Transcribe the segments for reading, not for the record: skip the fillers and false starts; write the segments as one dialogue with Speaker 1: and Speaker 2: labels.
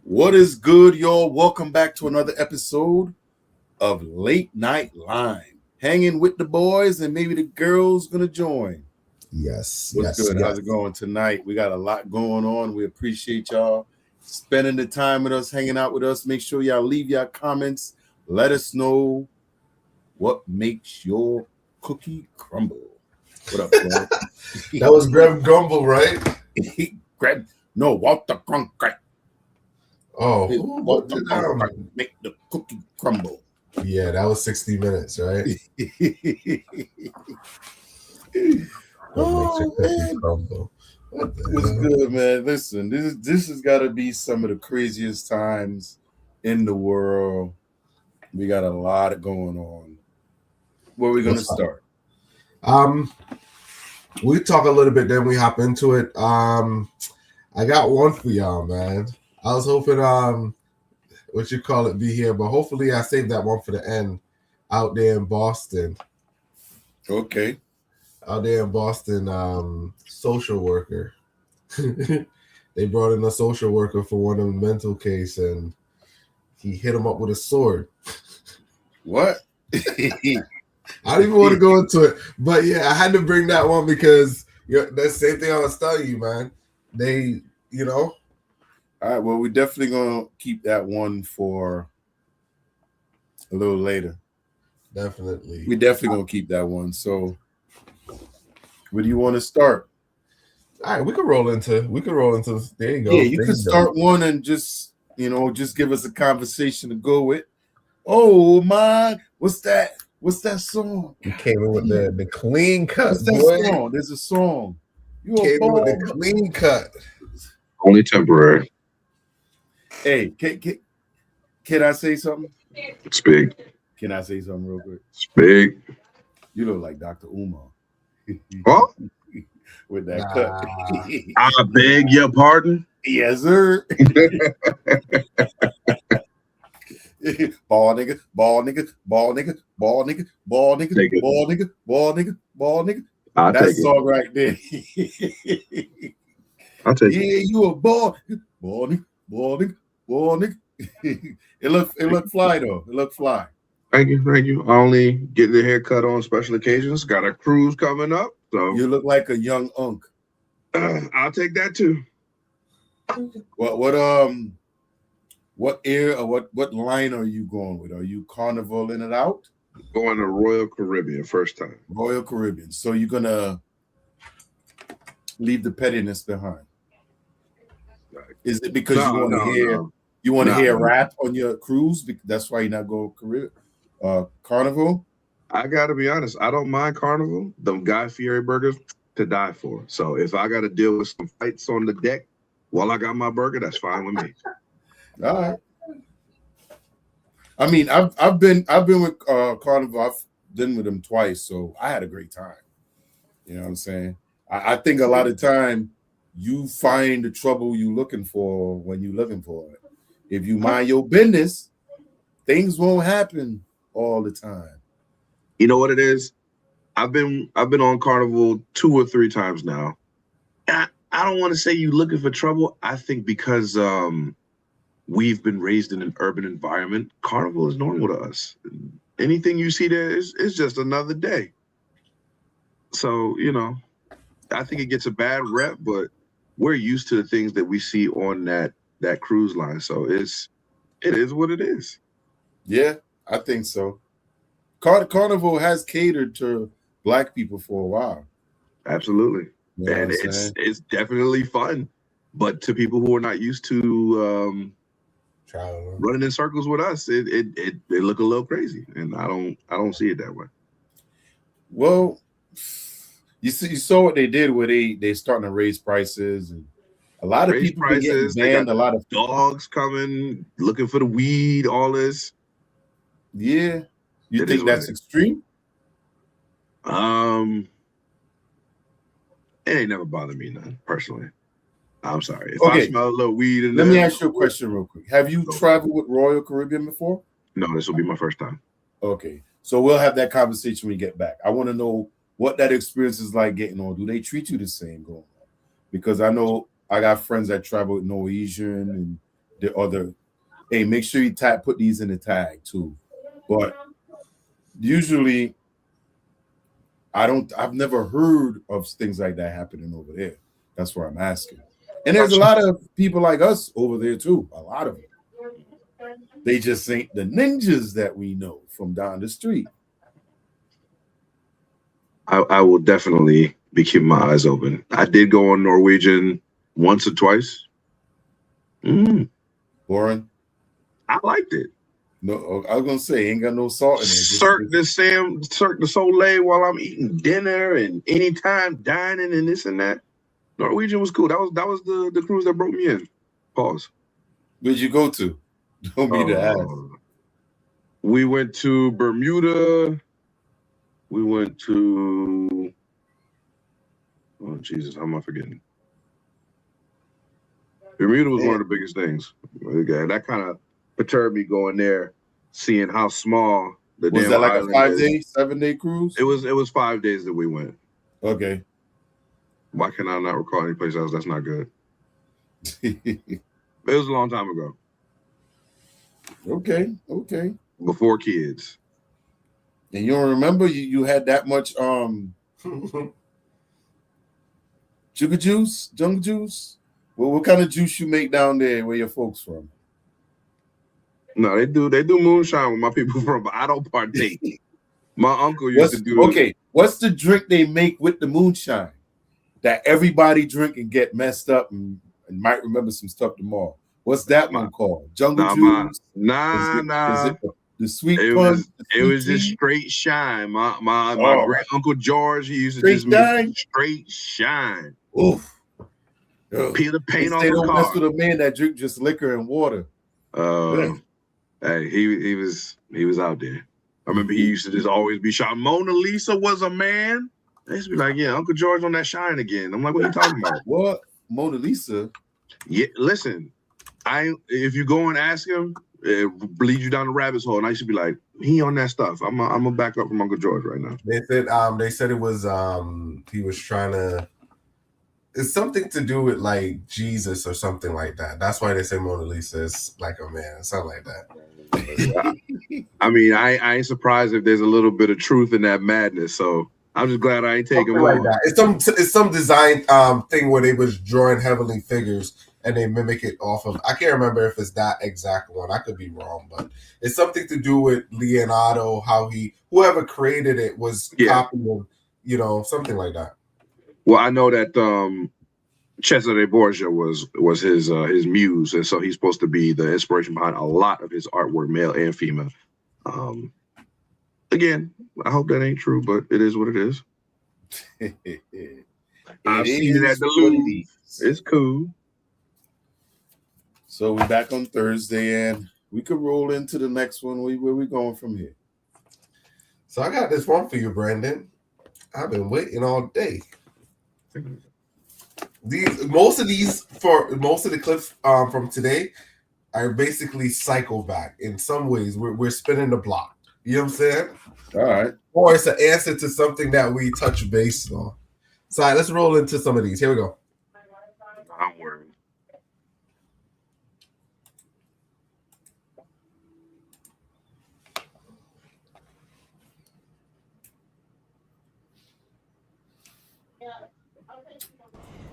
Speaker 1: What is good, y'all? Welcome back to another episode of Late Night Lime. Hanging with the boys and maybe the girls gonna join. What's good? How's it going tonight? We got a lot going on. We appreciate y'all spending the time with us, hanging out with us. Make sure y'all leave y'all comments. Let us know what makes your cookie crumble. What up, Greg?
Speaker 2: That was Graham Gumbel, right?
Speaker 1: Walter Cronkite.
Speaker 2: Oh,
Speaker 1: Walter Cronkite make the cookie crumble.
Speaker 2: Yeah, that was 60 Minutes, right?
Speaker 1: Oh, man. What's good, man? Listen, this has got to be some of the craziest times in the world. We got a lot going on. Where are we going to start?
Speaker 2: We talk a little bit, then we hop into it. I got one for y'all, man. I was hoping be here, but hopefully I saved that one for the end. Out there in Boston.
Speaker 1: Okay.
Speaker 2: Out there in Boston, social worker. They brought in a social worker for one of the mental case, and he hit him up with a sword.
Speaker 1: What?
Speaker 2: I don't even want to go into it, but yeah, I had to bring that one because that's the same thing I was telling you, man. They, All
Speaker 1: right, well, we're definitely going to keep that one for a little later.
Speaker 2: Definitely.
Speaker 1: We're definitely going to keep that one. So, where do you want to start?
Speaker 2: All right, we can roll into. There you go.
Speaker 1: Yeah, you can start one and just give us a conversation to go with. Oh my, what's that? What's that song?
Speaker 2: You came in with the clean cut.
Speaker 1: What's that song? There's a song.
Speaker 2: You came in with the clean cut.
Speaker 3: Only temporary.
Speaker 1: Hey, can I say something?
Speaker 3: Speak.
Speaker 1: Can I say something real quick?
Speaker 3: Speak.
Speaker 1: You look like Dr. Umar.
Speaker 3: What?
Speaker 1: With that cut.
Speaker 3: I beg your pardon?
Speaker 1: Yes, sir. Ball nigga, ball nigga, ball nigga, ball nigga, ball nigga, ball nigga, ball nigga, ball nigga. That song right there.
Speaker 3: I'll take it.
Speaker 1: Yeah, you a ball nigga, ball nigga, ball nigga. It looked fly though. It looked fly.
Speaker 3: Thank you. I only get the haircut on special occasions. Got a cruise coming up, so
Speaker 1: you look like a young unk.
Speaker 3: I'll take that too.
Speaker 1: What line are you going with? Are you Carnival in and out?
Speaker 3: Going to Royal Caribbean first time.
Speaker 1: Royal Caribbean. So you're gonna leave the pettiness behind. Is it because you want to hear rap on your cruise? That's why you're not going Carnival?
Speaker 3: I gotta be honest, I don't mind Carnival. Them Guy Fieri burgers to die for. So if I gotta deal with some fights on the deck while I got my burger, that's fine with me.
Speaker 1: All right. I mean, I've been with Carnival. I've been with them twice, so I had a great time. You know what I'm saying? I think a lot of time you find the trouble you're looking for when you're looking for it. If you mind your business, things won't happen all the time.
Speaker 3: You know what it is? I've been on Carnival 2 or 3 times now. I don't want to say you looking for trouble. I think because we've been raised in an urban environment, Carnival is normal to us. Anything you see there is just another day. So, I think it gets a bad rep, but we're used to the things that we see on that cruise line. So it is what it is.
Speaker 1: Yeah, I think so. Carnival has catered to Black people for a while.
Speaker 3: Absolutely. You know, and it's definitely fun. But to people who are not used to running in circles with us, it look a little crazy, and I don't see it that way.
Speaker 1: Well, you saw what they did where they starting to raise prices, and a lot of people been getting banned. A lot of
Speaker 3: dogs coming looking for the weed, all this.
Speaker 1: Yeah, you think that's extreme?
Speaker 3: It ain't never bothered me none personally. I'm sorry. If
Speaker 1: I
Speaker 3: smell a little weed
Speaker 1: let me ask you a question real quick. Have you traveled with Royal Caribbean before?
Speaker 3: No, this will be my first time.
Speaker 1: Okay. So we'll have that conversation when we get back. I want to know what that experience is like getting on. Do they treat you the same going on? Because I know I got friends that travel with Norwegian and hey, make sure you put these in the tag too. But usually I've never heard of things like that happening over there. That's why I'm asking. And there's a lot of people like us over there too. A lot of them. They just ain't the ninjas that we know from down the street.
Speaker 3: I will definitely be keeping my eyes open. I did go on Norwegian once or twice.
Speaker 1: Boring?
Speaker 3: I liked it.
Speaker 1: No, I was gonna say ain't got no salt in it.
Speaker 3: Cirque du Soleil while I'm eating dinner and anytime dining and this and that. Norwegian was cool. That was the cruise that broke me in. Pause.
Speaker 1: Where'd you go to? Don't be the ass.
Speaker 3: We went to Bermuda. We went to, oh Jesus, how am I forgetting? Bermuda was one of the biggest things. That kind of perturbed me going there, seeing how small the
Speaker 1: was
Speaker 3: damn
Speaker 1: that like
Speaker 3: island
Speaker 1: a 5-day,
Speaker 3: is.
Speaker 1: 7-day cruise?
Speaker 3: It was 5 days that we went.
Speaker 1: Okay.
Speaker 3: Why can I not recall any place else? That's not good. It was a long time ago.
Speaker 1: Okay.
Speaker 3: Before kids.
Speaker 1: And you don't remember you had that much jungle juice? Well, what kind of juice you make down there where your folks from?
Speaker 3: No, they do moonshine with my people from, but I don't partake. My uncle used to do.
Speaker 1: Okay, what's the drink they make with the moonshine that everybody drink and get messed up and might remember some stuff tomorrow? What's that one called? Jungle juice?
Speaker 3: Nah.
Speaker 1: Is it the sweet
Speaker 3: punch? It was just straight shine. My great uncle George, he used to just make straight shine.
Speaker 1: Oof.
Speaker 3: Peel the paint off
Speaker 1: the car. They don't mess with a man that drink just liquor and water.
Speaker 3: Hey, he was out there. I remember he used to just always be shouting, Mona Lisa was a man. They used to be like, yeah, Uncle George on that shine again. I'm like, what are you talking about?
Speaker 1: What? Mona Lisa?
Speaker 3: Yeah, listen, if you go and ask him, it leads you down the rabbit hole. And I used to be like, he on that stuff. I'm gonna back up from Uncle George right now.
Speaker 2: They said it was he was trying to. It's something to do with like Jesus or something like that. That's why they say Mona Lisa is like a man, something like that.
Speaker 3: I mean, I ain't surprised if there's a little bit of truth in that madness. So I'm just glad I ain't taking
Speaker 2: like that. It's some design thing where they was drawing heavenly figures and they mimic it off of. I can't remember if it's that exact one. I could be wrong, but it's something to do with Leonardo. How whoever created it was copying, something like that.
Speaker 3: Well, I know that Cesare Borgia was his muse, and so he's supposed to be the inspiration behind a lot of his artwork, male and female. Again, I hope that ain't true, but it is what it is. I've seen it at the Louvre. It's cool.
Speaker 1: So we're back on Thursday, and we could roll into the next one. Where we going from here?
Speaker 2: So I got this one for you, Brandon. I've been waiting all day. Most of the clips from today are basically cycle back. In some ways, we're spinning the block. You know what I'm saying?
Speaker 1: All right.
Speaker 2: Or it's an answer to something that we touch base on. So let's roll into some of these. Here we go.
Speaker 3: I'm worried.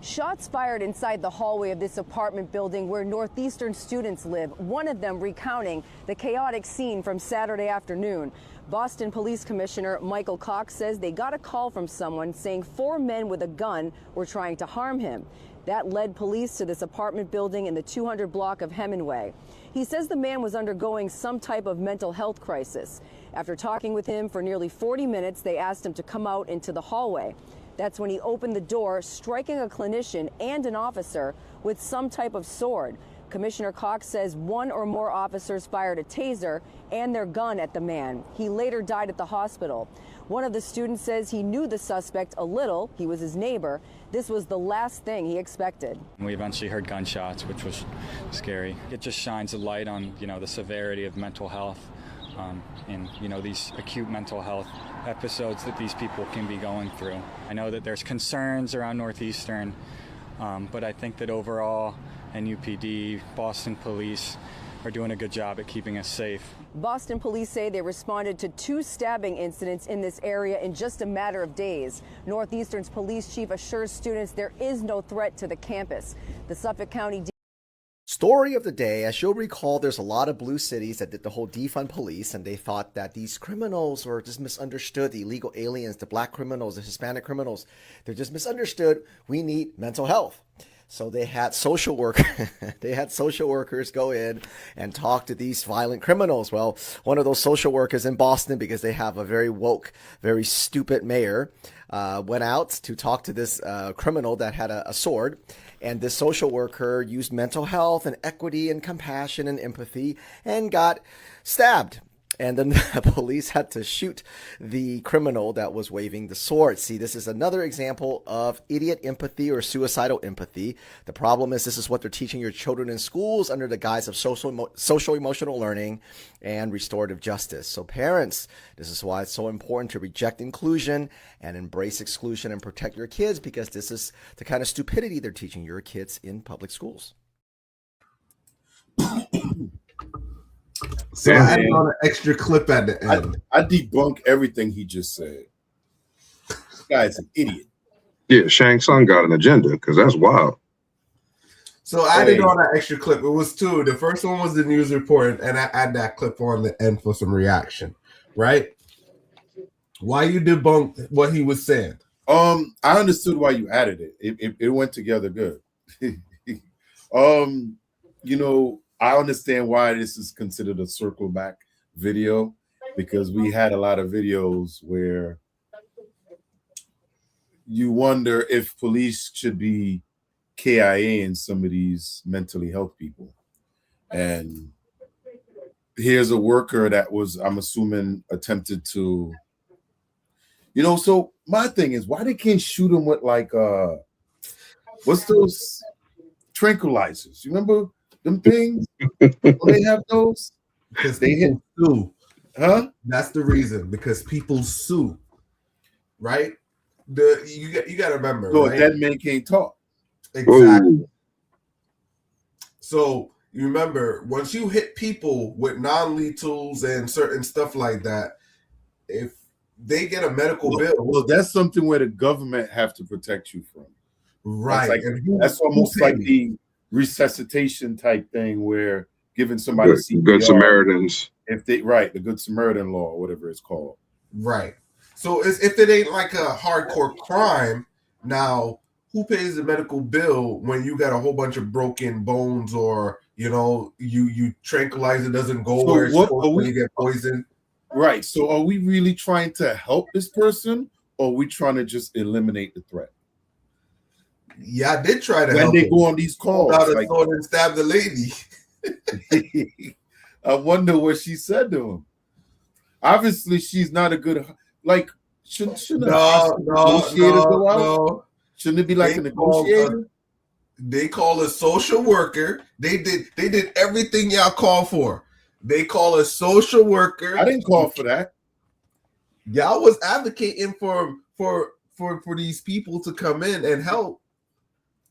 Speaker 4: Shots fired inside the hallway of this apartment building where Northeastern students live, one of them recounting the chaotic scene from Saturday afternoon. Boston Police Commissioner Michael Cox says they got a call from someone saying 4 men with a gun were trying to harm him. That led police to this apartment building in the 200 block of Hemingway. He says the man was undergoing some type of mental health crisis. After talking with him for nearly 40 minutes, they asked him to come out into the hallway. That's when he opened the door, striking a clinician and an officer with some type of sword. Commissioner Cox says 1 or more officers fired a taser and their gun at the man. He later died at the hospital. One of the students says he knew the suspect a little. He was his neighbor. This was the last thing he expected.
Speaker 5: We eventually heard gunshots, which was scary. It just shines a light on, the severity of mental health and, these acute mental health episodes that these people can be going through. I know that there's concerns around Northeastern, but I think that overall, NUPD, Boston Police are doing a good job at keeping us safe.
Speaker 4: Boston police say they responded to 2 stabbing incidents in this area in just a matter of days. Northeastern's police chief assures students there is no threat to the campus. The Suffolk County
Speaker 6: Story of the day. As you'll recall, there's a lot of blue cities that did the whole defund police, and they thought that these criminals were just misunderstood. The illegal aliens, the black criminals, the Hispanic criminals, they're just misunderstood. We need mental health. So they had social workers go in and talk to these violent criminals. Well, one of those social workers in Boston, because they have a very woke, very stupid mayor, went out to talk to this criminal that had a sword. And this social worker used mental health and equity and compassion and empathy and got stabbed. And then the police had to shoot the criminal that was waving the sword. See, this is another example of idiot empathy or suicidal empathy. The problem is this is what they're teaching your children in schools under the guise of social emotional learning and restorative justice. So parents, this is why it's so important to reject inclusion and embrace exclusion and protect your kids, because this is the kind of stupidity they're teaching your kids in public schools.
Speaker 2: So I added on an extra clip at the end.
Speaker 1: I debunk everything he just said. This guy's an idiot.
Speaker 3: Yeah, Shang Tsung got an agenda because that's wild.
Speaker 2: So I added on an extra clip. It was 2. The first one was the news report, and I add that clip on the end for some reaction. Right? Why you debunked what he was saying?
Speaker 1: I understood why you added it. It went together good. You know, I understand why this is considered a circle back video, because we had a lot of videos where you wonder if police should be KIA in some of these mentally health people. And here's a worker that was, I'm assuming, attempted to, so my thing is, why they can't shoot him with like, what's those tranquilizers? You remember them things? They have those?
Speaker 2: Because they hit sue.
Speaker 1: Huh?
Speaker 2: That's the reason. Because people sue. Right? You got to remember.
Speaker 1: So
Speaker 2: right?
Speaker 1: Dead man can't talk.
Speaker 2: Exactly.
Speaker 3: Ooh.
Speaker 2: So you remember, once you hit people with non-lethals and certain stuff like that, if they get a medical bill.
Speaker 1: Well, that's something where the government have to protect you from.
Speaker 2: Right.
Speaker 1: That's almost like the resuscitation type thing where giving somebody CPR,
Speaker 3: Good Samaritans.
Speaker 1: the Good Samaritan law or whatever it's called.
Speaker 2: Right. So if it ain't like a hardcore crime, now who pays the medical bill when you got a whole bunch of broken bones, or you tranquilizer doesn't go where it's supposed when you get poisoned?
Speaker 1: Right. So are we really trying to help this person, or are we trying to just eliminate the threat?
Speaker 2: Yeah, I did try to
Speaker 1: when
Speaker 2: help
Speaker 1: they
Speaker 2: him.
Speaker 1: Go on these calls.
Speaker 2: Out a sword and stab the lady.
Speaker 1: I wonder what she said to him. Obviously, she's not a good. Like, shouldn't
Speaker 2: no.
Speaker 1: Shouldn't it be like a negotiator?
Speaker 2: They call a social worker. They did everything y'all call for. They call a social worker.
Speaker 1: I didn't call for that.
Speaker 2: Y'all was advocating for these people to come in and help.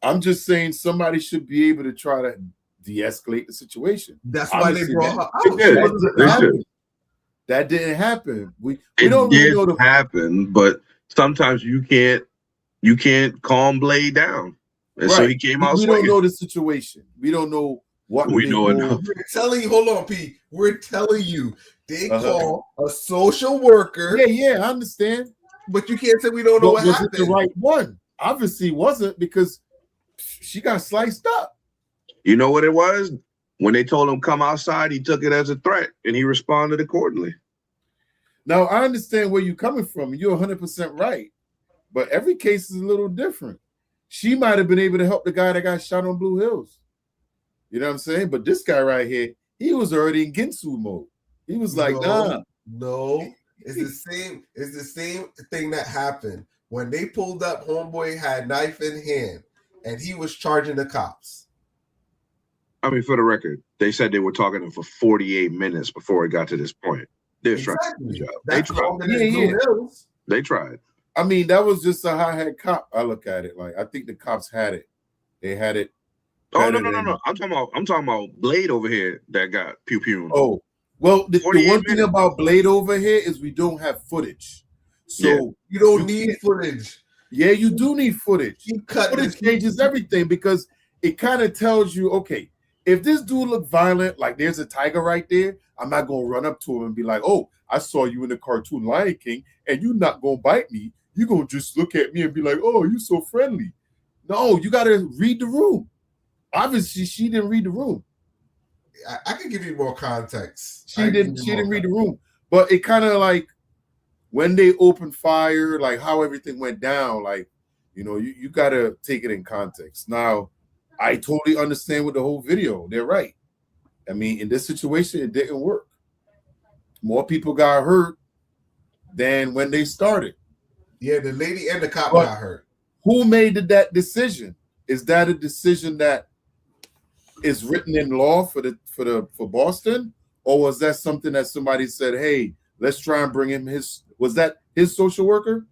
Speaker 1: I'm just saying somebody should be able to try to de-escalate the situation.
Speaker 2: That's why they brought her
Speaker 1: out. That didn't happen. We don't really know
Speaker 3: happen, but sometimes you can't calm Blade down. And so he came out.
Speaker 1: We don't know the situation. We don't know what
Speaker 3: we know.
Speaker 2: We're telling you, hold on, P. We're telling you they call a social worker.
Speaker 1: Yeah, I understand.
Speaker 2: But you can't say we don't know what happened.
Speaker 1: Was it the right one? Obviously wasn't, because she got sliced up.
Speaker 3: You know what it was? When they told him come outside, he took it as a threat and he responded accordingly.
Speaker 1: Now, I understand where you're coming from. You're 100% right. But every case is a little different. She might have been able to help the guy that got shot on Blue Hills. You know what I'm saying? But this guy right here, he was already in Ginsu mode. He was like,
Speaker 2: No. It's the same thing that happened. When they pulled up, homeboy had knife in hand and he was charging the cops.
Speaker 3: I mean, for the record, they said they were talking to him for 48 minutes before it got to this point. They're trying to do the job. They tried.
Speaker 1: I mean, that was just a high-head cop. I look at it like, I think the cops had it. They had it
Speaker 3: Oh no! I'm talking about Blade over here that got pew pew.
Speaker 1: Oh, well, the one thing about Blade over here is we don't have footage, so
Speaker 2: you don't need footage.
Speaker 1: Yeah, you do need footage. Footage changes everything because it kind of tells you, okay, if this dude look violent, like there's a tiger right there, I'm not gonna run up to him and be like, oh, I saw you in the cartoon Lion King, and you're not gonna bite me. You're gonna just look at me and be like, oh, you're so friendly. No, you gotta read the room. Obviously, she didn't read the room.
Speaker 2: I can give you more context.
Speaker 1: She didn't read the room, but it kind of like when they opened fire, like how everything went down, like, you know, you got to take it in context. Now, I totally understand with the whole video. They're right. I mean, in this situation, it didn't work. More people got hurt than when they started.
Speaker 2: Yeah, the lady and the cop got hurt.
Speaker 1: Who made that decision? Is that a decision that is written in law for Boston? Or was that something that somebody said, hey, let's try and bring him was that his social worker?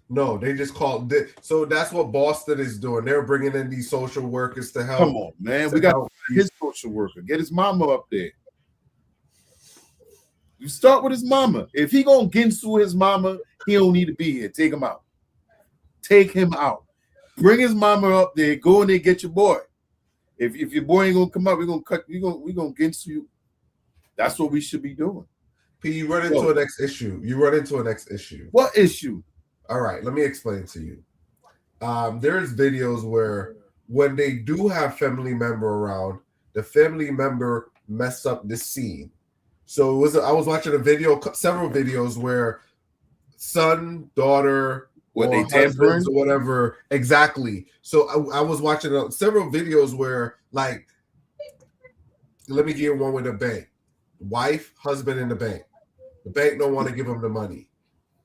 Speaker 2: No, they just called it. So that's what Boston is doing. They're bringing in these social workers to help.
Speaker 1: Come on, man. We got his social worker. Get his mama up there. You start with his mama. If he gonna ginsu his mama, he don't need to be here. Take him out. Take him out. Bring his mama up there. Go in there, get your boy. If your boy ain't gonna come up, we're gonna ginsu you. That's what we should be doing.
Speaker 2: P, you run into a next issue.
Speaker 1: What issue?
Speaker 2: All right, let me explain to you. There's videos where when they do have family member around, the family member mess up the scene. So I was watching several videos where son, daughter,
Speaker 1: what they tampering
Speaker 2: or whatever. Exactly. So I was watching several videos where, like, let me give one with a bank. Wife, husband in the bank. The bank don't want to give him the money.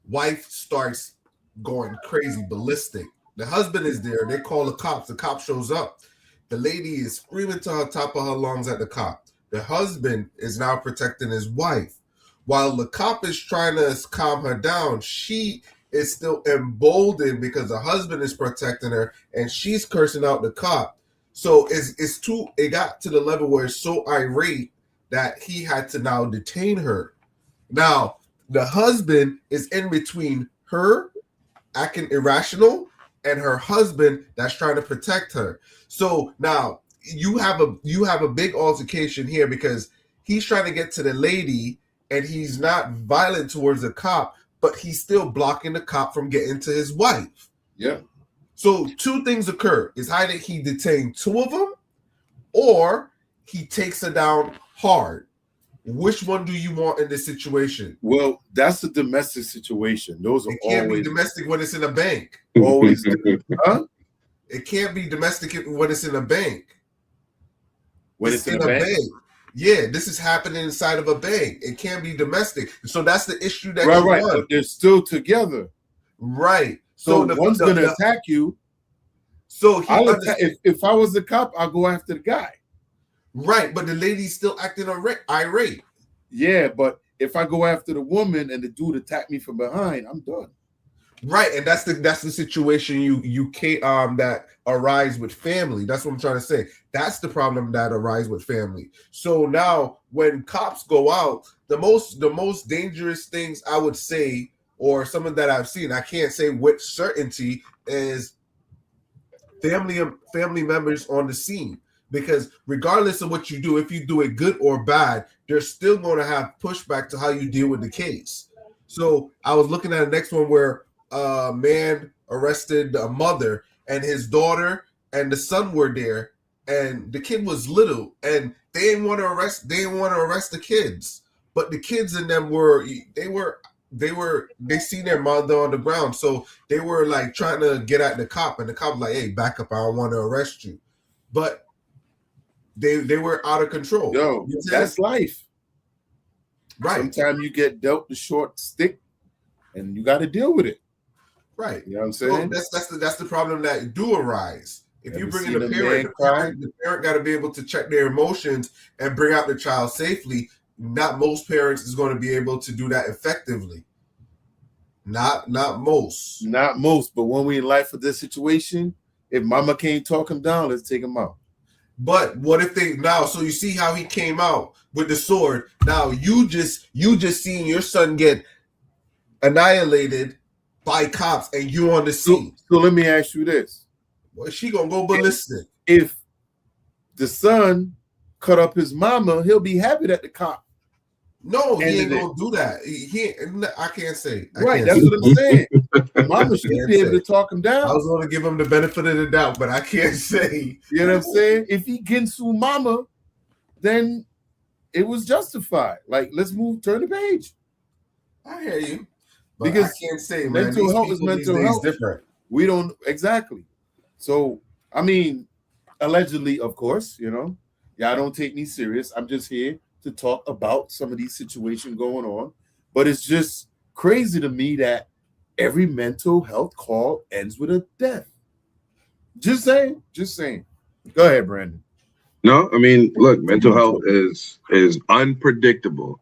Speaker 2: Wife starts going crazy, ballistic. The husband is there. They call the cops. The cop shows up. The lady is screaming to the top of her lungs at the cop. The husband is now protecting his wife. While the cop is trying to calm her down, she is still emboldened because the husband is protecting her and she's cursing out the cop. So it got to the level where it's so irate that he had to now detain her. Now, the husband is in between her acting irrational and her husband that's trying to protect her. So now you have a big altercation here because he's trying to get to the lady and he's not violent towards the cop, but he's still blocking the cop from getting to his wife.
Speaker 1: Yeah.
Speaker 2: So two things occur. It's either he detained two of them or he takes her down hard. Which one do you want in this situation?
Speaker 1: Well, that's a domestic situation. Those are
Speaker 2: it can't be domestic when it's in a bank.
Speaker 1: Always. Huh?
Speaker 2: It can't be domestic when it's in a bank.
Speaker 1: When it's in a bank?
Speaker 2: Yeah, this is happening inside of a bank. It can't be domestic. So that's the issue that
Speaker 1: right. But they're still together.
Speaker 2: Right.
Speaker 1: So one's gonna attack you. So if I was the cop, I'll go after the guy.
Speaker 2: Right, but the lady's still acting irate.
Speaker 1: Yeah, but if I go after the woman and the dude attack me from behind, I'm done.
Speaker 2: Right, and that's the situation you can't that arise with family. That's what I'm trying to say. That's the problem that arise with family. So now when cops go out, the most dangerous things I would say, or something that I've seen, I can't say with certainty, is family members on the scene. Because regardless of what you do, if you do it good or bad, they're still going to have pushback to how you deal with the case. So I was looking at the next one where a man arrested a mother and his daughter and the son were there, and the kid was little, and they didn't want to arrest the kids, but the kids in them they seen their mother on the ground, so they were like trying to get at the cop, and the cop was like, hey, back up, I don't want to arrest you. But they were out of control.
Speaker 1: Yo, that's life.
Speaker 2: Right.
Speaker 1: Sometimes you get dealt the short stick and you got to deal with it.
Speaker 2: Right.
Speaker 1: You know what I'm saying?
Speaker 2: So that's the problem that do arise. If you bring in a parent, the parent got to be able to check their emotions and bring out the child safely. Not most parents is going to be able to do that effectively. Not most.
Speaker 1: Not most, but when we in life for this situation, if mama can't talk him down, let's take him out.
Speaker 2: But what if they now? So you see how he came out with the sword. Now you just seen your son get annihilated by cops, and you on the scene.
Speaker 1: So let me ask you this:
Speaker 2: Well, she gonna go ballistic.
Speaker 1: If the son cut up his mama, he'll be happy that the cop.
Speaker 2: No, he ain't gonna do that. I can't say.
Speaker 1: Right, that's what I'm saying. Mama should be able to talk him down.
Speaker 2: I was gonna give him the benefit of the doubt, but I can't say.
Speaker 1: You know what I'm saying? If he Ginsu mama, then it was justified. Like, let's turn the page.
Speaker 2: I hear you. But
Speaker 1: Because
Speaker 2: I can't say, man.
Speaker 1: Mental health is mental health.
Speaker 2: Different.
Speaker 1: We don't exactly. So, I mean, allegedly, of course, you know, y'all don't take me serious. I'm just here to talk about some of these situations going on. But it's just crazy to me that every mental health call ends with a death. Just saying. Go ahead, Brandon.
Speaker 3: No, I mean, look, mental health is unpredictable.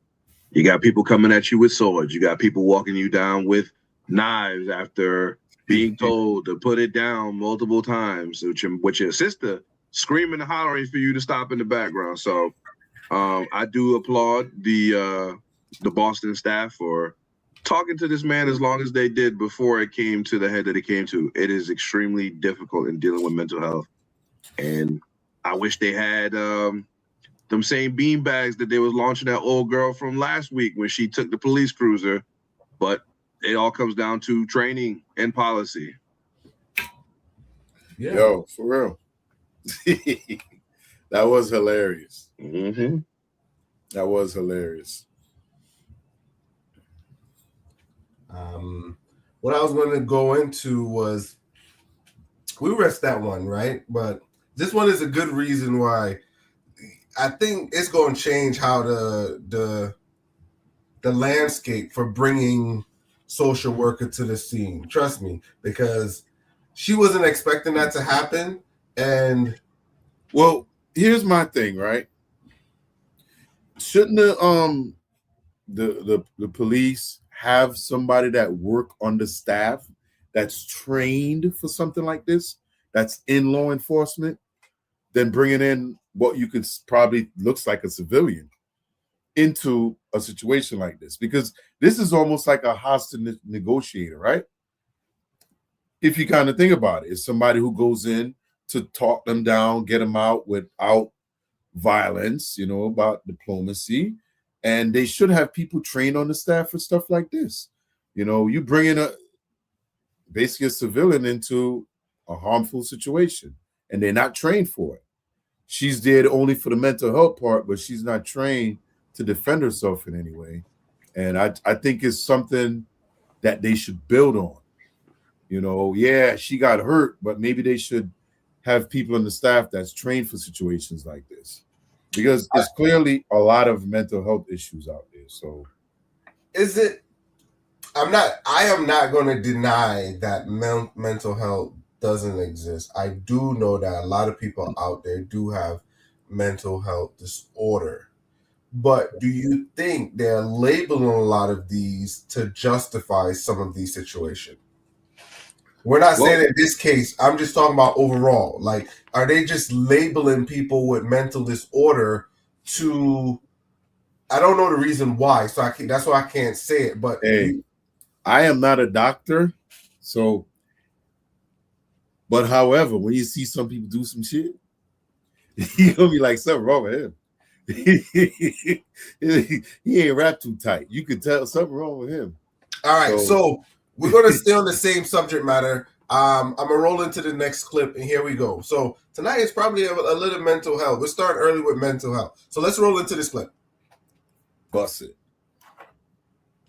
Speaker 3: You got people coming at you with swords. You got people walking you down with knives after being told to put it down multiple times, with your sister screaming and hollering for you to stop in the background. So I do applaud the Boston staff for talking to this man as long as they did before it came to the head that it came to. It is extremely difficult in dealing with mental health. And I wish they had them same bean bags that they was launching that old girl from last week when she took the police cruiser. But it all comes down to training and policy.
Speaker 1: Yeah. Yo, for real. That was hilarious.
Speaker 3: Mm-hmm.
Speaker 1: That was hilarious.
Speaker 2: What I was going to go into was, we rest that one, right? But this one is a good reason why I think it's going to change how the landscape for bringing social worker to the scene. Trust me, because she wasn't expecting that to happen. And
Speaker 1: well, here's my thing, right? Shouldn't the police have somebody that work on the staff that's trained for something like this, that's in law enforcement, than bringing in what you could probably looks like a civilian into a situation like this? Because this is almost like a hostage negotiator, right? If you kind of think about it, it's somebody who goes in to talk them down, get them out without violence, about diplomacy. And they should have people trained on the staff for stuff like this. You bring in basically a civilian into a harmful situation, and they're not trained for it. She's there only for the mental health part, but she's not trained to defend herself in any way. And I think it's something that they should build on. Yeah, she got hurt, but maybe they should have people on the staff that's trained for situations like this. Because there's clearly a lot of mental health issues out there. So
Speaker 2: I am not going to deny that mental health doesn't exist. I do know that a lot of people out there do have mental health disorder. But do you think they're labeling a lot of these to justify some of these situations? We're not saying in this case, I'm just talking about overall. Like, are they just labeling people with mental disorder to, I don't know the reason why, so that's why I can't say it. But
Speaker 1: hey, I am not a doctor, but however, when you see some people do some shit, you're gonna be like, something wrong with him. He ain't wrapped too tight. You could tell something wrong with him.
Speaker 2: All right, so we're going to stay on the same subject matter. I'm going to roll into the next clip, and here we go. So tonight is probably a little mental health. We're starting early with mental health. So let's roll into this clip.
Speaker 1: Bust it.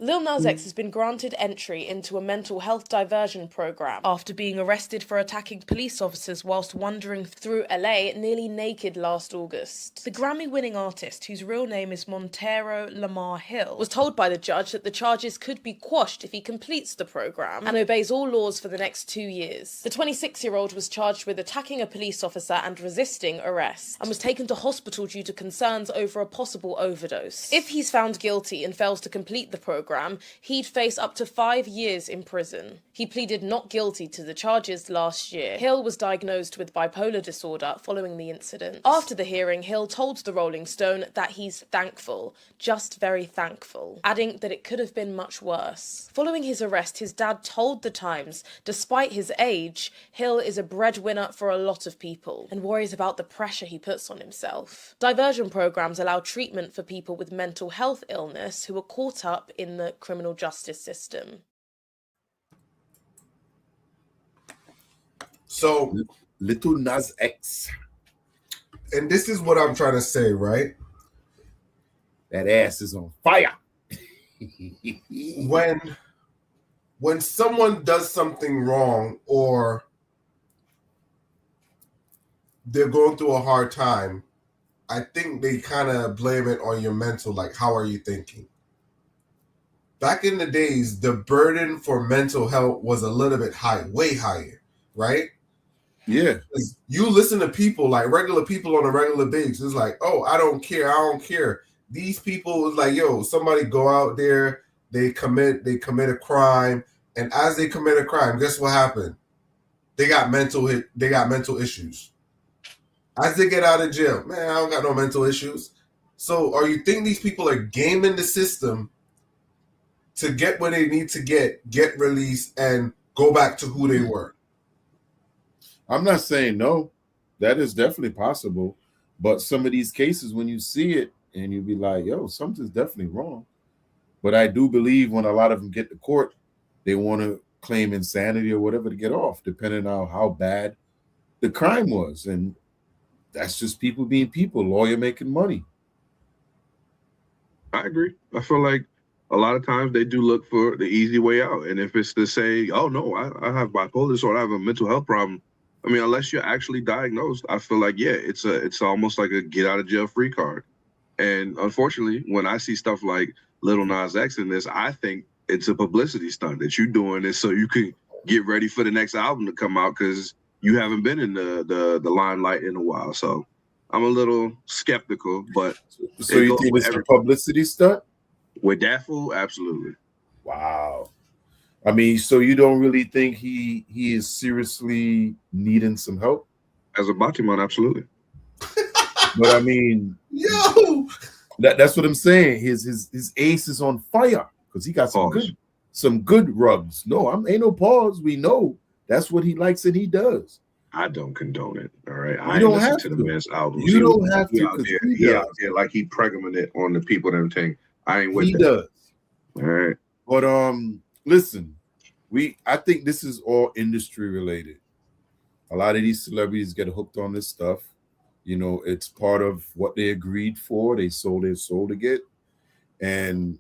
Speaker 7: Lil Nas X has been granted entry into a mental health diversion program after being arrested for attacking police officers whilst wandering through LA nearly naked last August. The Grammy-winning artist, whose real name is Montero Lamar Hill, was told by the judge that the charges could be quashed if he completes the program and obeys all laws for the next 2 years. The 26-year-old was charged with attacking a police officer and resisting arrest, and was taken to hospital due to concerns over a possible overdose. If he's found guilty and fails to complete the program, program, he'd face up to 5 years in prison. He pleaded not guilty to the charges last year. Hill was diagnosed with bipolar disorder following the incident. After the hearing, Hill told the Rolling Stone that he's thankful, just very thankful, adding that it could have been much worse. Following his arrest, his dad told The Times, despite his age, Hill is a breadwinner for a lot of people and worries about the pressure he puts on himself. Diversion programs allow treatment for people with mental health illness who are caught up in the criminal justice system.
Speaker 2: So,
Speaker 1: Little Nas X.
Speaker 2: And this is what I'm trying to say, right?
Speaker 1: That ass is on fire.
Speaker 2: When someone does something wrong or they're going through a hard time, I think they kind of blame it on your mental, like, how are you thinking? Back in the days, the burden for mental health was a little bit high, way higher, right?
Speaker 1: Yeah.
Speaker 2: You listen to people, like regular people on a regular basis, it's like, oh, I don't care. These people is like, yo, somebody go out there, they commit a crime, and as they commit a crime, guess what happened? They got mental issues. As they get out of jail, man, I don't got no mental issues. So are you think these people are gaming the system to get what they need to get released, and go back to who they were?
Speaker 1: I'm not saying no. That is definitely possible. But some of these cases, when you see it and you be like, yo, something's definitely wrong. But I do believe when a lot of them get to court, they want to claim insanity or whatever to get off, depending on how bad the crime was. And that's just people being people, lawyer making money.
Speaker 3: I agree. I feel like a lot of times they do look for the easy way out. And if it's to say, oh, no, I have bipolar disorder, I have a mental health problem. I mean, unless you're actually diagnosed, I feel like, yeah, it's almost like a get out of jail free card. And unfortunately, when I see stuff like Little Nas X in this, I think it's a publicity stunt that you're doing this so you can get ready for the next album to come out because you haven't been in the limelight in a while. So I'm a little skeptical, but
Speaker 1: so you think it's a publicity stunt?
Speaker 3: With that fool, absolutely.
Speaker 1: Wow. I mean, so you don't really think he is seriously needing some help?
Speaker 3: As a Batiman, absolutely.
Speaker 1: But I mean,
Speaker 2: yo,
Speaker 1: that's what I'm saying. His ace is on fire because he got some good rubs. No, ain't no pause. We know that's what he likes and he does.
Speaker 3: I don't condone it. All right,
Speaker 1: I don't have to.
Speaker 3: The man's albums.
Speaker 1: You don't have to.
Speaker 3: He out there like he pregnant it on the people and everything. I ain't with
Speaker 1: he
Speaker 3: that.
Speaker 1: Does.
Speaker 3: All right.
Speaker 1: But listen, I think this is all industry related. A lot of these celebrities get hooked on this stuff. You know, it's part of what they agreed for. They sold their soul to get. And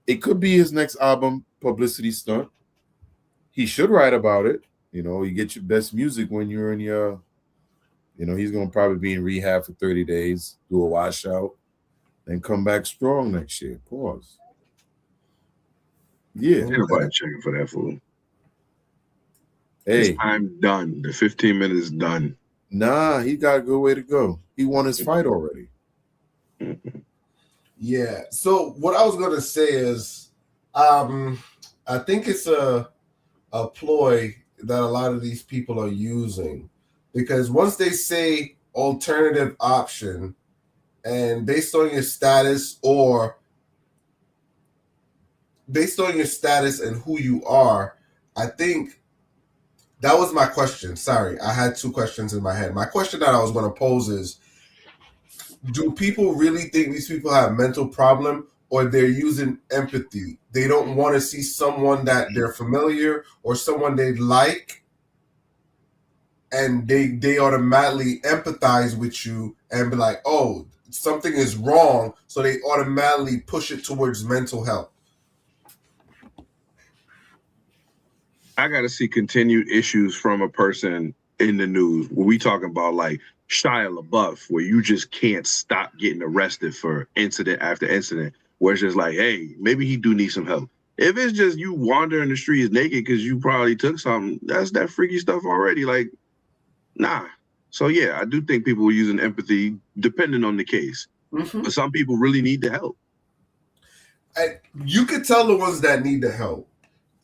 Speaker 1: it could be his next album publicity stunt. He should write about it. You know, you get your best music when you're in your, you know, he's going to probably be in rehab for 30 days, do a washout, then come back strong next year. Pause. Yeah.
Speaker 3: Ain't nobody checking for that fool.
Speaker 1: Hey.
Speaker 3: His time done. The 15 minutes done.
Speaker 1: Nah, he got a good way to go. He won his fight already.
Speaker 2: Yeah. So what I was going to say is, I think it's a ploy that a lot of these people are using, because once they say alternative option and based on your status and who you are, I think that was my question. Sorry, I had two questions in my head. My question that I was going to pose is, do people really think these people have mental problem, or they're using empathy? They don't want to see someone that they're familiar or someone they like, and they automatically empathize with you and be like, oh, something is wrong, so they automatically push it towards mental health.
Speaker 3: I got to see continued issues from a person in the news. When we talking about like Shia LaBeouf, where you just can't stop getting arrested for incident after incident, where it's just like, hey, maybe he do need some help. If it's just you wandering the streets naked because you probably took something, that's that freaky stuff already. Like, nah. So yeah, I do think people were using empathy depending on the case. Mm-hmm. But some people really need the help.
Speaker 2: And you could tell the ones that need the help.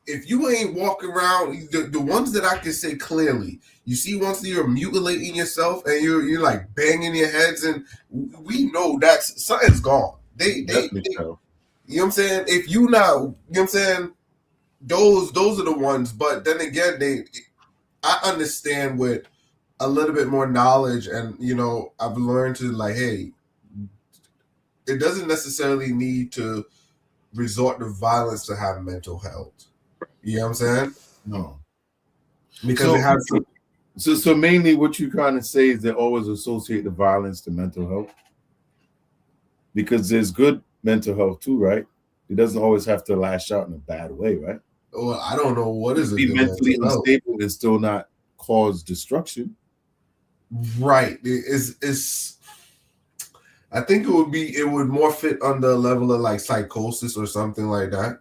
Speaker 2: If you ain't walking around, the ones that I can say clearly, you see once you're mutilating yourself and you're like banging your heads, and we know that something's gone. They you know what I'm saying? If you not, you know what I'm saying? Those are the ones. But then again, I understand with a little bit more knowledge, and you know, I've learned to like, hey, it doesn't necessarily need to resort to violence to have mental health. You know what I'm saying?
Speaker 1: No.
Speaker 2: Because it has
Speaker 1: so mainly what you're trying to say is they always associate the violence to mental health. Because there's good mental health too, right? It doesn't always have to lash out in a bad way, right?
Speaker 2: Well, I don't know what is
Speaker 1: be mentally unstable and still not cause destruction.
Speaker 2: Right. It's I think it would more fit under a level of like psychosis or something like that.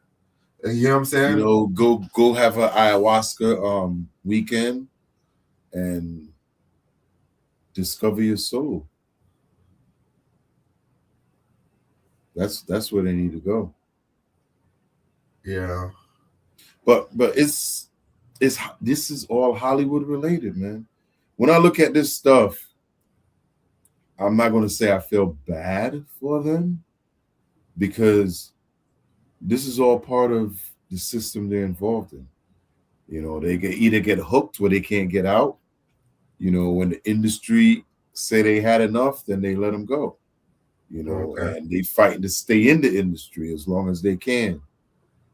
Speaker 2: You know what I'm saying?
Speaker 1: You know, go have an ayahuasca weekend and discover your soul. That's where they need to go.
Speaker 2: Yeah.
Speaker 1: But this is all Hollywood related, man. When I look at this stuff, I'm not going to say I feel bad for them because this is all part of the system they're involved in. You know, they either get hooked where they can't get out. You know, when the industry say they had enough, then they let them go. You know, and they fighting to stay in the industry as long as they can.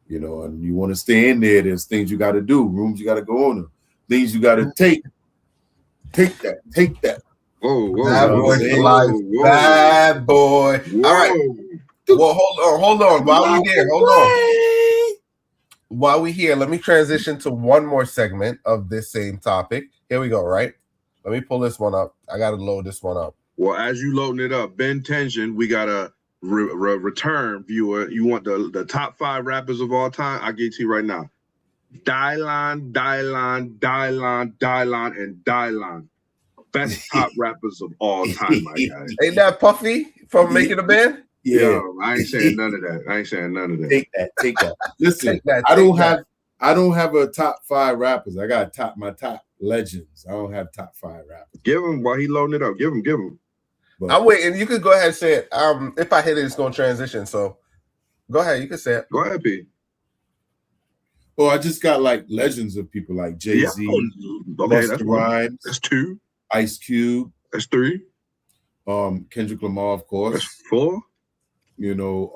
Speaker 1: You know, and you want to stay in there, there's things you got to do, rooms you got to go on, things you got to take. Take that.
Speaker 3: Whoa,
Speaker 2: bad boy for life. Bad boy. Whoa. All right. Well, hold on. While we here, hold on. While we here, let me transition to one more segment of this same topic. Here we go, right? Let me pull this one up. I got to load this one up.
Speaker 3: Well, as you loading it up, Ben Tension, we got a return viewer. You want the top 5 rappers of all time? I'll get to you right now. Dylan, and Dylan. Best top rappers of all time, my guy.
Speaker 2: Ain't that Puffy from Making a Band?
Speaker 1: Yeah.
Speaker 3: Yo, I ain't saying none of that.
Speaker 1: Take that. Listen, I don't have a top 5 rappers. I got my top legends. I don't have top 5 rappers.
Speaker 3: Give him while he loading it up. Give him.
Speaker 2: But I'm waiting. You could go ahead and say it. If I hit it, it's gonna transition. So go ahead. You can say it.
Speaker 3: Go ahead, P.
Speaker 1: Oh, I just got like legends of people like Jay-Z, Busta Rhymes.
Speaker 3: That's 2.
Speaker 1: Ice Cube.
Speaker 3: That's 3.
Speaker 1: Kendrick Lamar, of course.
Speaker 3: That's 4.
Speaker 1: You know,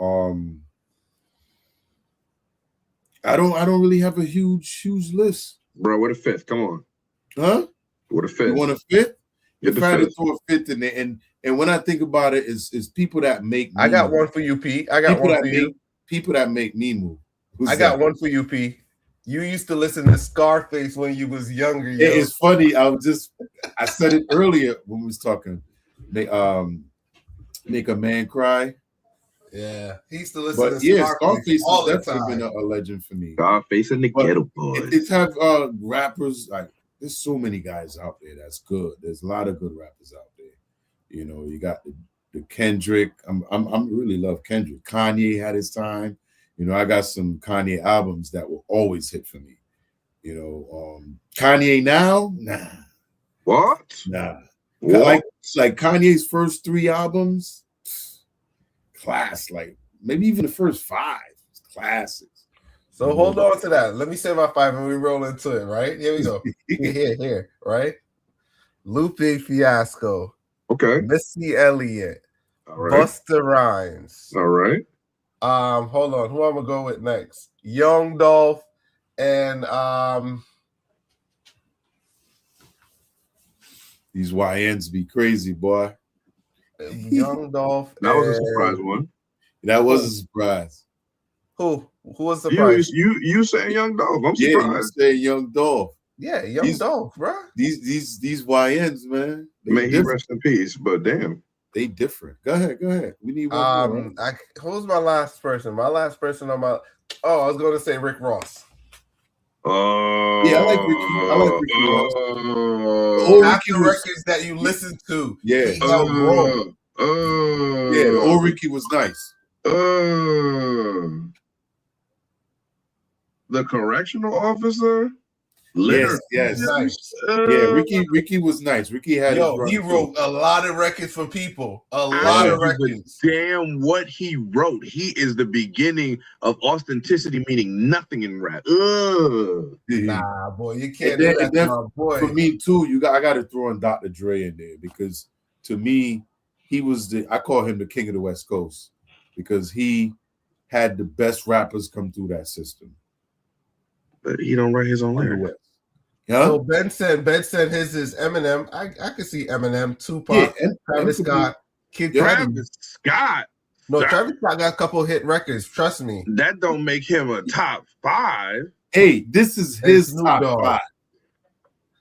Speaker 1: I don't really have a huge list.
Speaker 3: Bro, what a 5th? Come on.
Speaker 1: Huh?
Speaker 3: What a 5th?
Speaker 1: You want a 5th?
Speaker 3: You're
Speaker 1: trying to throw a 5th in there, and when I think about it, is people that make.
Speaker 2: I got one for you, P. I got one for you.
Speaker 1: People that make me move.
Speaker 2: I got one for you, P. You used to listen to Scarface when you was younger. Yo.
Speaker 1: It's funny. I said it earlier when we was talking. Make a man cry.
Speaker 2: Yeah, he used to listen to
Speaker 1: Scarface all has definitely been a legend for me.
Speaker 3: Scarface and the Ghetto Boys.
Speaker 1: It's have rappers like there's so many guys out there that's good. There's a lot of good rappers out there. You know, you got the Kendrick. I'm really love Kendrick. Kanye had his time. You know, I got some Kanye albums that will always hit for me. You know, Kanye now, nah.
Speaker 3: What?
Speaker 1: Nah. What? Like Kanye's first 3 albums, class. Like maybe even the first 5, classics.
Speaker 2: So hold on to that. Let me say my 5 and we roll into it. Right here we go. here. Right. Lupe Fiasco.
Speaker 3: Okay.
Speaker 2: Missy Elliott.
Speaker 3: All right.
Speaker 2: Busta Rhymes.
Speaker 3: All right.
Speaker 2: Hold on. Who I'm gonna go with next? Young Dolph and
Speaker 1: these YNs be crazy, boy.
Speaker 2: Young Dolph.
Speaker 3: That was a surprise one.
Speaker 1: That was a surprise.
Speaker 2: Who was surprised?
Speaker 3: You saying Young Dolph? I'm surprised.
Speaker 1: Yeah, you say Young Dolph.
Speaker 2: Yeah, Young Dolph, bro.
Speaker 1: These YNs, man.
Speaker 3: May he rest in peace, but damn.
Speaker 1: They different. Go ahead. We need one more. Right?
Speaker 2: Who's my last person? My last person on my. Oh, I was going to say Rick Ross.
Speaker 1: Yeah, I like Ricky Ross.
Speaker 2: After records that you listen to.
Speaker 1: Yeah.
Speaker 2: Yeah,
Speaker 1: the old Ricky was nice.
Speaker 3: The correctional officer.
Speaker 1: Yes.
Speaker 2: Nice.
Speaker 1: Yeah, Ricky was nice. Ricky had his run
Speaker 2: he
Speaker 1: too.
Speaker 2: wrote a lot of records for people. A lot of records.
Speaker 3: Damn what he wrote. He is the beginning of authenticity, meaning nothing in rap.
Speaker 2: Nah, boy, you can't do that to my boy.
Speaker 1: For me too, I got to throw in Dr. Dre in there because to me, he was I call him the king of the West Coast because he had the best rappers come through that system.
Speaker 3: But he don't write his own lyrics.
Speaker 1: Huh?
Speaker 2: So Ben said his is Eminem. I could see Eminem, Tupac, Travis Scott, Kid Cudi.
Speaker 3: Travis Scott.
Speaker 2: No, Travis Scott got a couple hit records. Trust me.
Speaker 3: That don't make him a top 5.
Speaker 1: Hey, this is his top 5.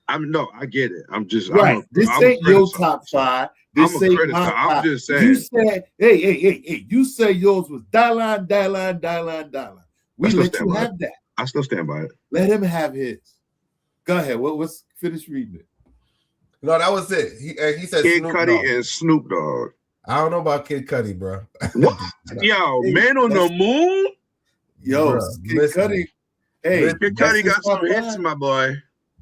Speaker 3: I get it. I'm just
Speaker 1: right. This ain't your top 5. This ain't my top.
Speaker 3: I'm just saying.
Speaker 1: You said, hey. You say yours was Dylan. We let you have that.
Speaker 3: I still stand by it.
Speaker 1: Let him have his. Go ahead. What's finish reading it?
Speaker 2: No, that was it. He said
Speaker 3: Kid Cudi and Snoop Dogg.
Speaker 2: I don't know about Kid Cudi, bro.
Speaker 3: What? Yo, Man on the Moon?
Speaker 1: Yo, Kid Cudi. Hey,
Speaker 3: Kid Cudi got some hits, my boy.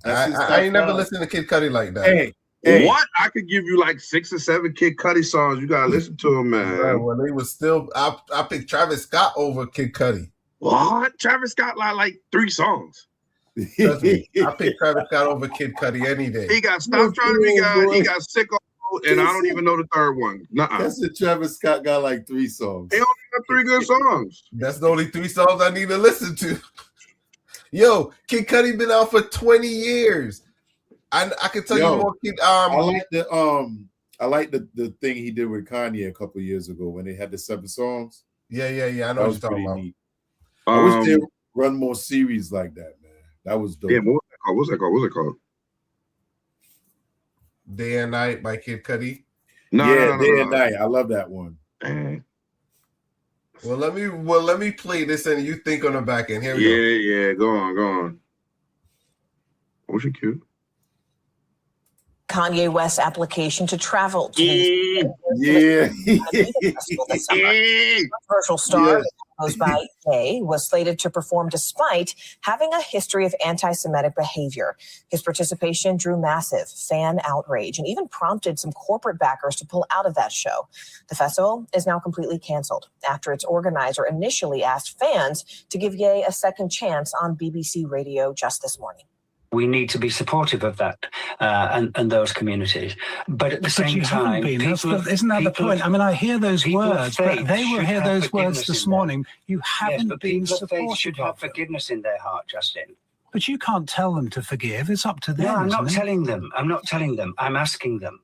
Speaker 2: I ain't never listened to Kid Cudi like that.
Speaker 1: Hey.
Speaker 3: What? I could give you like 6 or 7 Kid Cudi songs. You gotta listen to them, man.
Speaker 2: Bro, when they was still, I picked Travis Scott over Kid Cudi.
Speaker 3: What? Travis Scott like 3 songs.
Speaker 2: Trust me, I pick Travis Scott over Kid Cudi any day.
Speaker 3: He got Stop Trying to Be God. He got Sicko, and I don't even know the third one. Nuh-uh.
Speaker 1: That's it. Travis Scott got like 3 songs.
Speaker 3: He only got 3 good songs.
Speaker 2: That's the only 3 songs I need to listen to. Yo, Kid Cudi been out for 20 years. I can tell you more.
Speaker 1: I like the thing he did with Kanye a couple years ago when they had the 7 songs.
Speaker 2: Yeah. I know what you're talking about.
Speaker 1: Neat. I wish they run more series like that, man. That was dope.
Speaker 3: Yeah, what's that called?
Speaker 2: Day and Night by Kid Cudi.
Speaker 1: No, Day and Night. I love that one.
Speaker 2: Well, let me play this and you think on the back end. Here we
Speaker 3: go. Yeah, go on. Was she cute?
Speaker 8: Kanye West's application to travel to controversial star proposed by Ye was slated to perform despite having a history of anti-Semitic behavior. His participation drew massive fan outrage and even prompted some corporate backers to pull out of that show. The festival is now completely canceled after its organizer initially asked fans to give Ye a second chance on BBC Radio just this morning.
Speaker 9: We need to be supportive of that and those communities. But at the same time,
Speaker 10: isn't that the point? I mean, I hear those words, but they will hear those words this morning. You haven't been supportive.
Speaker 9: They should have forgiveness in their heart, Justin.
Speaker 10: But you can't tell them to forgive. It's up to them.
Speaker 9: No, I'm not telling them. I'm asking them.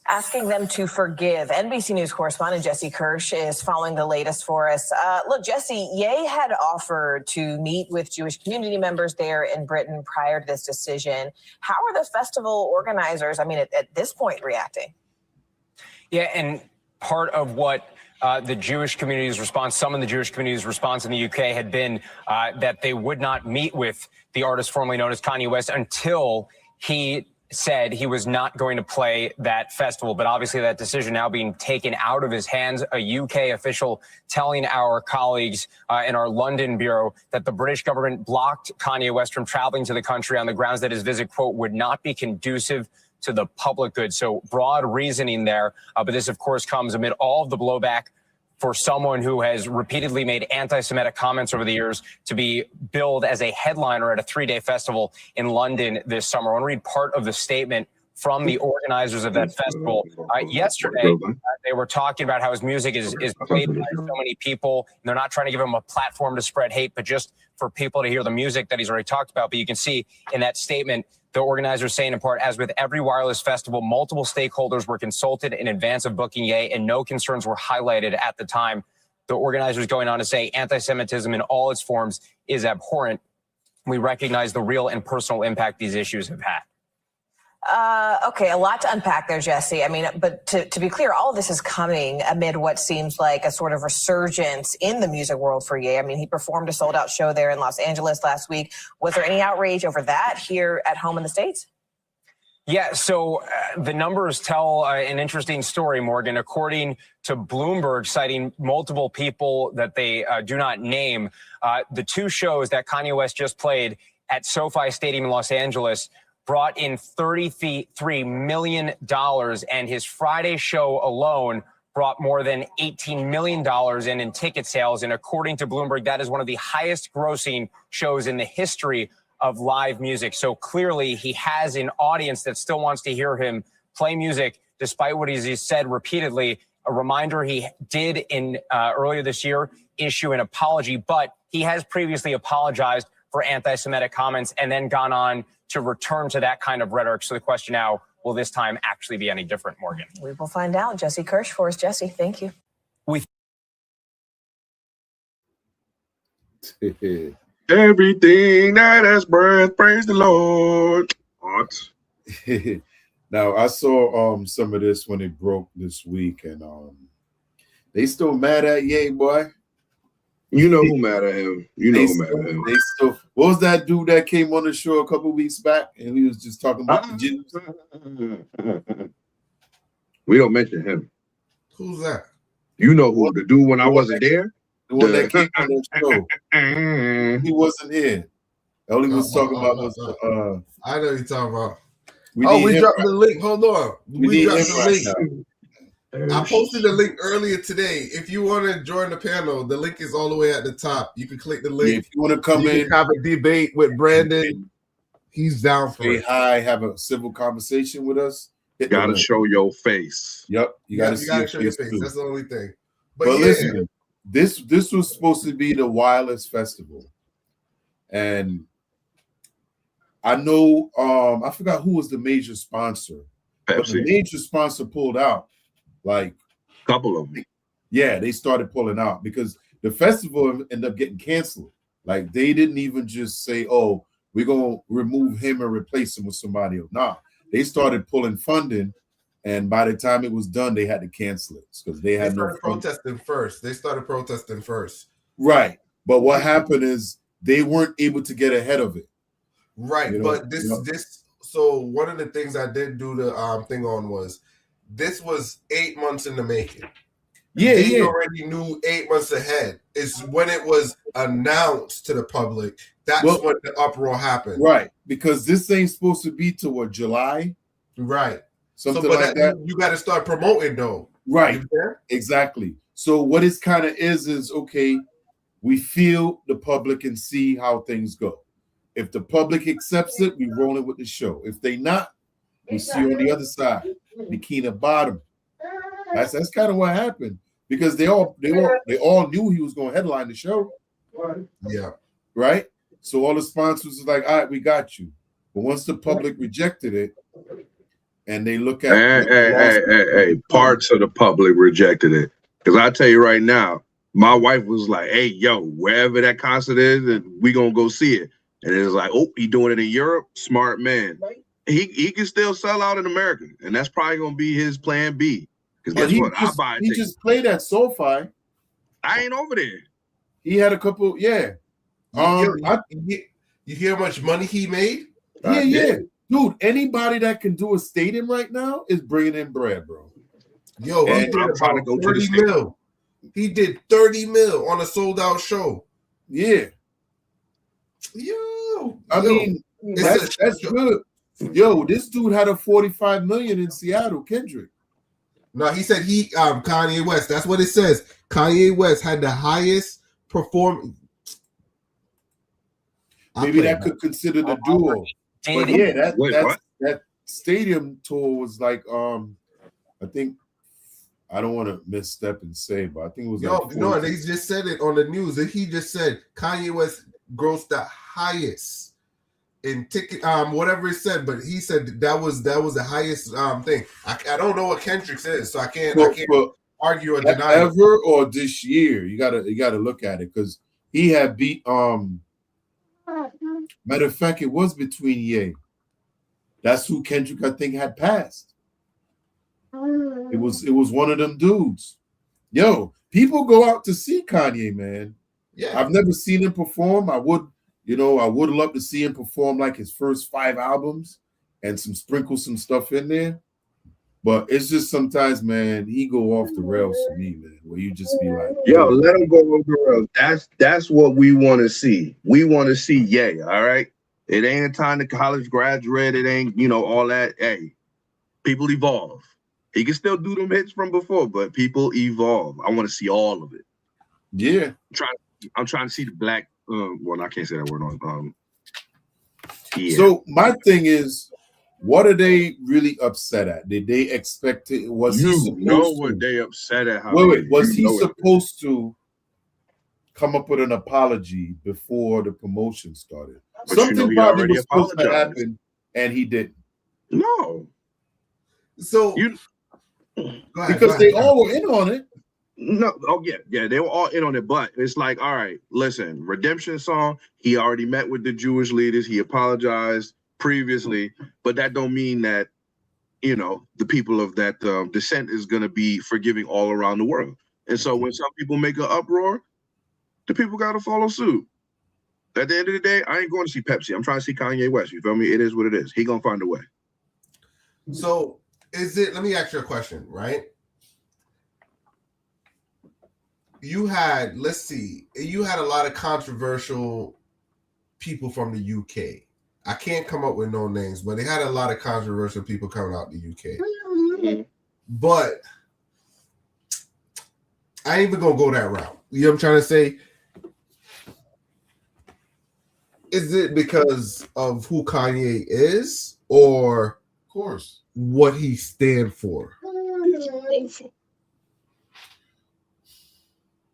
Speaker 8: Asking them to forgive. NBC News correspondent Jesse Kirsch is following the latest for us. Look, Jesse, Ye had offered to meet with Jewish community members there in Britain prior to this decision. How are the festival organizers, at this point, reacting?
Speaker 11: Yeah, and part of what the Jewish community's response, some of the Jewish community's response in the UK had been that they would not meet with the artist formerly known as Kanye West until he said he was not going to play that festival. But obviously that decision now being taken out of his hands, a UK official telling our colleagues in our London bureau that the British government blocked Kanye West from traveling to the country on the grounds that his visit, quote, would not be conducive to the public good. So broad reasoning there. But this, of course, comes amid all of the blowback for someone who has repeatedly made anti-Semitic comments over the years to be billed as a headliner at a 3-day festival in London this summer. I want to read part of the statement from the organizers of that festival. Yesterday, they were talking about how his music is played by so many people. And they're not trying to give him a platform to spread hate, but just for people to hear the music that he's already talked about. But you can see in that statement, the organizers saying in part, as with every wireless festival, multiple stakeholders were consulted in advance of booking Ye, and no concerns were highlighted at the time. The organizers going on to say anti-Semitism in all its forms is abhorrent. We recognize the real and personal impact these issues have had.
Speaker 8: Okay, a lot to unpack there, Jesse. But to be clear, all of this is coming amid what seems like a sort of resurgence in the music world for Ye. He performed a sold-out show there in Los Angeles last week. Was there any outrage over that here at home in the States?
Speaker 11: Yeah, so the numbers tell an interesting story, Morgan. According to Bloomberg, citing multiple people that they do not name, the two shows that Kanye West just played at SoFi Stadium in Los Angeles brought in $33 million, and his Friday show alone brought more than $18 million in ticket sales. And according to Bloomberg, that is one of the highest grossing shows in the history of live music. So clearly he has an audience that still wants to hear him play music, despite what he's said repeatedly. A reminder, he did in earlier this year issue an apology, but he has previously apologized for anti-Semitic comments and then gone on to return to that kind of rhetoric. So the question now, will this time actually be any different, Morgan?
Speaker 8: We will find out. Jesse Kirsch for us. Jesse, thank you.
Speaker 3: Everything that has breath, praise the Lord. What?
Speaker 1: Now I saw some of this when it broke this week, and they still mad at Ye, boy.
Speaker 3: You know who mad at him. You know who mad at him.
Speaker 1: They still. What was that dude that came on the show a couple weeks back, and he was just talking about the Jews?
Speaker 3: We don't mention him.
Speaker 2: Who's that?
Speaker 3: You know who, the dude when I wasn't there?
Speaker 1: The one that came on the show. He wasn't here. All he was talking about was
Speaker 2: I know you're talking about.
Speaker 1: We
Speaker 2: dropped the link. Hold on. We dropped the link.
Speaker 1: Right,
Speaker 2: I posted the link earlier today. If you want to join the panel, the link is all the way at the top. You can click the link.
Speaker 1: Yeah, if you want to come in,
Speaker 2: have a debate with Brandon, he's down for
Speaker 1: say
Speaker 2: it.
Speaker 1: hi, have a civil conversation with us.
Speaker 3: You gotta show your face.
Speaker 1: Yep, you gotta
Speaker 2: show your face. That's the only thing.
Speaker 1: But listen, this was supposed to be the Wireless Festival, and I know I forgot who was the major sponsor.
Speaker 3: Pepsi.
Speaker 1: But the major sponsor pulled out. Like
Speaker 3: a couple of them.
Speaker 1: Yeah, they started pulling out because the festival ended up getting canceled. Like they didn't even just say, "Oh, we're gonna remove him and replace him with somebody else." Nah, they started pulling funding, and by the time it was done, they had to cancel it because they had no
Speaker 2: protesting first. They started protesting first.
Speaker 1: Right, but what happened is they weren't able to get ahead of it.
Speaker 2: Right, but this. So one of the things I did do the thing on was. This was 8 months in the making.
Speaker 1: Yeah,
Speaker 2: they already knew 8 months ahead. It's when it was announced to the public. That's when the uproar happened.
Speaker 1: Right, because this ain't supposed to be till what, July?
Speaker 2: Right.
Speaker 1: Something like that.
Speaker 2: You got to start promoting though.
Speaker 1: Right. Exactly. So what it kind of is okay, we feel the public and see how things go. If the public accepts it, we roll it with the show. If they not, we see on the other side. Bikini Bottom. That's kind of what happened because they all knew he was going to headline the show.
Speaker 2: Yeah.
Speaker 1: Right. So all the sponsors was like, "All right, we got you." But once the public rejected it, and they look at
Speaker 3: parts of the public rejected it because I tell you right now, my wife was like, "Hey, yo, wherever that concert is, and we gonna go see it." And it was like, "Oh, he doing it in Europe? Smart man." He can still sell out in America, and that's probably gonna be his plan B. Because guess what? I buy it.
Speaker 1: He just played at SoFi.
Speaker 3: I ain't over there.
Speaker 1: He had a couple, yeah.
Speaker 2: You hear how much money he made?
Speaker 1: Yeah. Dude, anybody that can do a stadium right now is bringing in bread, bro.
Speaker 2: Yo, he did about 30 mil. He did 30 mil on a sold out show.
Speaker 1: Yeah. I mean, that's good. Yo, this dude had a 45 million in Seattle, Kendrick.
Speaker 2: No, he said Kanye West. That's what it says. Kanye West had the highest performance.
Speaker 1: Maybe that could consider the duo. But yeah, that stadium tour was like I think I don't want to misstep and say, but I think it was
Speaker 2: no, they just said it on the news. He just said Kanye West grossed the highest in ticket, whatever it said, but he said that was the highest thing. I don't know what Kendrick's is, so I can't argue or deny
Speaker 1: ever it. Or this year. You gotta look at it because he had beat matter of fact, it was between Ye. That's who Kendrick I think had passed. It was one of them dudes. Yo, people go out to see Kanye, man.
Speaker 2: Yeah,
Speaker 1: I've never seen him perform. I would love to see him perform like his first 5 albums, and sprinkle some stuff in there. But it's just sometimes, man, he go off the rails for me, man. Where you just be like,
Speaker 3: yo, let him go off the rails. That's what we want to see. We want to see Ye. All right. It ain't a time to college graduate. It ain't, all that. Hey, people evolve. He can still do them hits from before, but people evolve. I want to see all of it.
Speaker 1: Yeah.
Speaker 3: I'm trying to see the black. Well, I can't say that word on. Yeah.
Speaker 1: So my thing is, what are they really upset at? Did they expect it? Was he supposed
Speaker 3: what they upset at?
Speaker 1: Wait. Was he supposed to come up with an apology before the promotion started?
Speaker 3: But
Speaker 1: Something probably was supposed to happen, and he didn't.
Speaker 3: No.
Speaker 2: So
Speaker 1: because they all were in on it.
Speaker 3: No, yeah, they were all in on it, but it's like, all right, listen, redemption song. He already met with the Jewish leaders. He apologized previously, but that don't mean that the people of that descent is going to be forgiving all around the world. And so when some people make an uproar, the people got to follow suit. At the end of the day, I ain't going to see Pepsi. I'm trying to see Kanye West. You feel me? It is what it is. He gonna find a way.
Speaker 2: So let me ask you a question, right? You had a lot of controversial people from the UK. I can't come up with no names, but they had a lot of controversial people coming out the UK. Mm-hmm. But I ain't even gonna go that route. You know what I'm trying to say? Is it because of who Kanye is, or
Speaker 1: of course
Speaker 2: what he stands for?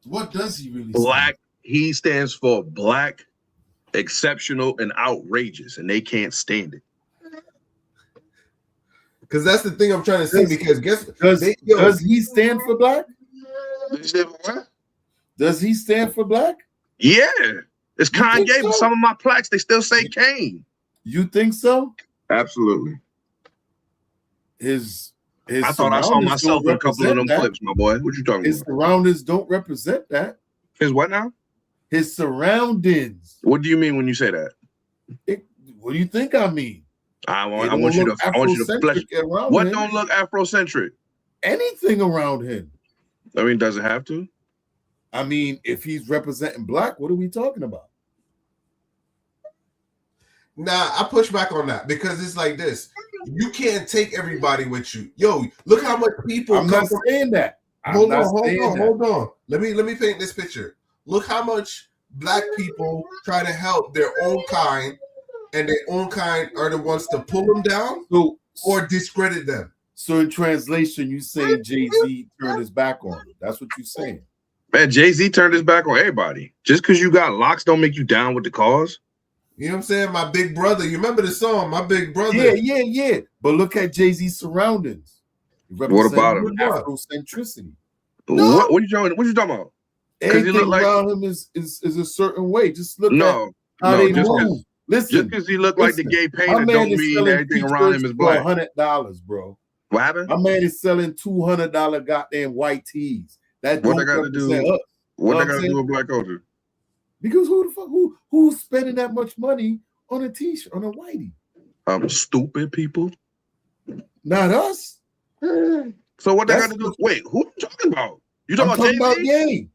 Speaker 1: What does he really
Speaker 3: stand? He stands for black, exceptional, and outrageous, and they can't stand it.
Speaker 2: Because that's the thing I'm trying to say. Because
Speaker 1: does he stand for black? Does he stand for black?
Speaker 3: Yeah, it's Kanye. But some of my plaques they still say Kane.
Speaker 1: You think so?
Speaker 3: Absolutely.
Speaker 1: I
Speaker 3: thought I saw myself in a couple of them clips, my boy. What you talking about?
Speaker 1: His surroundings don't represent that.
Speaker 3: His what now?
Speaker 1: His surroundings.
Speaker 3: What do you mean when you say that?
Speaker 1: What do you think I mean?
Speaker 3: I want you to flesh. What don't look Afrocentric?
Speaker 1: Anything around him.
Speaker 3: I mean, does it have to?
Speaker 1: I mean, if he's representing black, what are we talking about?
Speaker 2: Nah, I push back on that because it's like this. You can't take everybody with you. Yo, look how much people.
Speaker 1: I'm not saying that.
Speaker 2: Hold on. Let me paint this picture. Look how much black people try to help their own kind, and their own kind are the ones to pull them down or discredit them.
Speaker 1: So in translation, you saying Jay-Z turned his back on him. That's what you're saying.
Speaker 3: Man, Jay-Z turned his back on everybody. Just because you got locks don't make you down with the cause.
Speaker 2: You know what I'm saying? My big brother. You remember the song, My Big Brother?
Speaker 1: Yeah. But look at Jay-Z's surroundings.
Speaker 3: What about him?
Speaker 1: Afrocentricity.
Speaker 3: What are you talking? What you talking about?
Speaker 1: Because he look around him is a certain way. Just look at how they move. Listen,
Speaker 3: just because he looked like the gay painter don't mean everything around him is black.
Speaker 1: $100, bro.
Speaker 3: What happened?
Speaker 1: My man is selling $200 goddamn white tees. That don't represent us.
Speaker 3: What they got to do with black culture?
Speaker 1: Because who the fuck who's spending that much money on a t-shirt, on a whitey?
Speaker 3: Stupid people.
Speaker 1: Not us.
Speaker 3: So what they got to do? Wait, who you talking about? You talking about Jay-Z?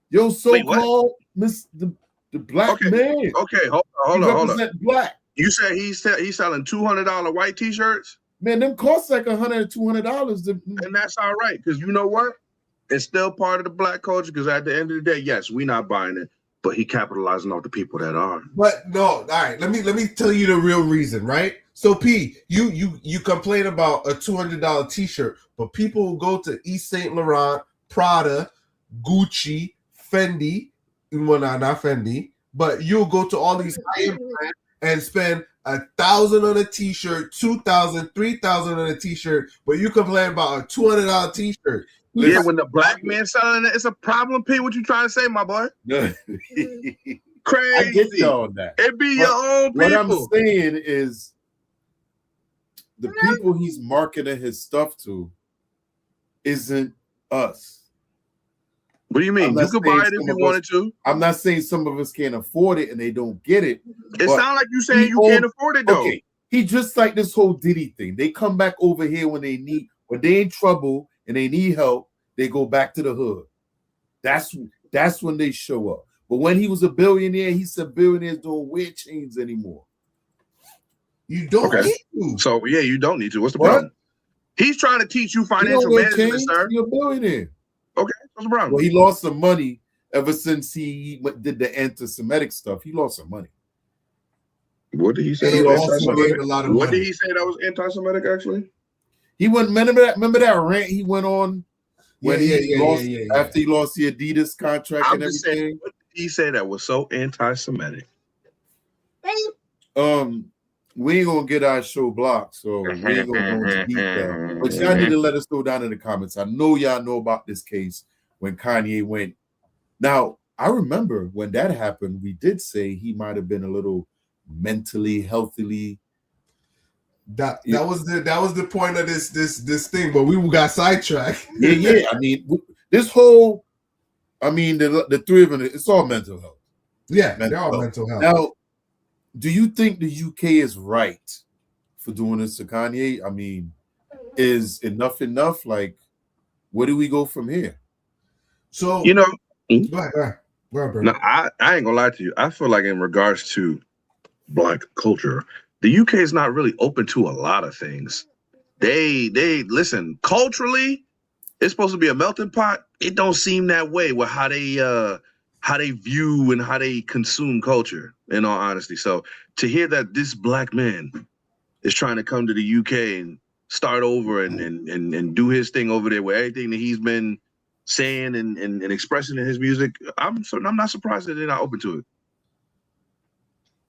Speaker 1: Yo, so-called the black man.
Speaker 3: Okay, hold on.
Speaker 1: Black.
Speaker 3: You said he's selling $200 white t-shirts?
Speaker 1: Man, them cost like $100, $200.
Speaker 3: And that's all right, because you know what? It's still part of the black culture, because at the end of the day, yes, we're not buying it, but he capitalizing on the people that are.
Speaker 2: But no, all right, let me tell you the real reason, right? So P, you complain about a $200 t-shirt, but people will go to East Saint Laurent, Prada, Gucci, Fendi, well, not Fendi, but you'll go to all these high-end brands and spend $1,000 on a t-shirt, $2,000, $3,000 on a t-shirt, but you complain about a $200 t-shirt.
Speaker 3: Yeah, when the black man selling it, it's a problem. P, what you trying to say, my boy? Crazy.
Speaker 1: I get you on that.
Speaker 3: It be your own people.
Speaker 1: What I'm saying is the people he's marketing his stuff to isn't us.
Speaker 3: What do you mean? You could buy it if you wanted to.
Speaker 1: I'm not saying some of us can't afford it and they don't get it.
Speaker 3: It sounds like you saying you can't afford it, though.
Speaker 1: Okay, He just like this whole Diddy thing. They come back over here when they in trouble and they need help. They go back to the hood. That's when they show up. But when he was a billionaire, he said billionaires don't wear chains anymore.
Speaker 2: You don't need to.
Speaker 3: So yeah, you don't need to. What's the problem? He's trying to teach you financial management, sir.
Speaker 1: You're a billionaire.
Speaker 3: Okay, what's the problem?
Speaker 1: Well, he lost some money ever since he did the anti-Semitic stuff. He lost some money.
Speaker 3: What did he say?
Speaker 2: He also made a lot of
Speaker 3: what
Speaker 2: money.
Speaker 3: did he say that was anti-Semitic? Actually,
Speaker 1: he went. Remember that rant he went on when after he lost the Adidas contract and everything.
Speaker 3: Saying, what did he say that was so anti-Semitic?
Speaker 1: We ain't gonna get our show blocked, so we ain't gonna go into detail. But y'all need to let us know down in the comments. I know y'all know about this case when Kanye went. Now, I remember when that happened, we did say he might have been a little mentally, healthily.
Speaker 2: That was the point of this thing, but we got sidetracked.
Speaker 1: Yeah. I mean, this whole, the three of them, it's all mental health.
Speaker 2: Yeah, they're all mental health.
Speaker 1: Now, do you think the UK is right for doing this to Kanye? I mean, is enough? Like, where do we go from here?
Speaker 2: So
Speaker 3: go
Speaker 2: ahead, bro.
Speaker 3: No, I ain't gonna lie to you. I feel like in regards to Black culture, the UK is not really open to a lot of things. They listen, culturally, it's supposed to be a melting pot. It don't seem that way with how they view and how they consume culture, in all honesty. So to hear that this Black man is trying to come to the UK and start over and do his thing over there with everything that he's been saying and expressing in his music, I'm not surprised that they're not open to it.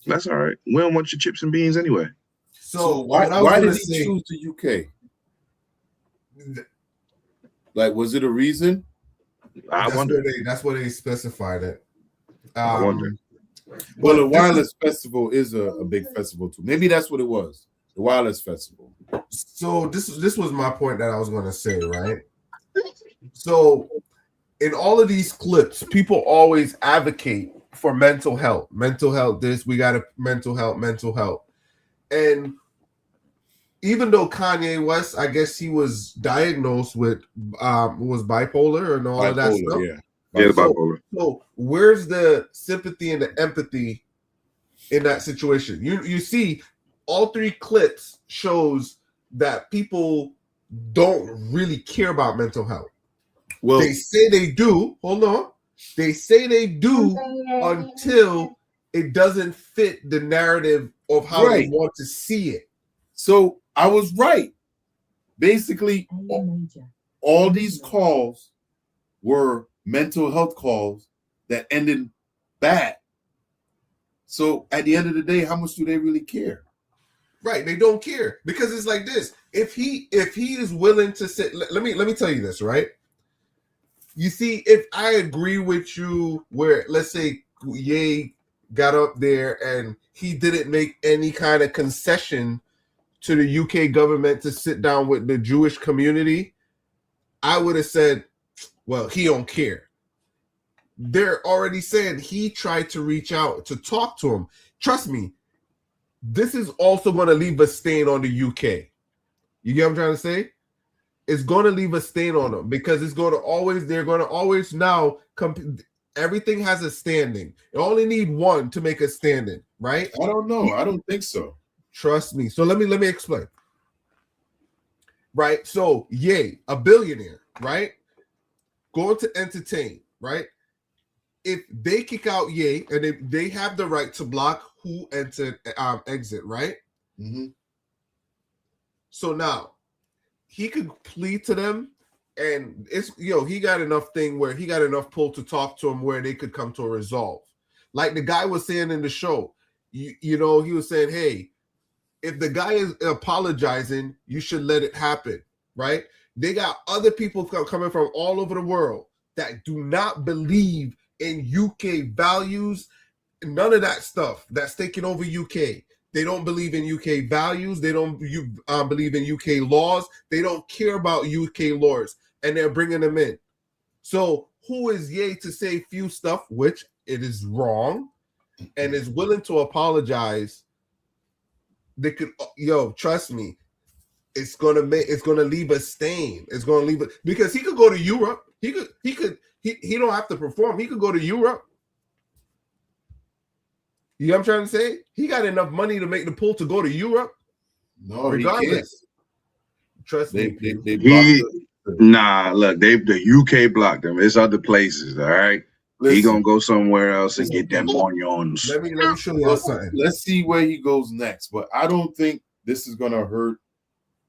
Speaker 3: That's all right. We don't want your chips and beans anyway.
Speaker 1: So why did he choose the UK? Like, was it a reason?
Speaker 2: That's where they specified it.
Speaker 3: I wonder.
Speaker 1: Well, the Wireless Festival is a big festival too. Maybe that's what it was. The Wireless Festival.
Speaker 2: So this was my point that I was going to say, right? So in all of these clips, people always advocate for mental health. Mental health, we got a mental health. And even though Kanye West, I guess he was diagnosed with was bipolar and all of that stuff.
Speaker 3: Yeah, bipolar.
Speaker 2: So where's the sympathy and the empathy in that situation? You see, all three clips shows that people don't really care about mental health. Well, they say they do. Hold on. They say they do until it doesn't fit the narrative of how they want to see it.
Speaker 1: So I was right. Basically, all these calls were mental health calls that ended bad. So at the end of the day, how much do they really care?
Speaker 2: Right, they don't care because it's like this. If he is willing to sit, let me tell you this, right? You see, if I agree with you, where let's say Ye got up there and he didn't make any kind of concession to the UK government to sit down with the Jewish community, I would have said, well, he don't care. They're already saying he tried to reach out to talk to him. Trust me, this is also going to leave a stain on the UK. You get what I'm trying to say? It's going to leave a stain on them because they're going to always now everything has a standing. You only need one to make a standing, right?
Speaker 1: I don't know. I don't think so.
Speaker 2: Trust me. So let me explain. Right? So, Ye, a billionaire, right? Going to entertain, right? If they kick out Ye and they have the right to block who exit, right?
Speaker 1: Mm-hmm.
Speaker 2: So now he could plead to them, and it's he got enough pull to talk to them where they could come to a resolve. Like the guy was saying in the show, he was saying, hey, if the guy is apologizing, you should let it happen, right? They got other people coming from all over the world that do not believe in UK values, none of that stuff that's taking over UK. They don't believe in UK values. They don't believe in UK laws. They don't care about UK laws, and they're bringing them in. So who is Ye to say few stuff, which it is wrong, and is willing to apologize they could, trust me, it's gonna leave a stain. It's gonna leave it, because he could go to Europe. He don't have to perform. He could go to Europe. You know what I'm trying to say? He got enough money to make the pull to go to Europe.
Speaker 1: No,
Speaker 2: regardless. Trust me.
Speaker 1: They blocked
Speaker 3: Nah, look, the UK blocked him. It's other places, all right? Listen, he gonna go somewhere else and get them onions.
Speaker 2: Let me show you something.
Speaker 1: Let's see where he goes next. But I don't think this is gonna hurt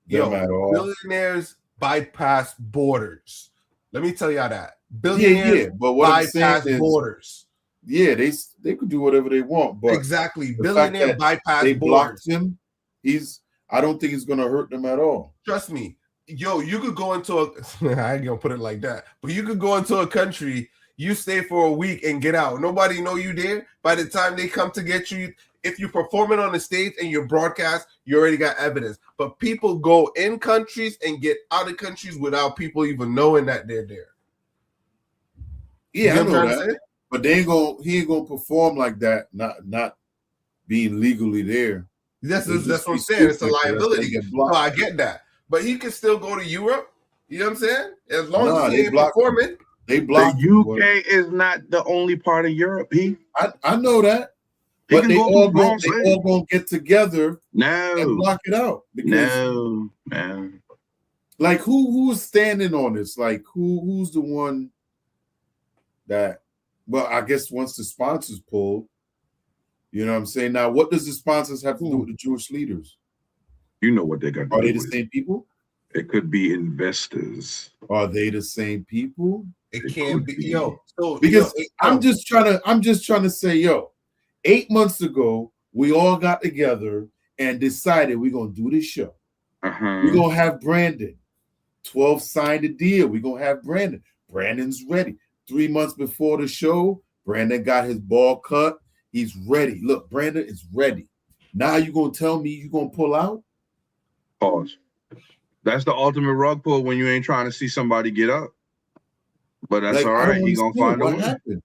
Speaker 1: them at all.
Speaker 2: Billionaires bypass borders. Let me tell y'all that. Billionaires
Speaker 1: but what
Speaker 2: bypass borders.
Speaker 1: Yeah, they could do whatever they want. But
Speaker 2: exactly, billionaire bypass
Speaker 1: they
Speaker 2: borders.
Speaker 1: Blocked him. I don't think it's gonna hurt them at all.
Speaker 2: Trust me. You could go into I ain't gonna put it like that, but you could go into a country, you stay for a week and get out. Nobody know you there. By the time they come to get you, if you're performing on the stage and you're broadcast, you already got evidence. But people go in countries and get out of countries without people even knowing that they're there.
Speaker 1: Yeah, I know that. But he ain't gonna perform like that, not being legally there.
Speaker 2: That's what I'm saying. It's a liability. So I get that. But he can still go to Europe. You know what I'm saying? As long as he ain't performing.
Speaker 1: They blocked
Speaker 3: the UK is not the only part of Europe.
Speaker 1: I know that. But they all gonna get together and block it out.
Speaker 3: No.
Speaker 1: Like who's standing on this? Like who's the one that, well, I guess once the sponsors pull, you know what I'm saying? Now, what does the sponsors have to do with the Jewish leaders?
Speaker 3: You know what they got to do.
Speaker 1: Are they the same people?
Speaker 3: It could be investors.
Speaker 1: Are they the same people?
Speaker 2: It can't be.
Speaker 1: I'm just trying to say, 8 months ago, we all got together and decided we're gonna do this show. We're gonna have Brandon. 12 signed a deal. We're gonna have Brandon. Brandon's ready. 3 months before the show, Brandon got his ball cut. He's ready. Look, Brandon is ready. Now you're gonna tell me you're gonna pull out?
Speaker 3: Pause. That's the ultimate rug pull when you ain't trying to see somebody get up. But that's all right. He gonna find a way.
Speaker 1: Happened?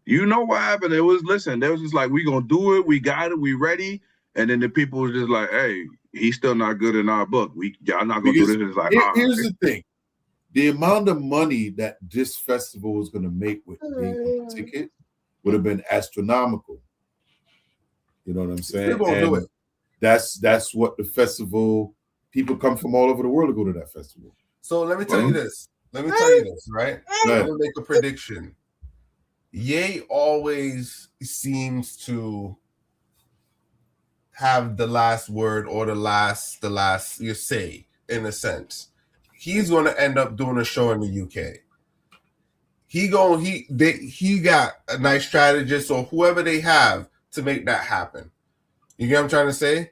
Speaker 3: You know what happened? They was just like, we gonna do it, we got it, we ready. And then the people was just like, hey, he's still not good in our book. Y'all not gonna do this. It's like,
Speaker 1: here's the thing. The amount of money that this festival was gonna make with the ticket would have been astronomical. You know what I'm saying?
Speaker 2: Do it.
Speaker 1: That's what the festival, people come from all over the world to go to that festival.
Speaker 2: So let me tell you this. Right? Let me make a prediction. Ye always seems to have the last word or the last you say, in a sense. He's going to end up doing a show in the UK. He got a nice strategist or whoever they have to make that happen. You get what I'm trying to say?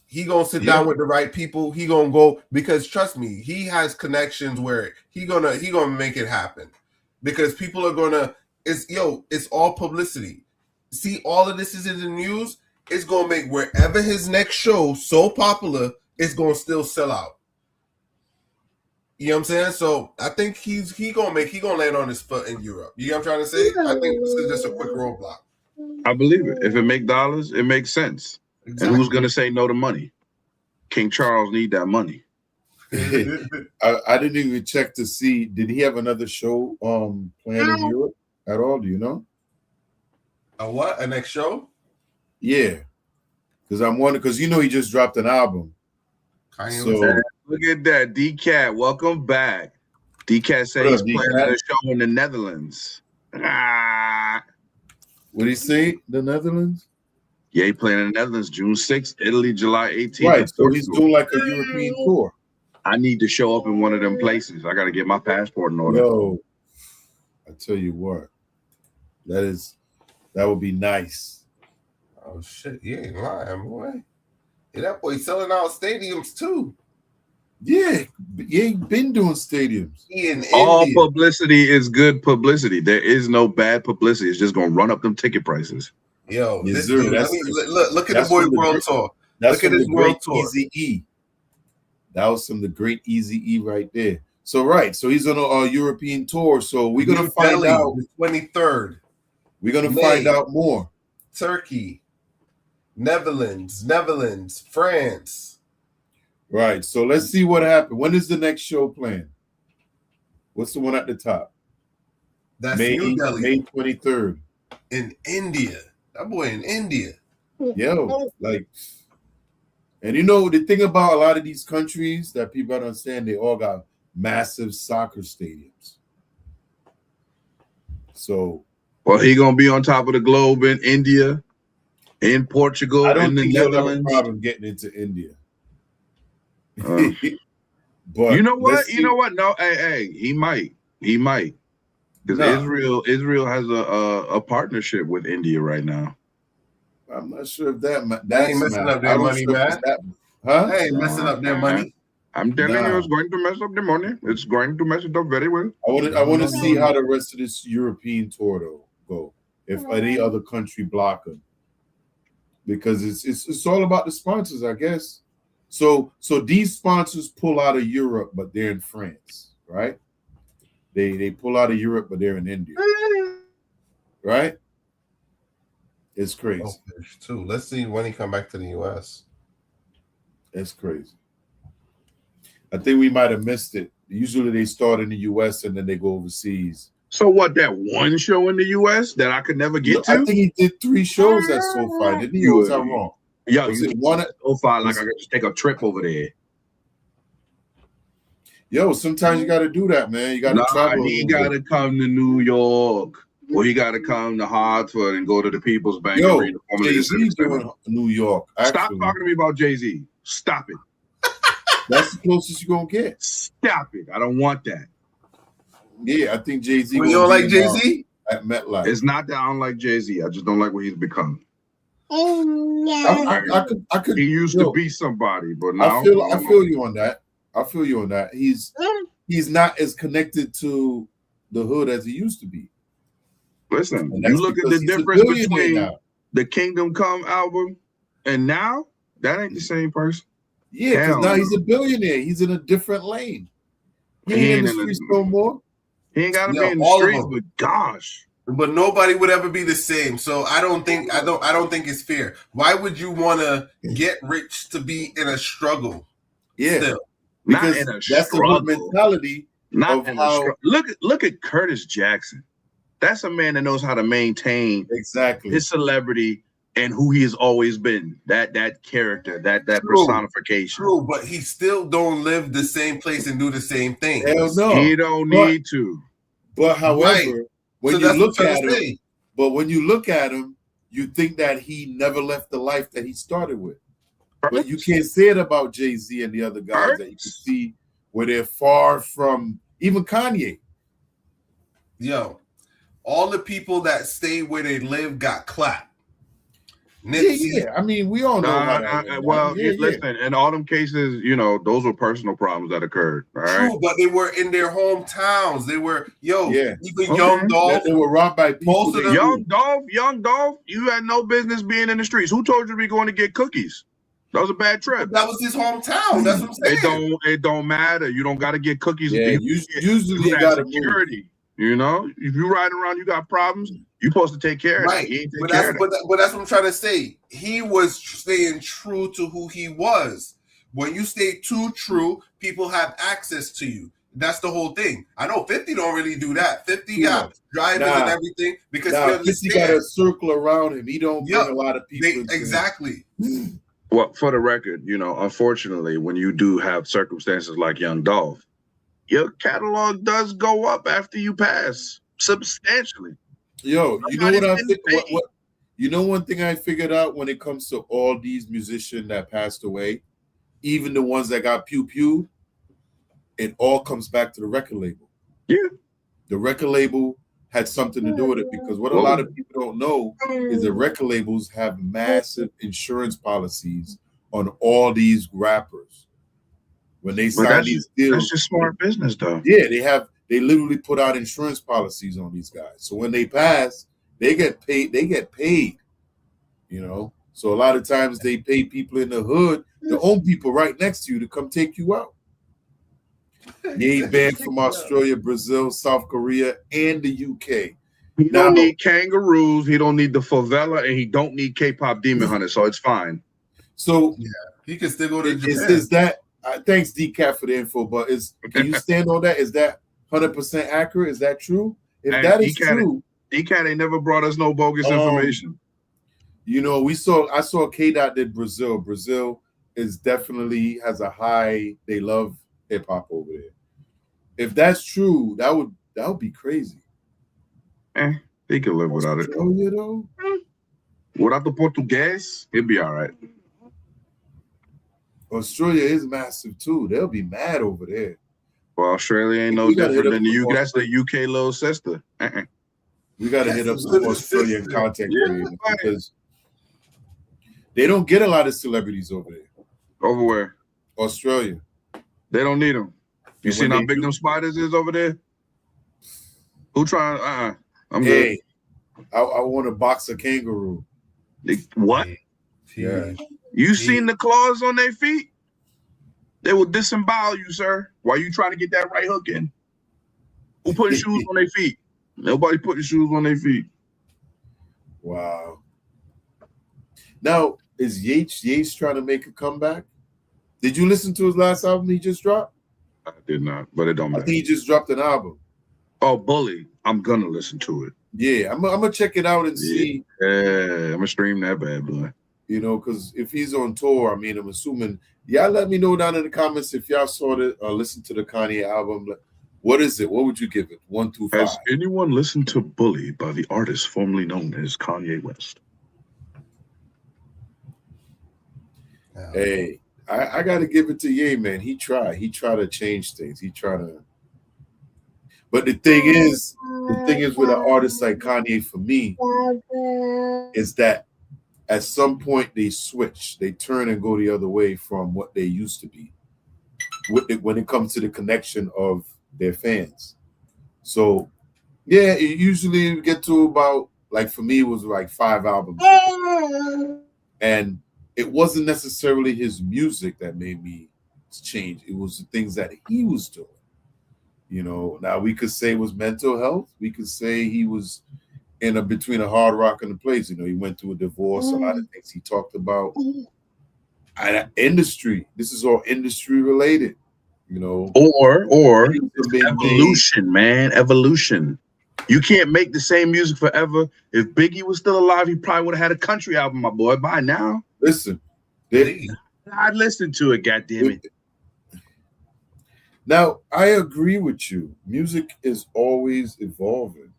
Speaker 2: He gonna sit down with the right people. He gonna go, because trust me, he has connections where he gonna make it happen. Because people are gonna, it's all publicity. See, all of this is in the news. It's gonna make wherever his next show so popular, it's gonna still sell out. You know what I'm saying? So I think he gonna land on his foot in Europe. You know what I'm trying to say? I think this is just a quick roadblock.
Speaker 3: I believe it. If it make dollars, it makes sense. Exactly. And who's gonna say no to money? King Charles need that money.
Speaker 1: I didn't even check to see, did he have another show planned in Europe at all? Do you know?
Speaker 2: A what? A next show?
Speaker 1: Yeah. Because I'm wondering, because he just dropped an album.
Speaker 3: Look at that. D-Cat, welcome back. D-Cat said he's planning a show in the Netherlands.
Speaker 1: What did he say? The Netherlands?
Speaker 3: Yeah, he playing in the Netherlands June 6th, Italy July 18th.
Speaker 1: Right, so he's doing like a European tour.
Speaker 3: I need to show up in one of them places. I got to get my passport in order.
Speaker 1: Yo, I tell you what, that would be nice.
Speaker 2: Oh shit, you ain't lying, boy. Yeah, that boy selling out stadiums too.
Speaker 1: Yeah, he ain't been doing stadiums.
Speaker 3: All publicity is good publicity. There is no bad publicity. It's just gonna run up them ticket prices.
Speaker 2: Yo, this dude, look at the boy world tour. Look at his world tour.
Speaker 1: Eazy-E. That was from the great Eazy-E right there. So he's on a European tour. So we're gonna find out
Speaker 2: the 23rd.
Speaker 1: We're gonna find out more.
Speaker 2: Turkey, Netherlands, France.
Speaker 1: Right. So let's see what happened. When is the next show planned? What's the one at the top?
Speaker 2: That's
Speaker 1: May,
Speaker 2: New Delhi.
Speaker 1: May 23rd.
Speaker 2: In India. That boy in India.
Speaker 1: Yo, like, and you know, the thing about a lot of these countries that people don't understand, they all got massive soccer stadiums. So,
Speaker 3: well, he gonna be on top of the globe in India, in Portugal,
Speaker 1: I don't
Speaker 3: in the
Speaker 1: think he'll have a
Speaker 3: Netherlands.
Speaker 1: problem getting into India.
Speaker 3: But you know what? You know what? No, hey, he might. Because Israel has a partnership with India right now.
Speaker 1: I'm not sure if that's
Speaker 2: ain't messing up their money, man.
Speaker 1: Huh?
Speaker 2: Ain't messing up their money.
Speaker 3: I'm telling you, it's going to mess up the money. It's going to mess it up very well.
Speaker 1: I want to see how the rest of this European tour though go. If any other country block them, because it's all about the sponsors, I guess. So these sponsors pull out of Europe, but they're in France, right? They pull out of Europe, but they're in India, right? It's crazy.
Speaker 2: Too. Let's see when he come back to the U.S.
Speaker 1: It's crazy. I think we might have missed it. Usually they start in the U.S. and then they go overseas.
Speaker 3: So what? That one show in the U.S. that I could never get to?
Speaker 1: I think he did 3 shows at SoFi. Didn't he? Or was I wrong?
Speaker 3: Yeah,
Speaker 1: was it one at
Speaker 3: SoFi? Like I could just take a trip over there.
Speaker 1: Yo, sometimes you got to do that, man. You got to travel.
Speaker 3: He got to come to New York, or he got to come to Hartford and go to the People's Bank Arena.
Speaker 1: Jay-Z doing New York.
Speaker 3: Actually. Stop talking to me about Jay-Z. Stop it.
Speaker 1: That's the closest you're gonna get.
Speaker 3: Stop it. I don't want that.
Speaker 1: Yeah, I think Jay-Z.
Speaker 2: You don't like Jay-Z?
Speaker 1: At MetLife.
Speaker 3: It's not that I don't like Jay-Z. I just don't like what he's become.
Speaker 1: I could.
Speaker 3: He used to be somebody, but now
Speaker 1: I feel you on that. I feel you on that. He's not as connected to the hood as he used to be.
Speaker 3: Listen, you look at the difference between the Kingdom Come album and now, that ain't the same person.
Speaker 1: Yeah, because now he's a billionaire. He's in a different lane. He ain't in the streets no more.
Speaker 3: He ain't got to be in the streets, but gosh.
Speaker 2: But nobody would ever be the same. So I don't think it's fair. Why would you want to get rich to be in a struggle?
Speaker 1: Yeah,
Speaker 2: still?
Speaker 1: Because not in a that's struggle. The mentality.
Speaker 3: Not in a struggle. Look at Curtis Jackson. That's a man that knows how to maintain his celebrity and who he has always been. That character, that personification.
Speaker 2: True, but he still don't live the same place and do the same thing.
Speaker 1: Hell no.
Speaker 3: He don't need to.
Speaker 1: But however, when you look at him, you think that he never left the life that he started with. But you can't say it about Jay-Z and the other guys that you can see where they're far from, even Kanye.
Speaker 2: Yo, all the people that stay where they live got clapped.
Speaker 1: Yeah. I mean, we all know.
Speaker 3: Listen, in all them cases, those were personal problems that occurred. All right?
Speaker 2: True, but they were in their hometowns. They were, even
Speaker 1: okay.
Speaker 2: Young Dolph.
Speaker 1: They were robbed by people.
Speaker 2: Most of them.
Speaker 3: Young Dolph, you had no business being in the streets. Who told you to be going to get cookies? That was a bad trip.
Speaker 2: That was his hometown. That's what I'm saying.
Speaker 3: It don't matter. You don't got to get cookies.
Speaker 1: Yeah, usually you got security.
Speaker 3: If you riding around, you got problems. You're supposed to take care of it.
Speaker 2: But that's what I'm trying to say. He was staying true to who he was. When you stay too true, people have access to you. That's the whole thing. I know 50 don't really do that. 50 got drivers and everything because he
Speaker 1: 50 got a circle around him. He don't bring a lot of people.
Speaker 2: Exactly.
Speaker 3: Well, for the record, unfortunately, when you do have circumstances like Young Dolph, your catalog does go up after you pass substantially.
Speaker 1: Yo, you know what I think? What you know? One thing I figured out when it comes to all these musicians that passed away, even the ones that got pew, it all comes back to the record label.
Speaker 3: Yeah,
Speaker 1: the record label had something to do with it because what a lot of people don't know is the record labels have massive insurance policies on all these rappers. When they sign these deals,
Speaker 3: that's just smart business, though.
Speaker 1: Yeah, they literally put out insurance policies on these guys. So when they pass, they get paid. So a lot of times they pay people in the hood, their own people right next to you to come take you out. They ain't banned from Australia, Brazil, South Korea, and the UK.
Speaker 3: He don't need kangaroos. He don't need the favela, and he don't need K-pop Demon Hunter. So it's fine.
Speaker 1: So
Speaker 2: yeah, he can still go to Japan.
Speaker 1: Is that? Thanks, DCAT, for the info. But can you stand on that? Is that 100% accurate? Is that true? If that is true,
Speaker 3: DCAT ain't never brought us no bogus information.
Speaker 1: You know, I saw K-Dot did Brazil. Brazil is definitely has a high. They love hip hop over there. If that's true, that would be crazy.
Speaker 3: He can live without it.
Speaker 1: You know,
Speaker 3: without the Portuguese, he'll be all right.
Speaker 1: Australia is massive too. They'll be mad over there.
Speaker 3: Well, Australia ain't no different than the UK. That's the UK little sister.
Speaker 1: We got to hit up some Australian content creators because they don't get a lot of celebrities over there.
Speaker 3: Over where?
Speaker 1: Australia.
Speaker 3: They don't need them. You seen how big them spiders is over there? Who trying? I'm good.
Speaker 1: I want to box a kangaroo.
Speaker 3: What?
Speaker 1: Yeah.
Speaker 3: You seen the claws on their feet? They will disembowel you, sir. Why you trying to get that right hook in? Who putting shoes on their feet? Nobody putting shoes on their feet.
Speaker 1: Wow. Now, is Yates trying to make a comeback? Did you listen to his last album he just dropped?
Speaker 3: I did not, but it don't matter.
Speaker 1: I think he just dropped an album.
Speaker 3: Oh, Bully. I'm going to listen to it.
Speaker 1: Yeah, I'm going to check it out and see.
Speaker 3: Yeah, I'm going to stream that bad boy.
Speaker 1: You know, because if he's on tour, I mean, I'm assuming. Y'all let me know down in the comments if y'all saw it or listened to the Kanye album. What is it? What would you give it? 1 through 5.
Speaker 3: Has anyone listened to Bully by the artist formerly known as Kanye West?
Speaker 1: Hey, I got to give it to Ye, man. He tried to change things. He tried to. But the thing is with an artist like Kanye, for me, is that at some point they switch, they turn and go the other way from what they used to be when it comes to the connection of their fans. So, yeah, it usually get to about, like for me, it was like 5 albums. And it wasn't necessarily his music that made me change. It was the things that he was doing. You know, now we could say it was mental health. We could say he was between a hard rock and a place. You know, he went through a divorce, a lot of things he talked about. And industry, this is all industry related, you know.
Speaker 3: Or evolution, man. Evolution. You can't make the same music forever. If Biggie was still alive, he probably would have had a country album, my boy, by now.
Speaker 1: Listen.
Speaker 3: I'd listen to it, goddammit.
Speaker 1: Now, I agree with you. Music is always evolving.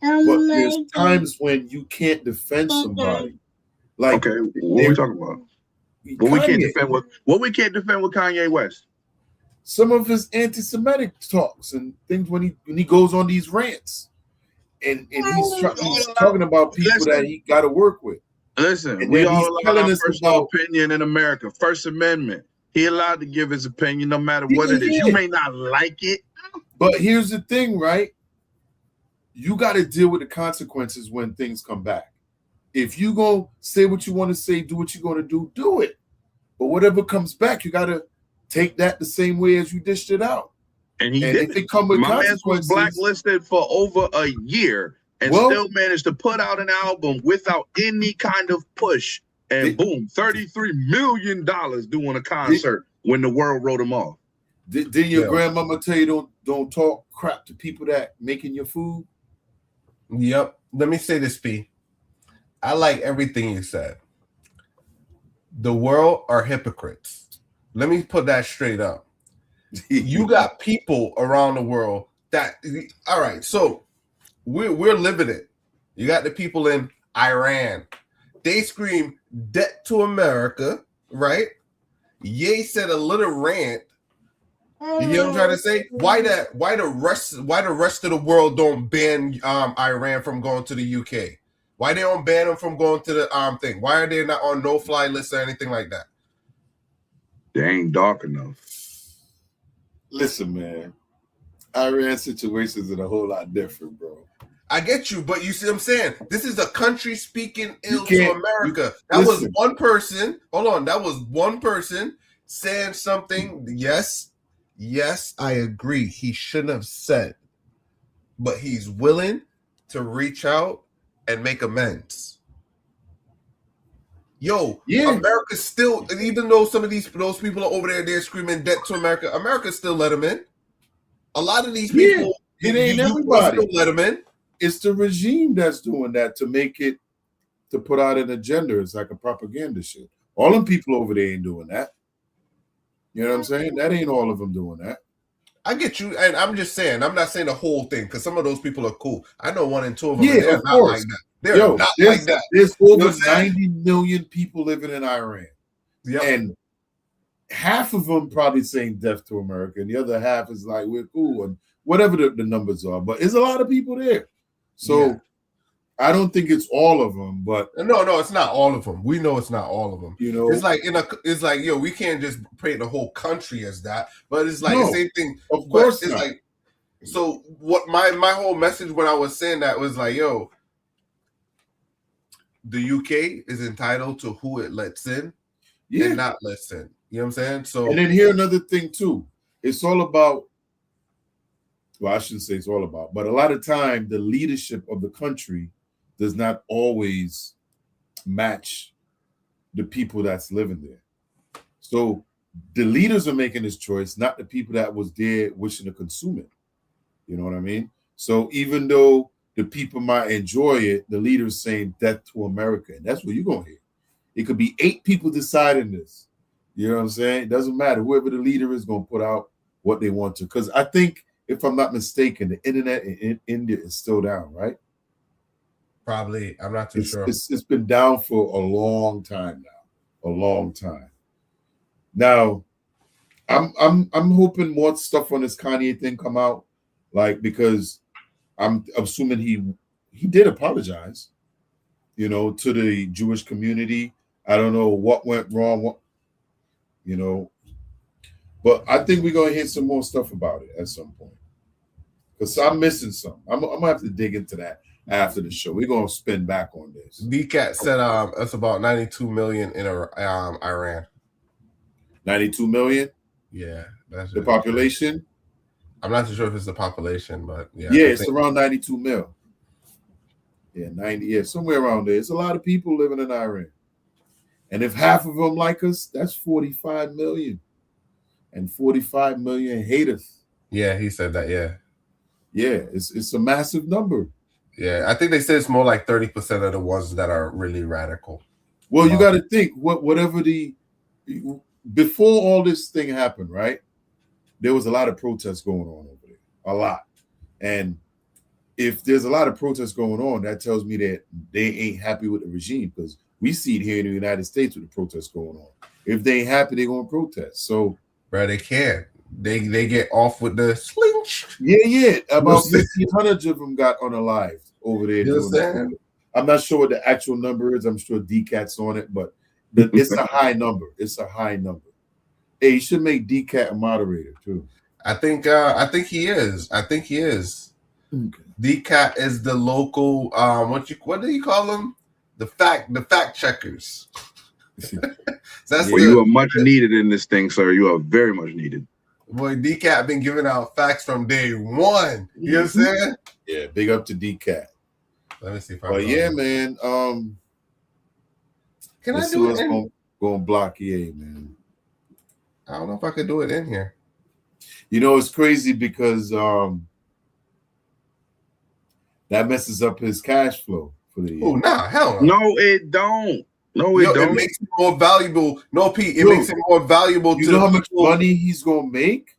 Speaker 1: But there's times when you can't defend somebody. Like,
Speaker 3: okay, what are we talking about? What we can't defend with Kanye West?
Speaker 1: Some of his anti-Semitic talks and things when he goes on these rants, and he's talking about people that he got to work with.
Speaker 3: Listen, we all allow our personal opinion in America. First Amendment. He allowed to give his opinion no matter what it is. You may not like it.
Speaker 1: But here's the thing, right? You got to deal with the consequences when things come back. If you go say what you want to say, do what you're going to do it. But whatever comes back, you got to take that the same way as you dished it out.
Speaker 3: And he did.
Speaker 1: If it come with
Speaker 3: my man was blacklisted for over a year and still managed to put out an album without any kind of push. And boom, $33 million doing a concert when the world wrote him off.
Speaker 1: Didn't your grandmama tell you don't talk crap to people that making your food?
Speaker 2: Yep. Let me say this, P. I like everything you said. The world are hypocrites. Let me put that straight up. You got people around the world that, all right, so we're living it. You got the people in Iran. They scream debt to America, right? Ye said a little rant. You know what I'm trying to say? Why the rest of the world don't ban Iran from going to the UK? Why they don't ban them from going to the thing? Why are they not on no-fly list or anything like that?
Speaker 3: They ain't dark enough.
Speaker 1: Listen, man. Iran situations are a whole lot different, bro.
Speaker 2: I get you, but you see what I'm saying? This is a country speaking ill to America. That was one person. Hold on. That was one person saying something. Yes, I agree. He shouldn't have said, but he's willing to reach out and make amends. Yo,
Speaker 1: Yeah.
Speaker 2: America still, and even though some of those people are over there, they're screaming debt to America. America still let them in. A lot of these people,
Speaker 1: it ain't everybody.
Speaker 2: Still let them in.
Speaker 1: It's the regime that's doing that to make it, to put out an agenda. It's like a propaganda shit. All them people over there ain't doing that. You know what I'm saying? That ain't all of them doing that.
Speaker 2: I get you, and I'm just saying, I'm not saying the whole thing because some of those people are cool. I know 1 and 2 of them.
Speaker 1: Yeah,
Speaker 2: they're
Speaker 1: of
Speaker 2: not
Speaker 1: course.
Speaker 2: like that. They're not like that.
Speaker 1: There's over 90 million people living in Iran.
Speaker 2: Yep.
Speaker 1: And half of them probably saying death to America, and the other half is like, we're cool, and whatever the numbers are. But there's a lot of people there. So I don't think it's all of them, but
Speaker 2: no, it's not all of them. We know it's not all of them.
Speaker 1: You know,
Speaker 2: it's like yo, we can't just paint the whole country as that. But it's like the same thing.
Speaker 1: Of course,
Speaker 2: it's
Speaker 1: not.
Speaker 2: like, so what my whole message when I was saying that was like, yo, the UK is entitled to who it lets in, and not lets in. You know what I'm saying? So,
Speaker 1: and then here another thing too. It's all about. Well, I shouldn't say it's all about, but a lot of time the leadership of the country does not always match the people that's living there. So the leaders are making this choice, not the people that was there wishing to consume it. You know what I mean? So even though the people might enjoy it, the leader's saying death to America. And that's what you're going to hear. It could be 8 people deciding this. You know what I'm saying? It doesn't matter. Whoever the leader is going to put out what they want to. Because I think, if I'm not mistaken, the internet in India is still down, right?
Speaker 2: Probably. I'm not too sure.
Speaker 1: It's been down for a long time now. A long time. Now, I'm hoping more stuff on this Kanye thing come out. Like, because I'm assuming he did apologize, you know, to the Jewish community. I don't know what went wrong, but I think we're gonna hear some more stuff about it at some point. Because I'm missing some. I'm gonna have to dig into that after the show. We're gonna spin back on this.
Speaker 2: DCAT said it's about 92 million in Iran.
Speaker 1: 92 million?
Speaker 2: Yeah, that's
Speaker 1: the population.
Speaker 2: I'm not too sure if it's the population, but yeah.
Speaker 1: Yeah, it's around 92 mil. Yeah, 90. Yeah, somewhere around there. It's a lot of people living in Iran. And if half of them like us, that's 45 million. And 45 million hate us.
Speaker 2: Yeah, he said that, yeah.
Speaker 1: Yeah, it's a massive number.
Speaker 2: Yeah, I think they said it's more like 30% of the ones that are really radical.
Speaker 1: Well, you got to think, before all this thing happened, right? There was a lot of protests going on over there. A lot. And if there's a lot of protests going on, that tells me that they ain't happy with the regime, because we see it here in the United States with the protests going on. If they ain't happy, they're going to protest. So,
Speaker 2: bro, they can't. They get off with the slinch.
Speaker 1: Yeah. About 1,500 of them got unalived over there.
Speaker 2: You know,
Speaker 1: I'm not sure what the actual number is. I'm sure DCAT's on it, but it's a high number. It's a high number. Hey, you should make DCAT a moderator too.
Speaker 2: I think he is. Okay. DCAT is the local what do you call them? The fact checkers.
Speaker 3: You are much needed in this thing, sir. You are very much needed.
Speaker 2: Boy, DCAT been giving out facts from day one. You know what I'm saying?
Speaker 1: Yeah, big up to DCAT.
Speaker 2: Let me see if I
Speaker 1: can. Man.
Speaker 2: Can I do it?
Speaker 1: Go and block EA, man.
Speaker 2: I don't know if I could do it in here.
Speaker 1: You know, it's crazy because that messes up his cash flow for the year.
Speaker 2: Oh, nah, hell no.
Speaker 3: No, it don't. No, it don't.
Speaker 2: It makes it more valuable. No, Pete, it makes it more valuable.
Speaker 1: You know how much money he's gonna make?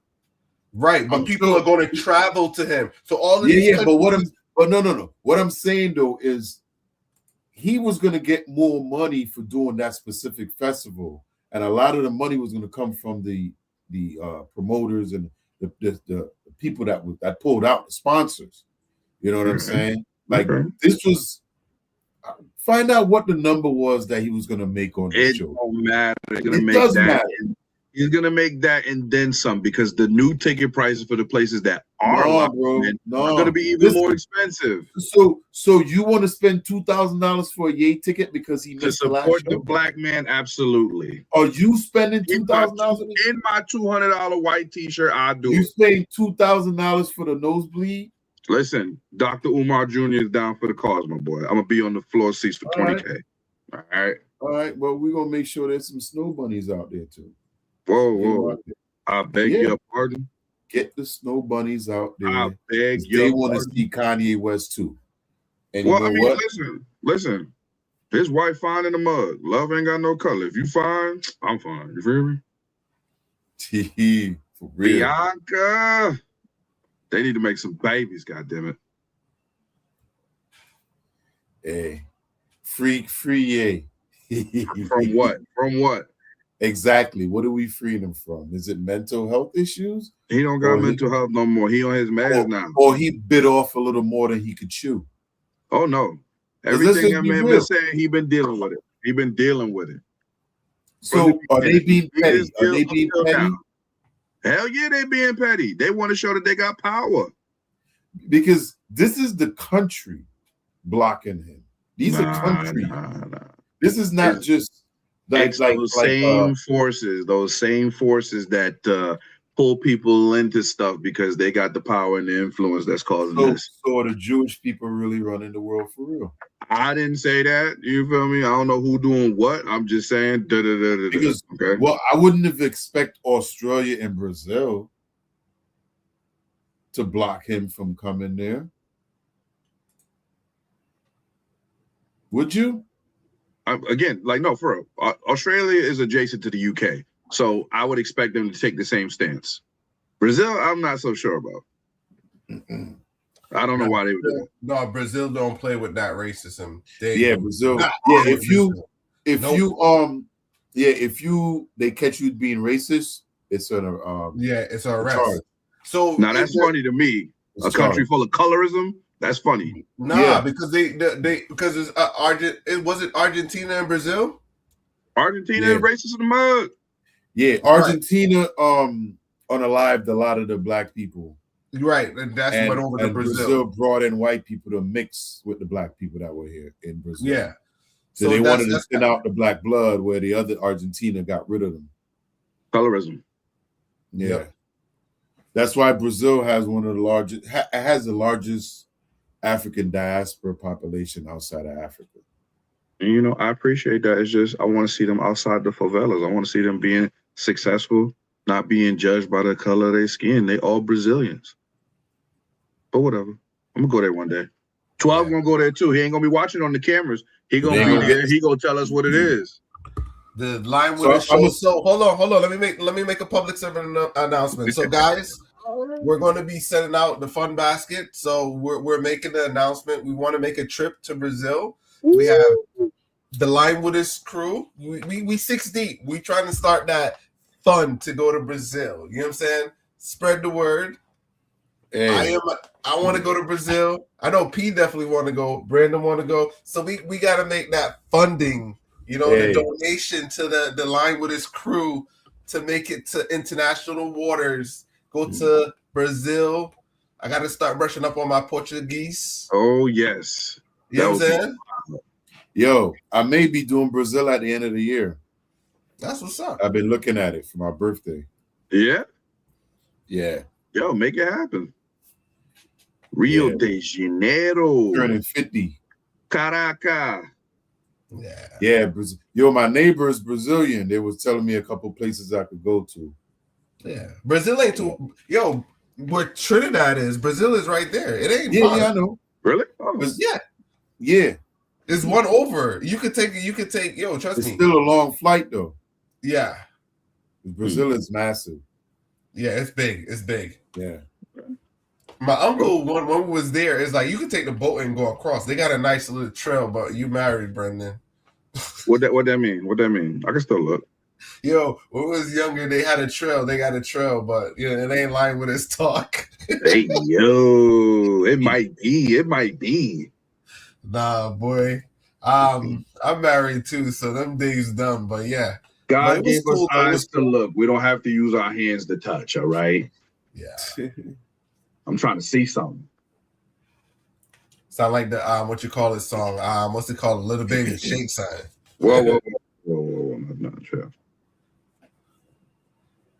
Speaker 2: Right, but people are going to travel to him. So all of these
Speaker 1: but no. What I'm saying though is he was gonna get more money for doing that specific festival, and a lot of the money was gonna come from the promoters and the people that pulled out, the sponsors. You know what I'm saying? Like this was. Find out what the number was that he was going to make on the show.
Speaker 3: It don't matter. It does matter. He's going to make that and then some, because the new ticket prices for the places that are are going to be even more expensive.
Speaker 1: So you want to spend $2,000 for a Ye ticket because he missed the last show?
Speaker 3: To support the black man, absolutely.
Speaker 1: Are you spending $2,000
Speaker 3: in my $200 white T-shirt? I do.
Speaker 1: You paying $2,000 for the nosebleed?
Speaker 3: Listen, Dr. Umar Jr. is down for the cause, my boy. I'm gonna be on the floor seats for 20K. All right.
Speaker 1: All right. Well, we're gonna make sure there's some snow bunnies out there too.
Speaker 3: Whoa. I beg your pardon.
Speaker 1: Get the snow bunnies out there.
Speaker 3: I beg your
Speaker 1: They want to see Kanye West too. And
Speaker 3: well,
Speaker 1: you know what?
Speaker 3: Listen. His wife fine in the mud. Love ain't got no color. If you fine, I'm fine. You feel
Speaker 1: me? For real.
Speaker 3: Bianca. They need to make some babies, goddammit.
Speaker 1: Hey. Free, yay.
Speaker 3: From what? From what?
Speaker 1: Exactly. What are we freeing him from? Is it mental health issues?
Speaker 3: He don't got mental health no more. He on his meds now.
Speaker 1: Or he bit off a little more than he could chew.
Speaker 3: Oh no. Everything that man been saying, he been dealing with it. He been dealing with it.
Speaker 1: So are they being petty? Are they being petty?
Speaker 3: Hell yeah, they being petty. They want to show that they got power.
Speaker 1: Because this is the country blocking him. These are countries. This is not just
Speaker 3: those same forces that pull people into stuff because they got the power and the influence that's causing this.
Speaker 1: So are the Jewish people really running the world for real?
Speaker 3: I didn't say that. You feel me? I don't know who doing what. I'm just saying.
Speaker 1: Because,
Speaker 3: okay.
Speaker 1: Well, I wouldn't have expected Australia and Brazil to block him from coming there. Would you?
Speaker 3: Again, like, no, for real. Australia is adjacent to the UK, so I would expect them to take the same stance. Brazil, I'm not so sure about. I don't know why they would do that.
Speaker 2: No, Brazil don't play with that racism.
Speaker 1: Brazil. If they catch you being racist, it's an
Speaker 2: it's an arrest. So
Speaker 3: now that's funny to me. A country full of colorism. That's funny.
Speaker 2: Because because it's was it Argentina and Brazil?
Speaker 3: Argentina is racist in the mud.
Speaker 1: Yeah, Argentina unalived a lot of the black people.
Speaker 2: Right, and that's went over to Brazil.
Speaker 1: Brazil brought in white people to mix with the black people that were here in Brazil.
Speaker 2: Yeah.
Speaker 1: So they wanted to thin out the black blood where the other Argentina got rid of them.
Speaker 3: Colorism.
Speaker 1: Yeah.
Speaker 2: Yep.
Speaker 1: That's why Brazil has one of the largest has the largest African diaspora population outside of Africa.
Speaker 3: And, you know, I appreciate that. It's just I want to see them outside the favelas. I want to see them being successful, not being judged by the color of their skin. They all Brazilians. But whatever. I'm gonna go there one day. 12 gonna go there too. He ain't gonna be watching on the cameras. He gonna be there. He gonna tell us what it is.
Speaker 2: The line with the show. So hold on. Let me make a public service announcement. So guys, we're going to be sending out the fun basket. So we're making the announcement. We want to make a trip to Brazil. We have the Line with Us crew. We 6 deep. We trying to start that fun to go to Brazil. You know what I'm saying? Spread the word. Hey. I want to go to Brazil. I know P definitely want to go. Brandon want to go. So we got to make that funding. You know, the donation to the Line with His crew to make it to international waters. Go to Brazil. I got to start brushing up on my Portuguese.
Speaker 3: Oh, yes.
Speaker 2: You know what I'm saying?
Speaker 1: Yo, I may be doing Brazil at the end of the year.
Speaker 2: That's what's up.
Speaker 1: I've been looking at it for my birthday.
Speaker 3: Yeah?
Speaker 1: Yeah.
Speaker 3: Yo, make it happen. Rio de Janeiro.
Speaker 1: Turning 50.
Speaker 3: Caracas.
Speaker 1: Yeah. Yo, my neighbor is Brazilian. They was telling me a couple places I could go to.
Speaker 2: Yeah. Brazil ain't too. Yo, where Trinidad is, Brazil is right there. It ain't.
Speaker 1: Yeah, I know.
Speaker 3: Really?
Speaker 2: Oh. Yeah.
Speaker 1: Yeah.
Speaker 2: It's one over. You could take. Yo, trust me.
Speaker 1: It's still a long flight though.
Speaker 2: Yeah.
Speaker 1: Brazil is massive.
Speaker 2: Yeah, it's big. It's big.
Speaker 1: Yeah.
Speaker 2: My uncle, when we was there, is like you could take the boat and go across. They got a nice little trail, but you married, Brendan.
Speaker 3: What that mean? What that mean? I can still look.
Speaker 2: Yo, when we was younger, they had a trail. They got a trail, but it ain't lying with his talk.
Speaker 3: Hey, yo, it might be. It might be.
Speaker 2: Nah, boy. I'm married too, so them days done. But yeah,
Speaker 3: God gave us eyes to look. We don't have to use our hands to touch. All right.
Speaker 2: Yeah.
Speaker 3: I'm trying to see something.
Speaker 2: Sound like the what you call it song? What's it called? Little Baby Shake sign.
Speaker 3: Whoa, not true.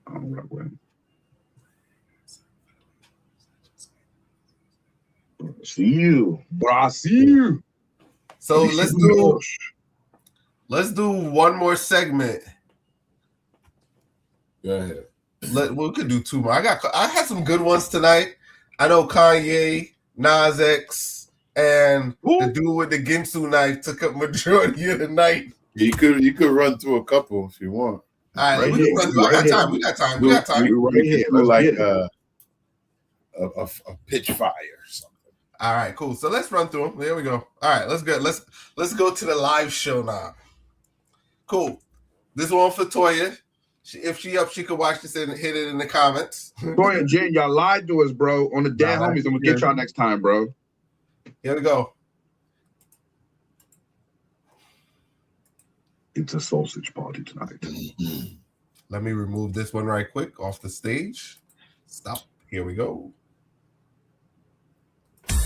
Speaker 3: I don't rock with him. Brasil.
Speaker 2: So let's do one more segment. Go ahead. We could do two more. I had some good ones tonight. I know Kanye, Nas X, and the dude with the Ginsu knife took up majority of the night.
Speaker 1: You could run through a couple if you want.
Speaker 2: All right, we got time. We got time.
Speaker 1: We could do like a pitch fire or something.
Speaker 2: All right, cool. So let's run through them. There we go. All right, let's go. Let's go to the live show now. Cool. This one for Toya. If she up, she could watch this and hit it in the comments.
Speaker 3: Toya, Jen, y'all lied to us, bro. On the dead homies, I'm gonna get y'all next time, bro.
Speaker 2: Here we go.
Speaker 3: It's a sausage party tonight.
Speaker 2: Let me remove this one right quick off the stage. Stop. Here we go.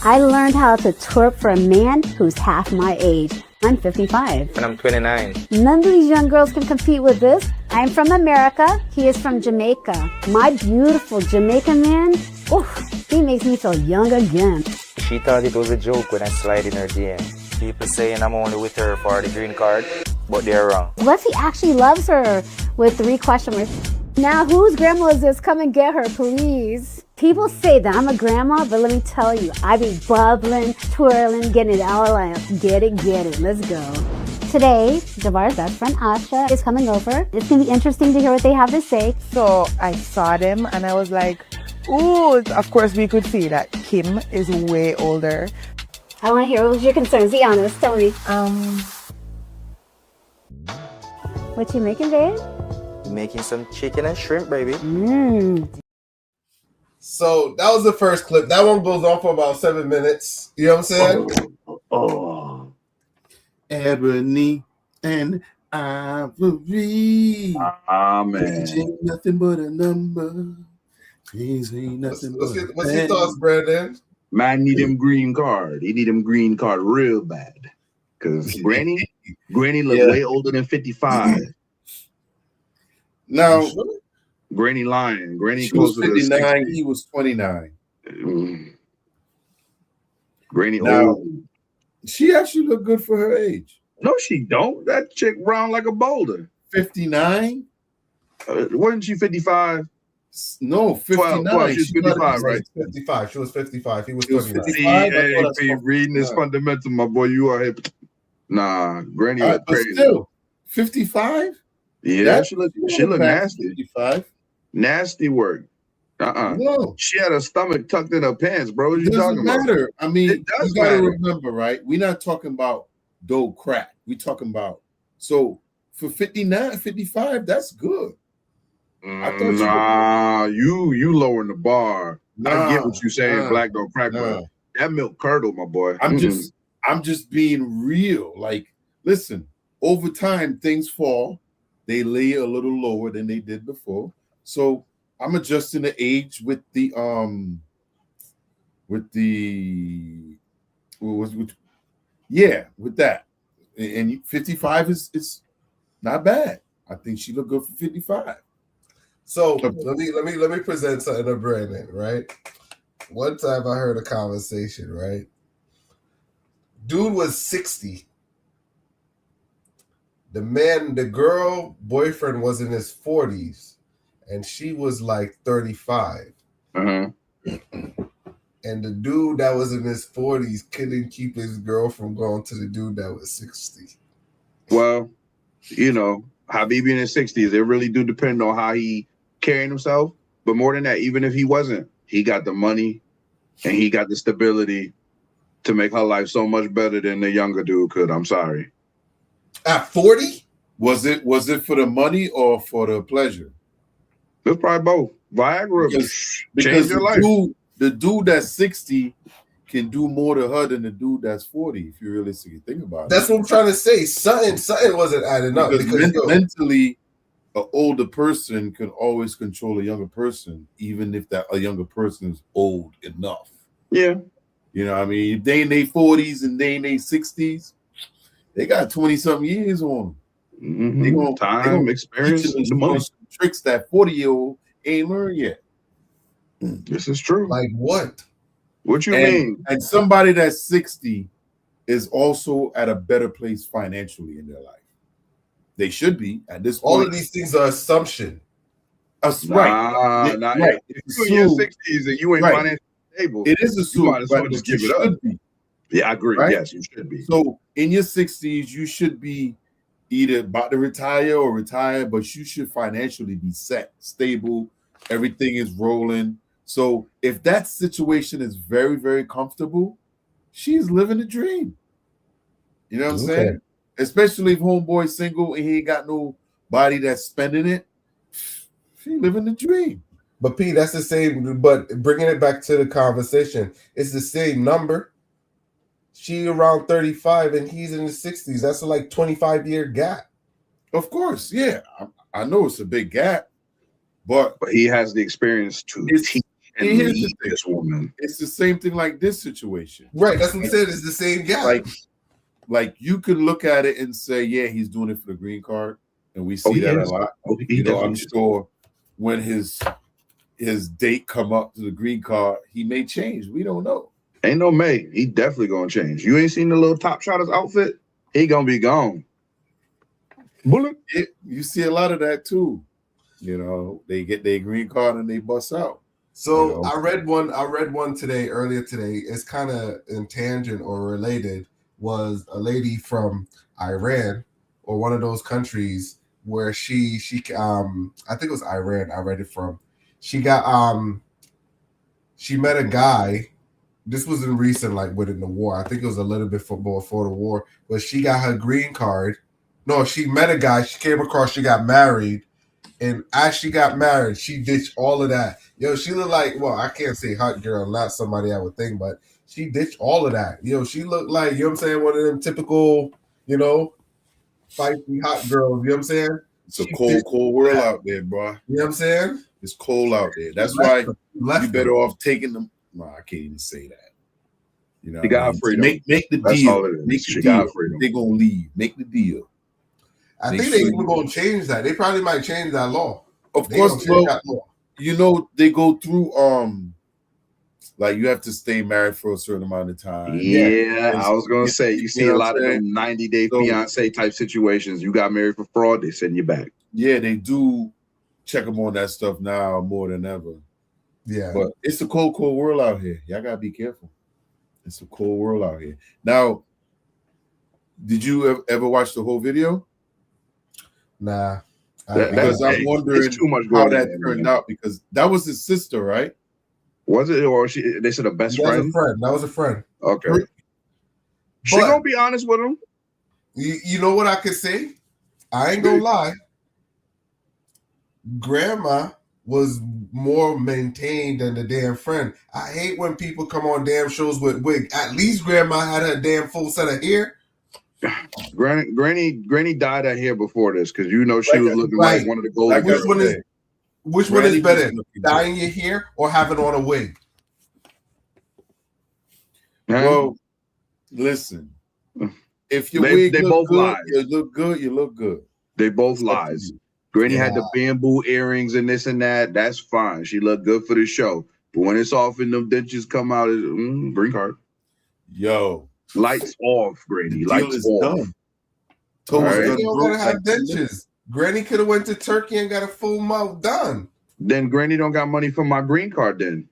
Speaker 12: I learned how to twerk for a man who's half my age. I'm 55.
Speaker 13: And I'm 29.
Speaker 12: None of these young girls can compete with this. I'm from America. He is from Jamaica. My beautiful Jamaican man, oof, he makes me feel young again.
Speaker 13: She thought it was a joke when I slide in her DM. People saying I'm only with her for the green card, but they're wrong.
Speaker 12: What if he actually loves her with 3 question marks? Now, whose grandma is this? Come and get her, please. People say that I'm a grandma, but let me tell you, I be bubbling, twirling, getting it all out. Get it, let's go. Today, Javar's best friend Asha is coming over. It's going to be interesting to hear what they have to say.
Speaker 14: So I saw them and I was like, ooh, of course we could see that Kim is way older.
Speaker 12: I want to hear what's your concerns. Be honest, tell me. What you making, babe?
Speaker 13: Making some chicken and shrimp, baby.
Speaker 2: So that was the first clip. That one goes on for about 7 minutes. You know what I'm saying?
Speaker 1: Oh. Ebony and Ivory.
Speaker 3: Man.
Speaker 1: Age ain't nothing but a number. Age ain't nothing
Speaker 2: What's your thoughts, Brandon?
Speaker 3: Man need him green card. He need him green card real bad. Because Granny look way older than 55.
Speaker 1: Now,
Speaker 3: Granny lying. Granny
Speaker 1: she was
Speaker 3: closer to
Speaker 1: 59.
Speaker 3: 60.
Speaker 1: He was 29.
Speaker 3: Granny
Speaker 1: now,
Speaker 3: old.
Speaker 1: She actually looked good for her age.
Speaker 3: No, she don't. That chick round like a boulder.
Speaker 1: 59?
Speaker 3: Wasn't she 55?
Speaker 1: No, 59.
Speaker 3: 12, she's 55, right?
Speaker 2: 55. She was 55. He was
Speaker 1: 59.
Speaker 2: 55.
Speaker 3: Hey, reading is fundamental, my boy. You are hip. Nah, Granny was
Speaker 1: but
Speaker 3: crazy.
Speaker 1: Still, 55?
Speaker 3: Yeah, she looked nasty.
Speaker 1: 55.
Speaker 3: Nasty work.
Speaker 1: No.
Speaker 3: She had her stomach tucked in her pants, bro. What
Speaker 1: It
Speaker 3: you
Speaker 1: doesn't
Speaker 3: talking about?
Speaker 1: matter. I mean,
Speaker 3: It does
Speaker 1: you got to
Speaker 3: matter.
Speaker 1: remember, right? We're not talking about dough crack. We're talking about, so for 59, 55, that's good. I thought
Speaker 3: you lowering the bar. I get what you're saying, black don't crack, but that milk curdle, my boy.
Speaker 1: I'm just being real. Like, listen, over time things fall. They lay a little lower than they did before. So I'm adjusting the age with that. And 55 is not bad. I think she looked good for 55.
Speaker 2: So let me present something to Brandon, right? One time I heard a conversation, right? Dude was 60. The girl boyfriend was in his 40s, and she was like 35.
Speaker 3: Uh-huh.
Speaker 2: And the dude that was in his 40s couldn't keep his girl from going to the dude that was 60.
Speaker 3: Well, you know, Habibi in his 60s, it really do depend on how he carrying himself. But more than that, even if he wasn't, he got the money and he got the stability to make her life so much better than the younger dude could. I'm sorry.
Speaker 2: At 40?
Speaker 1: Was it for the money or for the pleasure?
Speaker 3: It's probably both. Viagra
Speaker 1: because
Speaker 3: changed your life.
Speaker 1: The dude that's 60 can do more to her than the dude that's 40, if you realistically think about it.
Speaker 2: That's what I'm trying to say. Something wasn't adding up.
Speaker 1: Because mentally, an older person can always control a younger person, even if a younger person is old enough.
Speaker 3: Yeah.
Speaker 1: You know what I mean? If they in their 40s and they in their 60s, they got 20-something years on them. They gonna
Speaker 3: experience,
Speaker 1: the most tricks that 40-year-old ain't learned yet.
Speaker 3: This is true.
Speaker 2: Like what?
Speaker 3: What you mean?
Speaker 1: And somebody that's 60 is also at a better place financially in their life. They should be at this point.
Speaker 2: All of these things are assumption.
Speaker 1: Right.
Speaker 3: Right. If you're in your 60s and you ain't financially stable,
Speaker 1: it is assumed.
Speaker 3: You might as well just give it up. Yeah, I agree.
Speaker 1: Right?
Speaker 3: Yes, you should be.
Speaker 1: So in your 60s, you should be either about to retire or retire, but you should financially be set, stable. Everything is rolling. So if that situation is very, very comfortable, she's living the dream. You know what I'm saying? Especially if homeboy's single and he ain't got nobody that's spending it. She living the dream.
Speaker 2: But P, that's the same. But bringing it back to the conversation, it's the same number. She around 35 and he's in the 60s. That's a like 25-year gap.
Speaker 1: Of course, yeah. I know it's a big gap, but
Speaker 3: he has the experience to teach and lead this woman.
Speaker 1: It's the same thing like this situation.
Speaker 2: Right. That's what I'm saying. It's the same gap.
Speaker 1: Like you could look at it and say, yeah, he's doing it for the green card. And we see that a lot. I'm sure when his date come up to the green card, he may change. We don't know.
Speaker 3: Ain't no May. He definitely gonna change. You ain't seen the little top shotter's outfit? He gonna be gone. Bullet.
Speaker 1: You see a lot of that too. You know, they get their green card and they bust out.
Speaker 2: So I read one earlier today. It's kind of in tangent or related. Was a lady from Iran or one of those countries where she I think it was Iran. I read it from. She got she met a guy. This was in recent, like within the war. I think it was a little bit before the war, but she got her green card. No, she met a guy. She came across. She got married, and as she got married, she ditched all of that. Yo, she looked like, well, I can't say hot girl, not somebody I would think, but she ditched all of that. Yo, she looked like, you know what I'm saying, one of them typical, feisty hot girls. You know what I'm saying?
Speaker 1: It's a cold world out there, bro.
Speaker 2: You know what I'm saying?
Speaker 1: It's cold out there. That's why you better off taking them. No, I can't even say that. You know,
Speaker 3: you got freedom.
Speaker 1: Make the
Speaker 3: That's
Speaker 1: deal.
Speaker 3: all it is.
Speaker 1: Make the
Speaker 3: She
Speaker 1: deal.
Speaker 3: got freedom.
Speaker 1: They're gonna leave. Make the deal.
Speaker 2: I think they even gonna change that. They probably might change that law.
Speaker 1: Of course, you know, they go through like you have to stay married for a certain amount of time.
Speaker 3: Yeah, I was gonna say you see a lot of them 90-day fiance type situations. You got married for fraud, they send you back.
Speaker 1: Yeah, they do check them on that stuff now more than ever.
Speaker 2: Yeah,
Speaker 1: but it's a cold world out here. Y'all gotta be careful. It's a cold world out here. Now, did you ever watch the whole video?
Speaker 2: Nah.
Speaker 1: Because I'm wondering how that turned out, because that was his sister, right?
Speaker 3: Was it, or they said a best friend?
Speaker 2: That was a friend.
Speaker 3: Okay. She gonna be honest with him.
Speaker 2: You know what I could say? I ain't gonna lie. Grandma was more maintained than the damn friend. I hate when people come on damn shows with wig. At least Grandma had her damn full set of hair.
Speaker 3: Granny dyed her hair before this because she was looking like one of the gold.
Speaker 2: Which one is better, dyeing your hair or having on a wig?
Speaker 1: Well, listen. If your wig look good, you look good.
Speaker 3: They both lies. Granny had the bamboo earrings and this and that. That's fine. She looked good for the show. But when it's off and them dentures come out, green card.
Speaker 1: Yo.
Speaker 3: Lights off, Granny. Lights off.
Speaker 2: Right. You don't gotta have dentures. Granny could have went to Turkey and got a full mouth done.
Speaker 3: Then Granny don't got money for my green card then.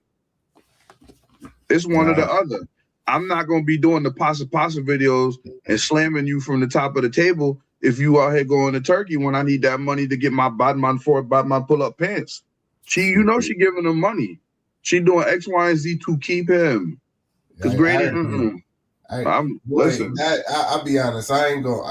Speaker 3: It's one or the other. I'm not going to be doing the pasa videos and slamming you from the top of the table if you out here going to Turkey when I need that money to get my Batman pull-up pants. She giving them money. She doing X, Y, and Z to keep him. Because Granny, listen.
Speaker 2: I'll be honest. I ain't going.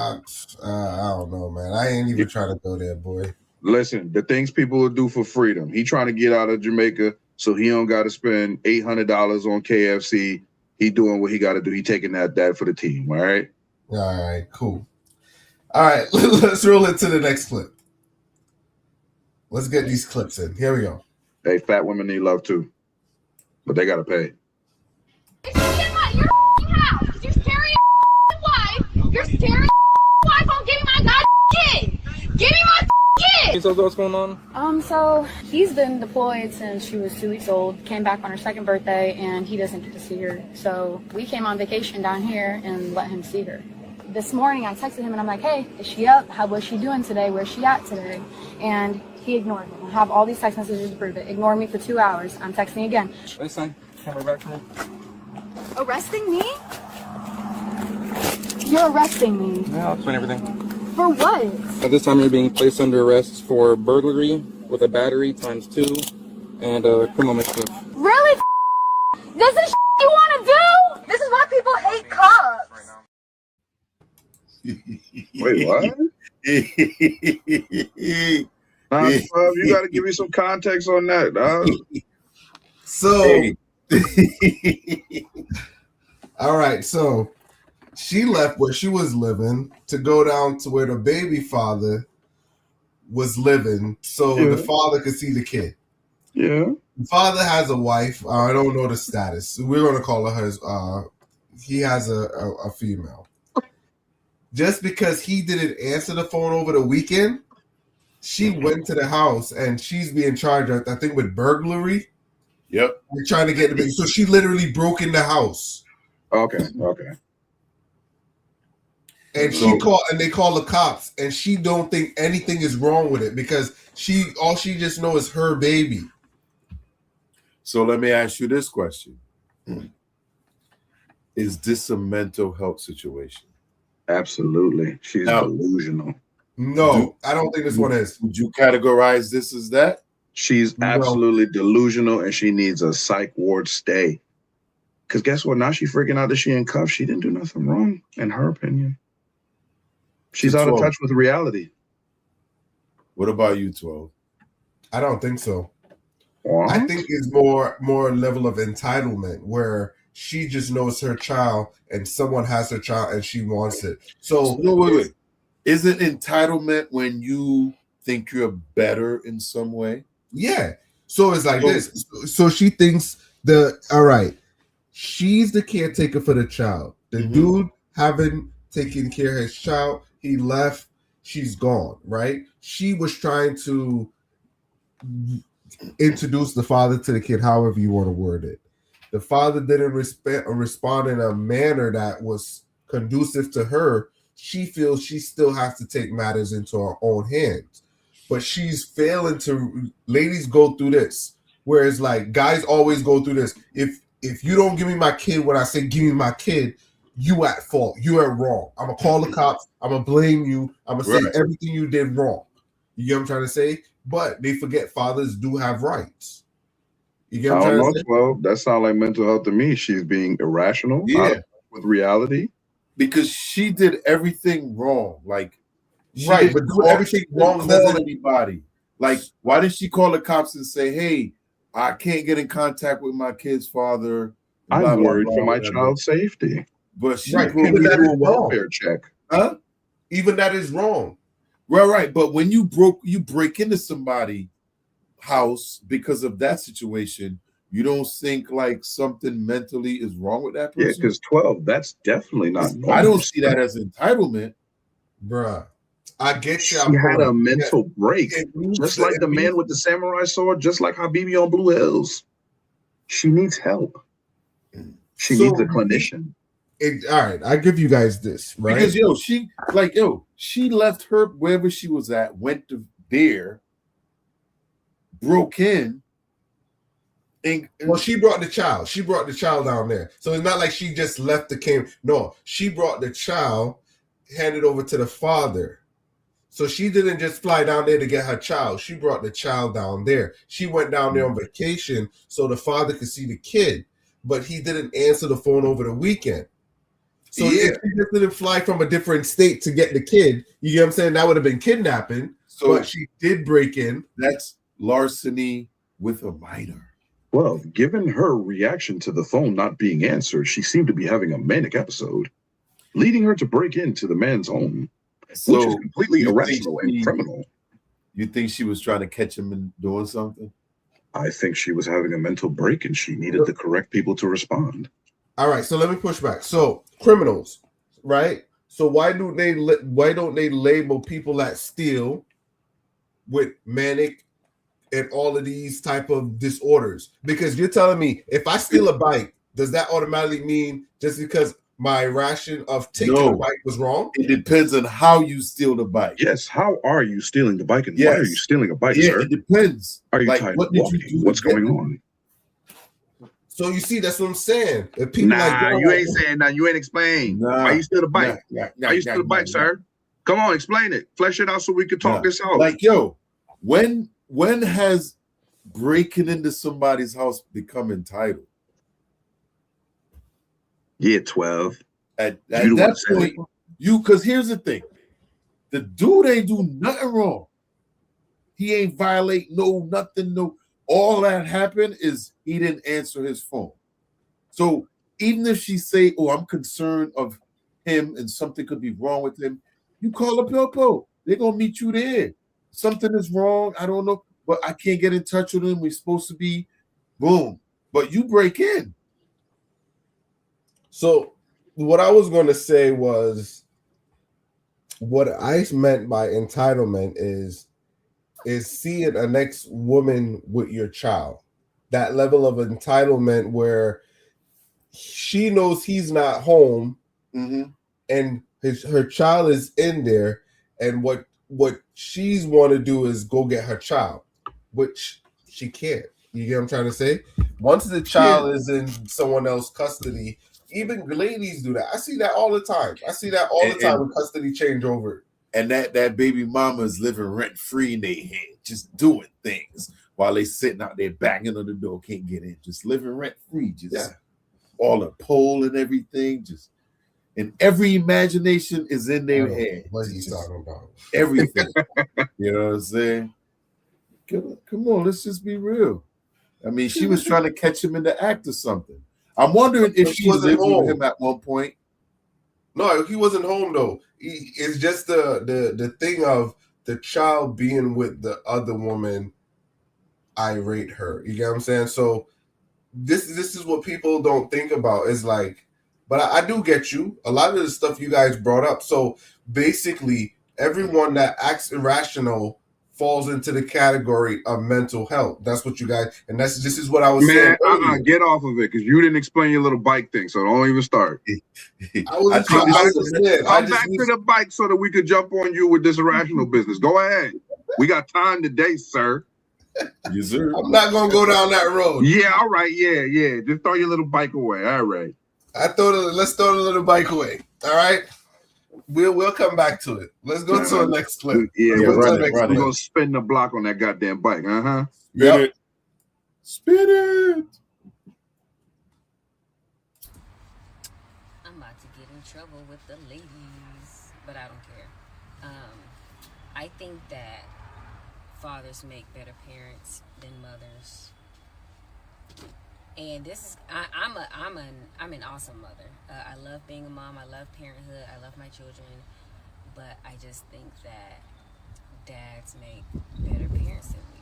Speaker 2: I don't know, man. I ain't even trying to go there, boy.
Speaker 3: Listen, the things people will do for freedom. He trying to get out of Jamaica, so he don't got to spend $800 on KFC. He doing what he got to do. He taking that for the team. All right.
Speaker 2: All right. Cool. All right. Let's roll into the next clip. Let's get these clips in. Here we go.
Speaker 3: Hey, fat women need love too, but they got to pay.
Speaker 15: You're staring at wife. You're staring at wife on give me my god kid. Give me my kid.
Speaker 16: So what's going on?
Speaker 17: So he's been deployed since she was 2 weeks old, came back on her second birthday, and he doesn't get to see her. So we came on vacation down here and let him see her. This morning I texted him and I'm like, hey, is she up? How was she doing today? Where's she at today? And he ignored me. I have all these text messages to prove it. Ignored me for 2 hours. I'm texting again.
Speaker 16: Listen, camera back for me.
Speaker 17: Arresting me? You're arresting me.
Speaker 16: Yeah, I'll explain everything.
Speaker 17: For what?
Speaker 16: At this time, you're being placed under arrest for burglary with a battery ×2 and criminal mischief.
Speaker 17: Really? This is you want to do? This is why people hate cops.
Speaker 3: Wait, what? You got to give me some context on that, dog.
Speaker 2: So, all right. So she left where she was living to go down to where the baby father was living, so the father could see the kid.
Speaker 3: Yeah.
Speaker 2: The father has a wife. I don't know the status. We're gonna call her his. He has a female. Just because he didn't answer the phone over the weekend, she went to the house and she's being charged, I think, with burglary.
Speaker 1: Yep.
Speaker 2: We're trying to get the baby. So she literally broke in the house.
Speaker 3: Okay.
Speaker 2: And they call the cops, and she don't think anything is wrong with it because all she just knows is her baby.
Speaker 1: So let me ask you this question. Is this a mental health situation?
Speaker 3: Absolutely. She's delusional.
Speaker 2: No, I don't think this one is.
Speaker 1: Would you categorize this as that?
Speaker 3: She's absolutely delusional, and she needs a psych ward stay. Because guess what? Now she's freaking out that she in cuffs. She didn't do nothing wrong, in her opinion. She's out of touch with reality.
Speaker 1: What about you, 12?
Speaker 2: I don't think so.
Speaker 3: What?
Speaker 2: I think it's more level of entitlement where she just knows her child and someone has her child and she wants it. So
Speaker 1: no, wait. Isn't entitlement when you think you're better in some way?
Speaker 2: Yeah. So it's like this. So she thinks all right, she's the caretaker for the child. The dude haven't taken care of his child. He left. She's gone, right? She was trying to introduce the father to the kid, however you want to word it. The father didn't respond in a manner that was conducive to her. She feels she still has to take matters into her own hands. But she's failing to. Ladies go through this, whereas like guys always go through this. If you don't give me my kid when I say give me my kid, you at fault. You are wrong. I'm gonna call the cops. I'm gonna blame you. I'm gonna say everything you did wrong. You get what I'm trying to say? But they forget fathers do have rights. You get what I'm trying to say?
Speaker 3: Well, that sounds like mental health to me. She's being irrational, out of touch with reality.
Speaker 1: Because she did everything wrong. Like,
Speaker 2: right, but do everything wrong
Speaker 1: doesn't anybody. Like, why did she call the cops and say, hey, I can't get in contact with my kid's father?
Speaker 3: I'm worried for my child's safety.
Speaker 1: But she
Speaker 2: even that is
Speaker 3: welfare check.
Speaker 1: Huh?
Speaker 2: Even that is wrong.
Speaker 1: Right. But when you break into somebody's house because of that situation, you don't think like something mentally is wrong with that person?
Speaker 3: Yeah, because 12, that's definitely not normal.
Speaker 1: I don't see that as entitlement.
Speaker 2: Bruh. I get you.
Speaker 3: She had a mental break. Just like the man with the samurai sword, just like Habibi on Blue Hills. She needs help. She needs a clinician.
Speaker 2: All right, I give you guys this, right?
Speaker 1: Because she left her wherever she was at, went to there, broke in, and
Speaker 2: well, she brought the child. She brought the child down there. So it's not like she just left the camp. No, she brought the child, handed over to the father. So she didn't just fly down there to get her child. She brought the child down there. She went down there on vacation so the father could see the kid, but he didn't answer the phone over the weekend. So if she just didn't fly from a different state to get the kid, you get what I'm saying? That would have been kidnapping. So but she did break in.
Speaker 1: That's larceny with a minor.
Speaker 3: Well, given her reaction to the phone not being answered, she seemed to be having a manic episode, leading her to break into the man's home, which is completely irrational and criminal.
Speaker 1: You think she was trying to catch him in doing something?
Speaker 3: I think she was having a mental break and she needed the correct people to respond.
Speaker 2: All right, so let me push back. So criminals, right? So why don't they label people that steal with manic and all of these type of disorders? Because you're telling me if I steal a bike, does that automatically mean just because my ration of taking a bike was wrong?
Speaker 1: It depends on how you steal the bike.
Speaker 3: Yes, how are you stealing the bike, and why are you stealing a bike, sir?
Speaker 1: It depends.
Speaker 3: Are you
Speaker 1: like,
Speaker 3: tired
Speaker 1: what
Speaker 3: of
Speaker 1: did
Speaker 3: walking?
Speaker 1: you do?
Speaker 3: What's going on?
Speaker 2: So you see, that's what I'm saying. If people
Speaker 3: you ain't saying nothing. You ain't explained. Why you steal the bike? Why you steal the bike, sir? Come on, explain it. Flesh it out so we can talk this out.
Speaker 1: Like, yo, when has breaking into somebody's house become entitled?
Speaker 3: Yeah, 12.
Speaker 1: At that point, because here's the thing. The dude ain't do nothing wrong. He ain't violate nothing. All that happened is he didn't answer his phone. So even if she say, oh, I'm concerned of him and something could be wrong with him, you call a Pilpo. They're going to meet you there. Something is wrong. I don't know, but I can't get in touch with him. We're supposed to be, boom. But you break in.
Speaker 2: So what I was going to say was, what I meant by entitlement is seeing a next woman with your child. That level of entitlement where she knows he's not home, and her child is in there, and what she's want to do is go get her child, which she can't. You get what I'm trying to say? Once the child is in someone else's custody, even ladies do that. I see that all the time. When custody change over.
Speaker 1: And that baby mama is living rent free in their head, just doing things while they sitting out there banging on the door, can't get in, just living rent free, all the pole and everything, and every imagination is in their head.
Speaker 2: What he's talking about?
Speaker 1: Everything. You know what I'm saying? Come on, let's just be real. I mean, she was trying to catch him in the act or something. I'm wondering if she lived with him at one point.
Speaker 2: No, he wasn't home though. It's just the thing of the child being with the other woman irate her. You get what I'm saying? So this is what people don't think about. Is like, but I do get you. A lot of the stuff you guys brought up. So basically, everyone that acts irrational falls into the category of mental health. That's what you guys, and this is what I was saying.
Speaker 3: Man, get off of it, because you didn't explain your little bike thing, so don't even start. Come back to the bike so that we could jump on you with this irrational business. Go ahead. We got time today, sir.
Speaker 1: Yes, sir.
Speaker 2: I'm not gonna go down that road.
Speaker 3: Yeah, all right. Yeah. Just throw your little bike away. All right.
Speaker 2: Let's throw the little bike away. All right. We'll come back to it. Let's go to the next clip.
Speaker 3: Yeah, we're gonna spin the block on that goddamn bike.
Speaker 1: Spin it.
Speaker 18: I'm about to get in trouble with the ladies, but I don't care. I think that fathers make better parents than mothers. And this is I'm an awesome mother. I love being a mom. I love parenthood. I love my children. But I just think that dads make better parents than we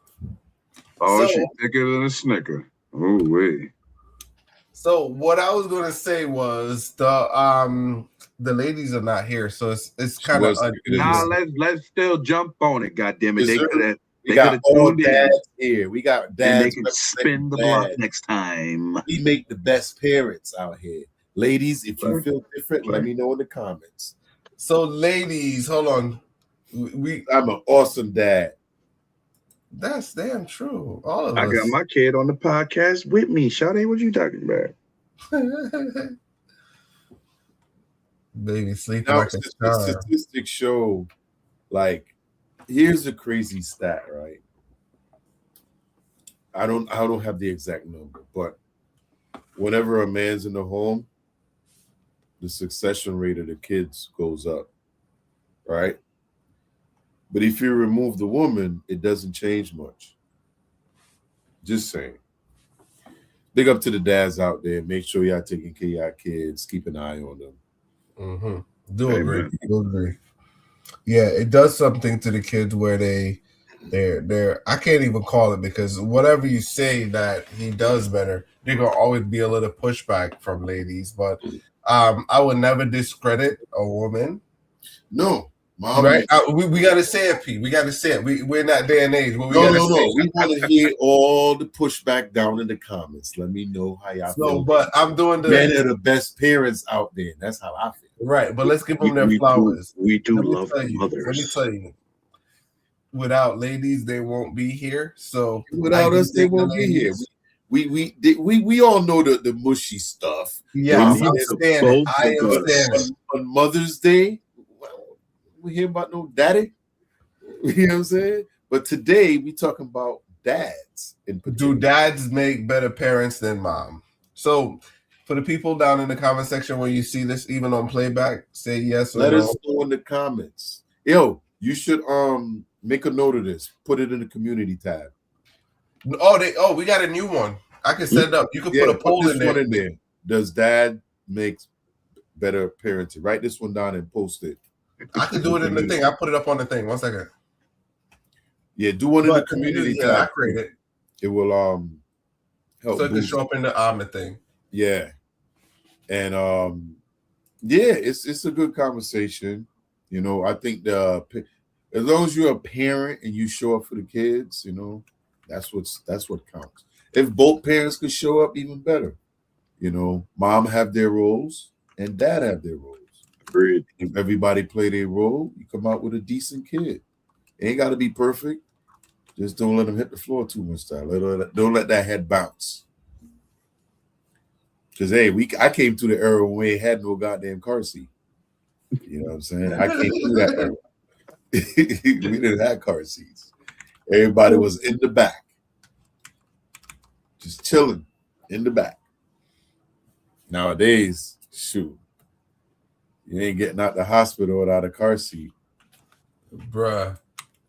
Speaker 18: do.
Speaker 3: Oh, she thicker than a snicker. Oh wait.
Speaker 2: So what I was going to say was the ladies are not here, so it's kind of
Speaker 3: now let's still jump on it. God damn it,
Speaker 1: we got all dads here. We got dads.
Speaker 3: They can spin the block next time.
Speaker 1: We make the best parents out here. Ladies, if you feel different, let me know in the comments.
Speaker 2: So, ladies, hold on.
Speaker 1: I'm an awesome dad.
Speaker 2: That's damn true. All of us.
Speaker 3: I got my kid on the podcast with me. Shawty, what you talking about?
Speaker 2: Baby sleeping
Speaker 1: now,
Speaker 2: like a star.
Speaker 1: Statistics show, like, here's a crazy stat, right? I don't have the exact number, but whenever a man's in the home, the succession rate of the kids goes up, right? But if you remove the woman, it doesn't change much. Just saying. Big up to the dads out there. Make sure y'all taking care of your kids. Keep an eye on them.
Speaker 2: Mm-hmm. Do agree. Yeah, it does something to the kids where they're I can't even call it, because whatever you say that he does better, they're gonna always be a little pushback from ladies. But I would never discredit a woman.
Speaker 1: No. Mom,
Speaker 2: right? We got to say it, Pete. We got to say it. We're in that day and age. But we
Speaker 1: no.
Speaker 2: We
Speaker 1: want to hear all the pushback down in the comments. Let me know how y'all feel.
Speaker 2: But I'm doing
Speaker 1: men are the best parents out there. That's how I feel.
Speaker 2: Right, but let's give them their flowers.
Speaker 3: We do love mothers.
Speaker 2: Let me tell you. Without ladies, they won't be here. So
Speaker 1: without us, they won't be here. We all know the mushy stuff.
Speaker 2: Yeah, I understand.
Speaker 1: On Mother's Day, we hear about no daddy. You know what I'm saying? But today we talking about dads.
Speaker 2: Do dads make better parents than mom? So for the people down in the comment section where you see this, even on playback, say yes or no.
Speaker 1: Let us know in the comments. Yo, you should make a note of this. Put it in the community tab.
Speaker 2: We got a new one. I can set it up. You can put a poll in there.
Speaker 1: Does dad make better parenting? Write this one down and post it.
Speaker 2: I can do it in the thing. I put it up on the thing. 1 second.
Speaker 1: Yeah, do one in the community tab.
Speaker 2: I create it.
Speaker 1: It will help.
Speaker 2: So it can show up in the thing.
Speaker 1: Yeah. And it's a good conversation. You know, I think as long as you're a parent and you show up for the kids, you know, that's what counts. If both parents could show up, even better. You know, mom have their roles and dad have their roles.
Speaker 3: Agreed.
Speaker 1: If everybody play their role, you come out with a decent kid. It ain't got to be perfect. Just don't let them hit the floor too much time. Don't let that head bounce. Because, hey, I came through the era when we had no goddamn car seat. You know what I'm saying? I came through that era. We didn't have car seats. Everybody was in the back. Just chilling in the back. Nowadays, shoot. You ain't getting out the hospital without a car seat.
Speaker 2: Bruh.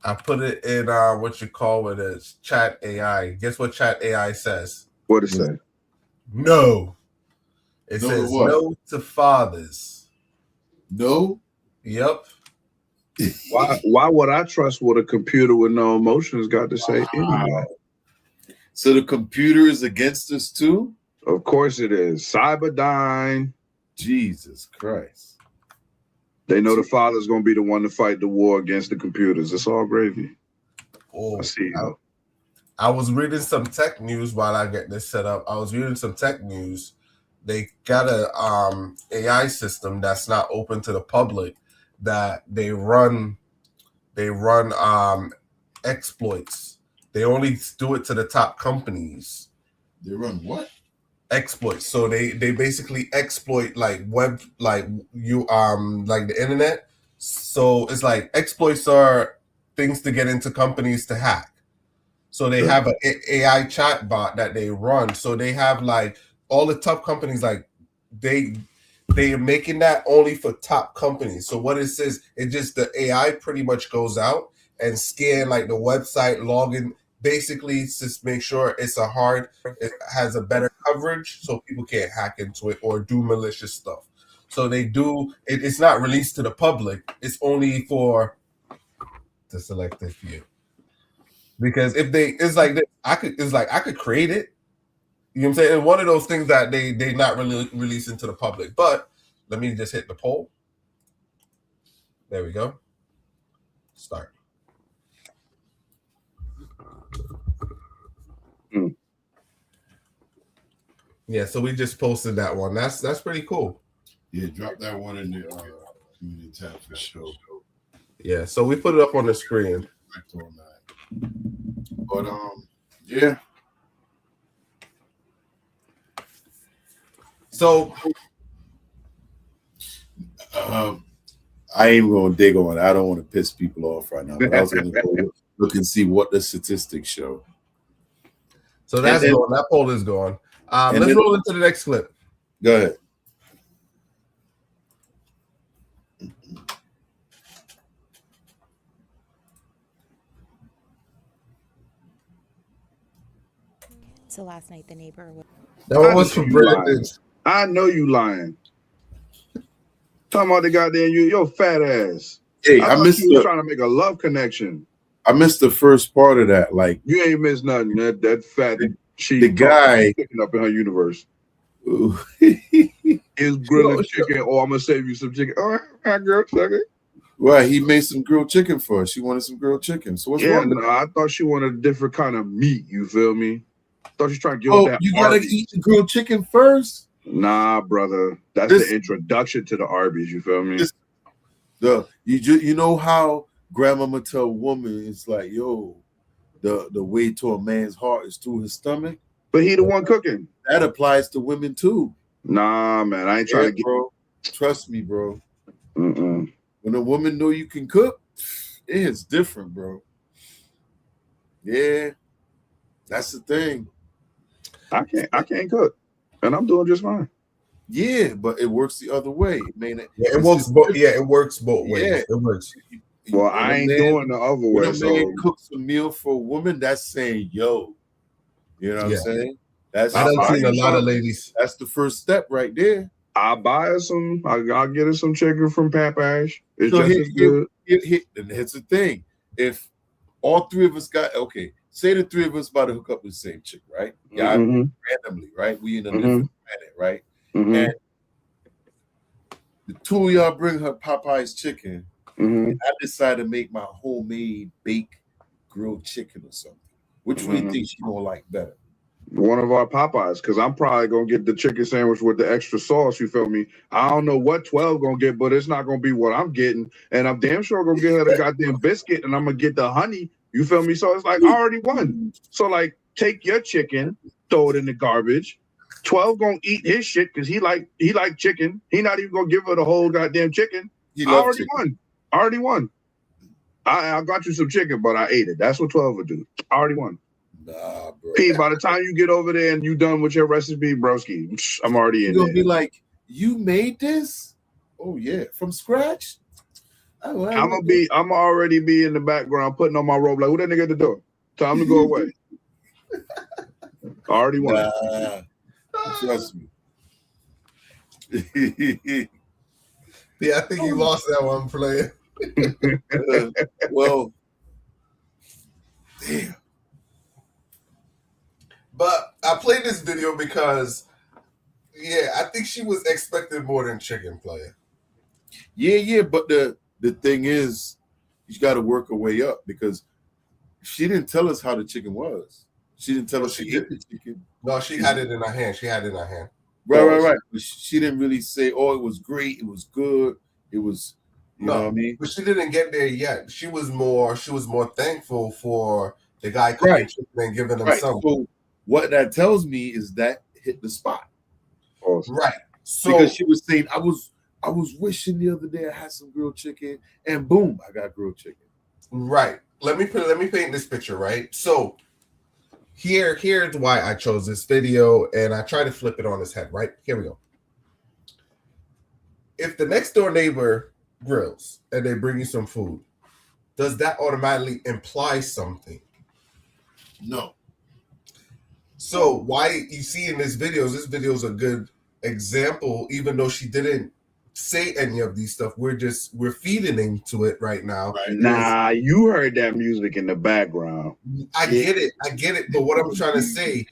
Speaker 2: I put it in what you call it as chat AI. Guess what chat AI says?
Speaker 3: What it say?
Speaker 2: No. It says no to fathers.
Speaker 1: No?
Speaker 2: Yep.
Speaker 3: Why would I trust what a computer with no emotions got to say anyway?
Speaker 1: So the computer is against us too?
Speaker 3: Of course it is. Cyberdyne.
Speaker 1: Jesus Christ.
Speaker 3: They know the father's going to be the one to fight the war against the computers. It's all gravy.
Speaker 2: Oh,
Speaker 3: I see you.
Speaker 2: I was reading some tech news while I get this set up. I was reading some tech news. They got a AI system that's not open to the public that they run exploits. They only do it to the top companies.
Speaker 1: They run what?
Speaker 2: Exploits. So they basically exploit like the internet. So it's like exploits are things to get into companies to hack. So they have an AI chat bot that they run. So they have like all the top companies, like they are making that only for top companies. So what it says, it just the AI pretty much goes out and scan like the website, login, basically just make sure it has a better coverage so people can't hack into it or do malicious stuff. So they do it's not released to the public. It's only for the selected few. Because if it's like this, I could create it. You know what I'm saying? And one of those things that they not really releasing to the public. But let me just hit the poll. There we go. Start. Yeah, so we just posted that one. That's pretty cool.
Speaker 1: Yeah, drop that one in the community tab for sure.
Speaker 2: Yeah, so we put it up on the screen.
Speaker 1: But yeah.
Speaker 2: So
Speaker 1: I ain't gonna dig on it. I don't want to piss people off right now. But I was gonna go look and see what the statistics show.
Speaker 2: So that's going. That poll is going. Let's roll into the next clip.
Speaker 1: Go ahead.
Speaker 19: So last night the neighbor was...
Speaker 2: That one was for Brandon.
Speaker 3: I know you lying. Talking about the goddamn your fat ass.
Speaker 1: Hey, I missed
Speaker 3: you trying to make a love connection.
Speaker 1: I missed the first part of that. Like
Speaker 3: you ain't missed nothing. That fat
Speaker 1: the guy
Speaker 3: picking up in her universe. Is grilling chicken, or I'm gonna save you some chicken. Oh, I grilled chicken.
Speaker 1: Right, he made some grilled chicken for her. She wanted some grilled chicken. So what's wrong?
Speaker 3: No, I thought she wanted a different kind of meat. You feel me? Thought she's trying to get that.
Speaker 1: You gotta eat the grilled chicken first.
Speaker 3: Nah, brother, that's the introduction to the Arby's. You feel me?
Speaker 1: You know how grandmama tell a woman, it's like, yo, the way to a man's heart is through his stomach.
Speaker 3: But he the one cooking.
Speaker 1: That applies to women too.
Speaker 3: Nah, man, I ain't trying to get.
Speaker 1: Bro. Trust me, bro.
Speaker 3: Mm-mm.
Speaker 1: When a woman know you can cook, it's different, bro. Yeah, that's the thing.
Speaker 3: I can't cook, and I'm doing just fine.
Speaker 1: Yeah, but it works the other way.
Speaker 2: It works both. Yeah, it works both ways.
Speaker 1: Yeah.
Speaker 2: It works.
Speaker 3: Well, I ain't doing the other way.
Speaker 1: When a man cooks a meal for a woman, that's saying, yo. You know what I'm saying? That's
Speaker 2: I done seen a lot of ladies.
Speaker 1: That's the first step right there.
Speaker 3: I'll buy her some. I'll get her some chicken from Papa's. It's
Speaker 1: So
Speaker 3: just as good.
Speaker 1: And here's the thing: if all three of us got say the three of us about to hook up with the same chick, right? Yeah, randomly, right? We in a different planet, right? And the two of y'all bring her Popeye's chicken, and I decide to make my homemade baked grilled chicken or something. Which one do you think she gonna like better?
Speaker 3: One of our Popeyes, because I'm probably gonna get the chicken sandwich with the extra sauce. You feel me? I don't know what 12 gonna get, but it's not gonna be what I'm getting, and I'm damn sure gonna get her the goddamn biscuit, and I'm gonna get the honey. You feel me? So it's like I already won. So like, take your chicken, throw it in the garbage. 12 gonna eat his shit because he like chicken. He not even gonna give her the whole goddamn chicken. I already won. I already won. I got you some chicken, but I ate it. That's what 12 would do. I already won.
Speaker 1: Nah, bro.
Speaker 3: P, by the time you get over there and you done with your recipe, broski, I'm already in there.
Speaker 1: You're gonna be like, you made this? Oh yeah, from scratch?
Speaker 3: I'm already be in the background putting on my robe like, who that nigga at the door? Time to go away. I already won.
Speaker 1: Nah, trust me.
Speaker 2: Yeah, I think you lost that one, player.
Speaker 1: Well, damn.
Speaker 2: But I played this video because, I think she was expecting more than chicken, player.
Speaker 1: Yeah, but the thing is, you got to work her way up because she didn't tell us how the chicken was. She didn't tell us she ate the chicken.
Speaker 2: No, she had it in her hand.
Speaker 1: Right. But she didn't really say, oh, it was great, it was good, it was, you know what I mean?
Speaker 2: But she didn't get there yet. She was more thankful for the guy cooking chicken and giving them something.
Speaker 1: So what that tells me is that hit the spot.
Speaker 3: Awesome.
Speaker 2: Right. So
Speaker 1: because she was saying, I was wishing the other day I had some grilled chicken, and boom, I got grilled chicken.
Speaker 2: Right. Let me paint this picture, right? So here's why I chose this video, and I try to flip it on his head, right? Here we go. If the next door neighbor grills and they bring you some food, does that automatically imply something?
Speaker 1: No.
Speaker 2: So why you see in this video is a good example, even though she didn't say any of these stuff. We're feeding into it right now.
Speaker 1: Right.
Speaker 3: Nah, you heard that music in the background.
Speaker 2: I get it. But what I'm trying to say,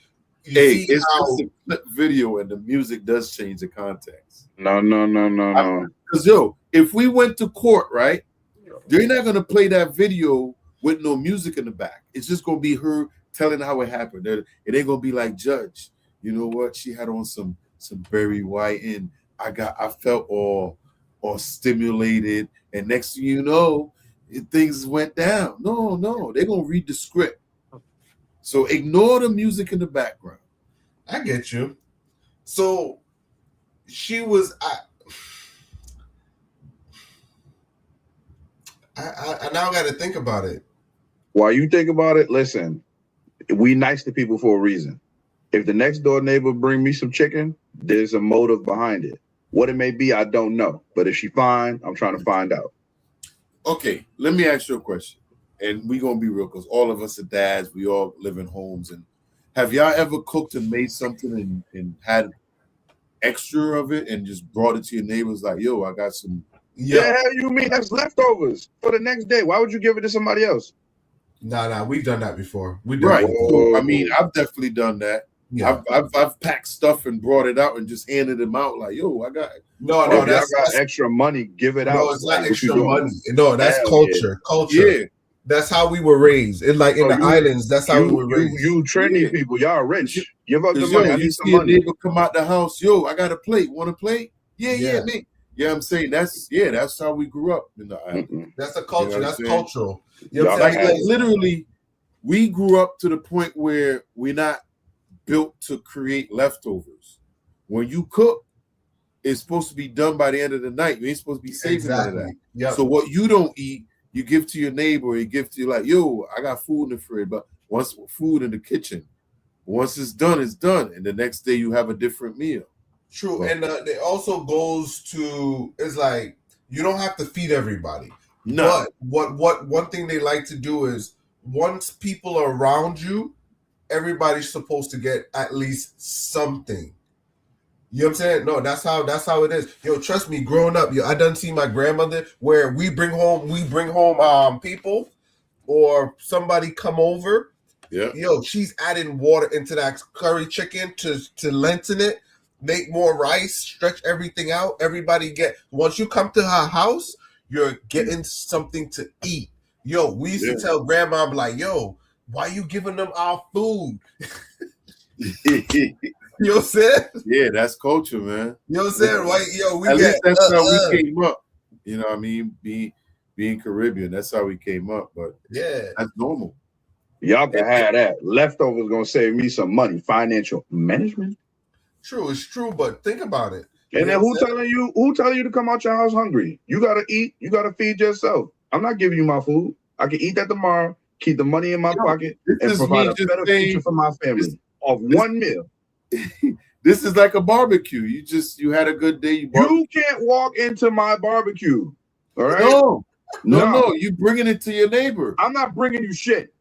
Speaker 1: it's just a clip video and the music does change the context.
Speaker 3: No.
Speaker 1: Because if we went to court, right, they're not gonna play that video with no music in the back. It's just gonna be her telling how it happened. It ain't gonna be like, Judge, you know what? She had on some Barry White and I felt all stimulated, and next thing you know, things went down. No, they're gonna read the script. So ignore the music in the background.
Speaker 2: I get you. So she was I now got to think about it.
Speaker 3: While you think about it, listen, we nice to people for a reason. If the next door neighbor bring me some chicken, there's a motive behind it. What it may be, I don't know. But if she fine, I'm trying to find out.
Speaker 1: Okay, let me ask you a question. And we're going to be real, because all of us are dads. We all live in homes. And have y'all ever cooked and made something and had extra of it and just brought it to your neighbors like, yo, I got some.
Speaker 3: Yeah, the hell you mean? That's leftovers for the next day. Why would you give it to somebody else?
Speaker 2: Nah, we've done that before.
Speaker 1: Right. So, I mean, I've definitely done that. Yeah. I've packed stuff and brought it out and just handed them out like, yo, I got
Speaker 3: no, if y'all got extra money, give it out.
Speaker 2: No, it's not
Speaker 3: like,
Speaker 2: extra money. No, that's
Speaker 3: Hell
Speaker 2: culture.
Speaker 3: yeah.
Speaker 2: Culture.
Speaker 1: Yeah.
Speaker 2: That's how we were raised. In like in the islands, that's how we were raised.
Speaker 3: You trendy people, y'all rich. Give up the money. I need some
Speaker 1: see
Speaker 3: money.
Speaker 1: A neighbor come out the house, yo, I got a plate. Want a plate? Yeah, me. Yeah, I'm saying that's how we grew up in the island.
Speaker 2: That's a culture.
Speaker 1: You know
Speaker 2: that's cultural. You know
Speaker 1: like literally, we grew up to the point where we're not built to create leftovers. When you cook, it's supposed to be done by the end of the night. You ain't supposed to be saving none of that.
Speaker 2: Yep.
Speaker 1: So what you don't eat, you give to your neighbor, or you give to like, yo, I got food in the fridge, but once food in the kitchen, once it's done, and the next day you have a different meal.
Speaker 2: True, but, and it also goes to it's like you don't have to feed everybody. No. But what one thing they like to do is once people are around you, everybody's supposed to get at least something. You know what I'm saying? No, that's how it is. Yo, trust me, growing up, I done see my grandmother where we bring home people or somebody come over.
Speaker 1: Yeah.
Speaker 2: Yo, she's adding water into that curry chicken to lengthen it, make more rice, stretch everything out. Everybody once you come to her house, you're getting something to eat. Yo, we used to tell grandma, like, yo, why you giving them our food? You know what I'm saying?
Speaker 1: Yeah, that's culture, man.
Speaker 2: You know what I'm saying? Right? Yo,
Speaker 1: at least that's how we came up. You know what I mean? Being Caribbean, that's how we came up. But
Speaker 2: yeah,
Speaker 1: that's normal.
Speaker 3: Y'all can have that. Leftovers gonna save me some money. Financial management.
Speaker 2: True, it's true, but think about it.
Speaker 3: And then who telling you to come out your house hungry? You gotta eat, you gotta feed yourself. I'm not giving you my food. I can eat that tomorrow, keep the money in my pocket, and provide a better future for my family off one meal.
Speaker 1: This is like a barbecue. You had a good day.
Speaker 3: You can't walk into my barbecue. All right?
Speaker 1: No. You bringing it to your neighbor.
Speaker 3: I'm not bringing you shit.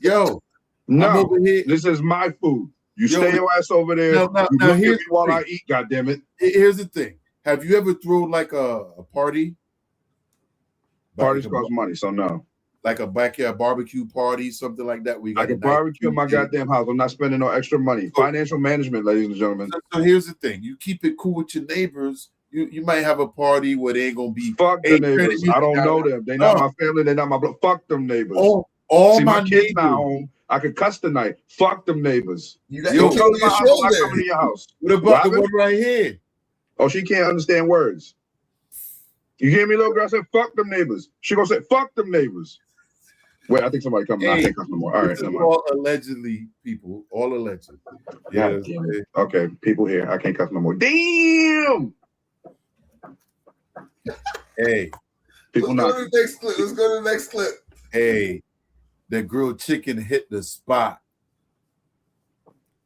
Speaker 1: Yo,
Speaker 3: no.
Speaker 1: I'm over here.
Speaker 3: This is my food. You stay your ass over there.
Speaker 1: Now here's the
Speaker 3: while I eat. Goddammit.
Speaker 1: Here's the thing. Have you ever thrown like a party?
Speaker 3: Parties cost money, so no.
Speaker 1: Like a backyard barbecue party, something like that.
Speaker 3: I can barbecue in my goddamn house. I'm not spending no extra money. Financial management, ladies and gentlemen.
Speaker 1: So here's the thing: you keep it cool with your neighbors. You might have a party where they ain't gonna be.
Speaker 3: Fuck the neighbors. I don't know them. They're not my family. They're not my blood. Fuck them neighbors.
Speaker 1: All
Speaker 3: See,
Speaker 1: my
Speaker 3: kids not home. I could cuss tonight. Fuck them neighbors.
Speaker 2: You come to your
Speaker 3: I'm not coming to your house.
Speaker 1: What about the one right here?
Speaker 3: Oh, she can't understand words. You hear me, little girl? I said, fuck them neighbors. She gonna say, fuck them neighbors. Wait, I think somebody coming. I can't cuss no more. All right,
Speaker 1: all allegedly, people. All allegedly.
Speaker 3: Yeah. Okay, people here. I can't cuss no more. Damn.
Speaker 1: Hey.
Speaker 3: People
Speaker 2: Let's go to the next clip.
Speaker 1: Hey, the grilled chicken hit the spot.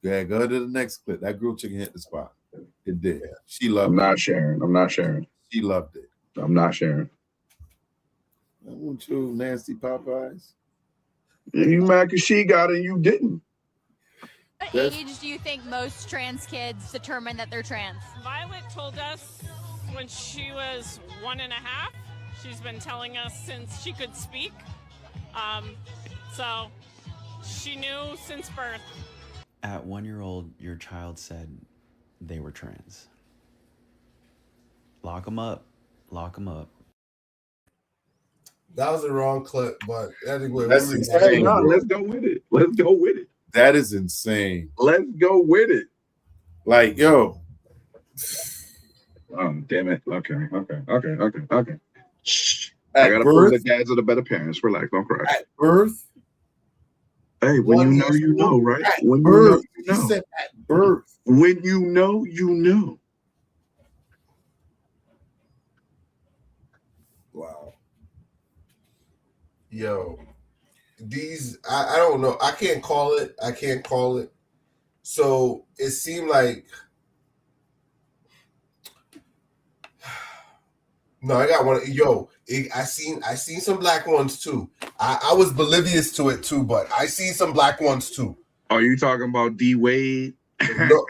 Speaker 1: Yeah, go to the next clip. That grilled chicken hit the spot. It did. She loved it.
Speaker 3: I'm not sharing.
Speaker 1: She loved it.
Speaker 3: I'm not sharing.
Speaker 1: I want you, nasty Popeyes.
Speaker 3: You mad because she got it and you didn't.
Speaker 15: What age do you think most trans kids determine that they're trans?
Speaker 20: Violet told us when she was 1.5. She's been telling us since she could speak. So she knew since birth.
Speaker 21: At 1 year old, your child said they were trans. Lock them up. Lock them up.
Speaker 2: That was the wrong clip, but anyway,
Speaker 1: that's insane.
Speaker 3: Let's go with it. Let's go with it.
Speaker 1: That is insane.
Speaker 3: Let's go with it.
Speaker 1: Like, yo.
Speaker 3: Oh, damn it. Okay. Shh.
Speaker 1: I
Speaker 3: gotta prove the dads are the better parents. Relax, don't cry.
Speaker 1: At birth.
Speaker 3: Hey, when you know, you know, right? When
Speaker 1: birth.
Speaker 3: You know, you know.
Speaker 1: He said at birth.
Speaker 3: When you know, you know.
Speaker 1: Wow.
Speaker 2: Yo, these I don't know. I can't call it. So it seemed like no, I got one. Yo, I seen some black ones too. I was oblivious to it too, but I seen some black ones too.
Speaker 3: Are you talking about D Wade?
Speaker 2: No,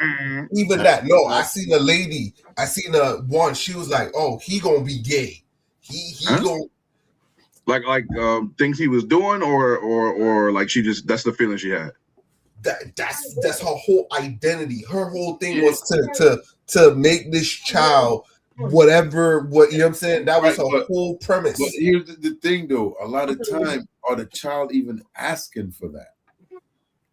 Speaker 2: even that. No, I seen a lady. I seen a one. She was like, "Oh, he gonna be gay. He gonna."
Speaker 3: Like things he was doing, or like she just that's the feeling she had.
Speaker 2: that's her whole identity. Her whole thing was to make this child whatever, what you know what I'm saying? That was her whole premise.
Speaker 1: But here's the thing though, a lot of time are the child even asking for that?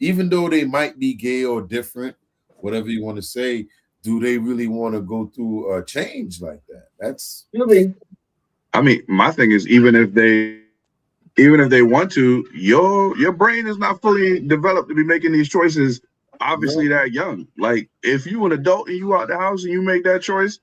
Speaker 1: Even though they might be gay or different, whatever you want to say, do they really want to go through a change like that? That's
Speaker 3: I mean, my thing is even if they want to, your brain is not fully developed to be making these choices obviously that young. Like if you an adult and you out the house and you make that choice,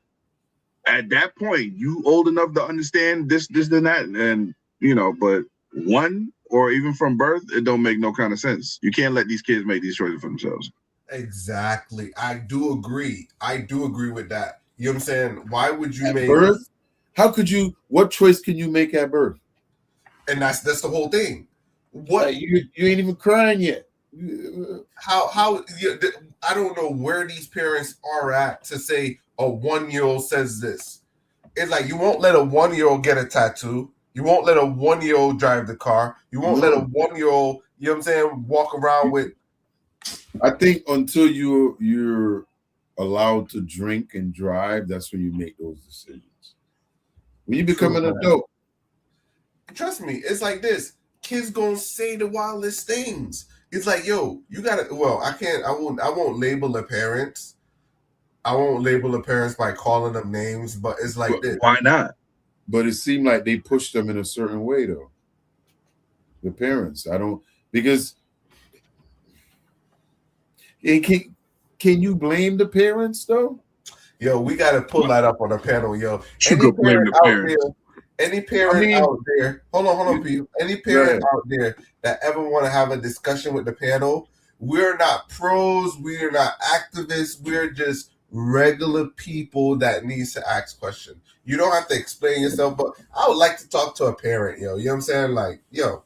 Speaker 3: at that point you old enough to understand this and that, and you know, but one or even from birth, it don't make no kind of sense. You can't let these kids make these choices for themselves.
Speaker 2: Exactly. I do agree with that. You know what I'm saying? Why would you make
Speaker 1: birth? How could you? What choice can you make at birth?
Speaker 2: And that's the whole thing. What
Speaker 1: like you ain't even crying yet.
Speaker 2: How I don't know where these parents are at to say a 1-year-old says this. It's like you won't let a 1-year-old get a tattoo. You won't let a 1-year-old drive the car. You won't let a 1-year-old, you know what I'm saying, walk around with.
Speaker 1: I think until you're allowed to drink and drive, that's when you make those decisions. When you become an adult.
Speaker 2: Trust me, it's like this. Kids gonna say the wildest things. It's like, yo, you gotta. Well, I won't label the parents. I won't label the parents by calling them names, but it's like this.
Speaker 3: Why not?
Speaker 1: But it seemed like they pushed them in a certain way, though. The parents, because can you blame the parents though?
Speaker 2: Yo, we gotta pull that up on the panel, yo.
Speaker 3: You could blame the parents.
Speaker 2: Any parent out there, hold on, Pete. Any parent out there that ever want to have a discussion with the panel, we're not pros, we're not activists, we're just regular people that needs to ask questions. You don't have to explain yourself, but I would like to talk to a parent, yo. You know what I'm saying? Like, yo,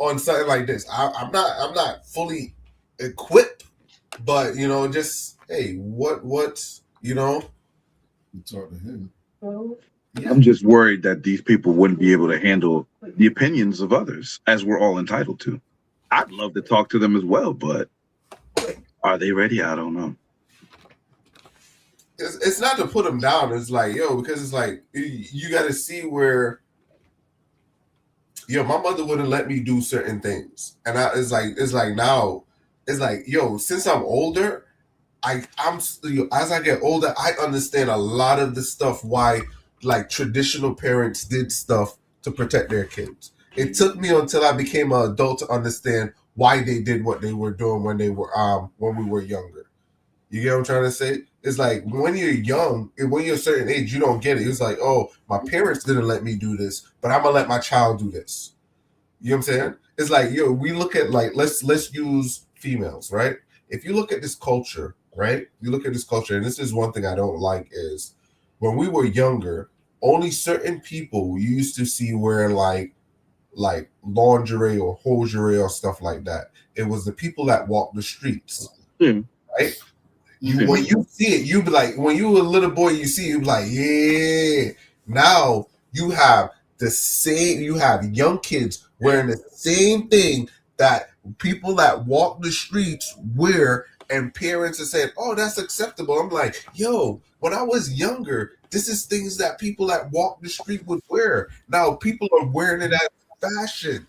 Speaker 2: on something like this. I'm not fully equipped, but you know, just hey, what you know?
Speaker 1: You talk to him.
Speaker 2: Yeah.
Speaker 3: I'm just worried that these people wouldn't be able to handle the opinions of others, as we're all entitled to. I'd love to talk to them as well, but are they ready? I don't know.
Speaker 2: It's not to put them down. It's like, yo, because it's like you got to see where, yo, my mother wouldn't let me do certain things, and it's like now, it's like, yo, since I'm older, I'm as I get older, I understand a lot of the stuff why like traditional parents did stuff to protect their kids. It took me until I became an adult to understand why they did what they were doing when we were younger. You get what I'm trying to say? It's like when you're young, when you're a certain age, you don't get it. It's like, oh, my parents didn't let me do this, but I'm gonna let my child do this. You know what I'm saying? It's like, yo, we look at like let's use females, right? If you look at this culture, right? You look at this culture, and this is one thing I don't like is when we were younger, only certain people you used to see wear like lingerie or hosiery or stuff like that. It was the people that walk the streets, right? When you see it, you be like, when you were a little boy, you see, you be like, yeah. Now you have the same. You have young kids wearing the same thing that people that walk the streets wear, and parents are saying, "Oh, that's acceptable." I'm like, yo, when I was younger, this is things that people that walk the street would wear. Now people are wearing it as fashion.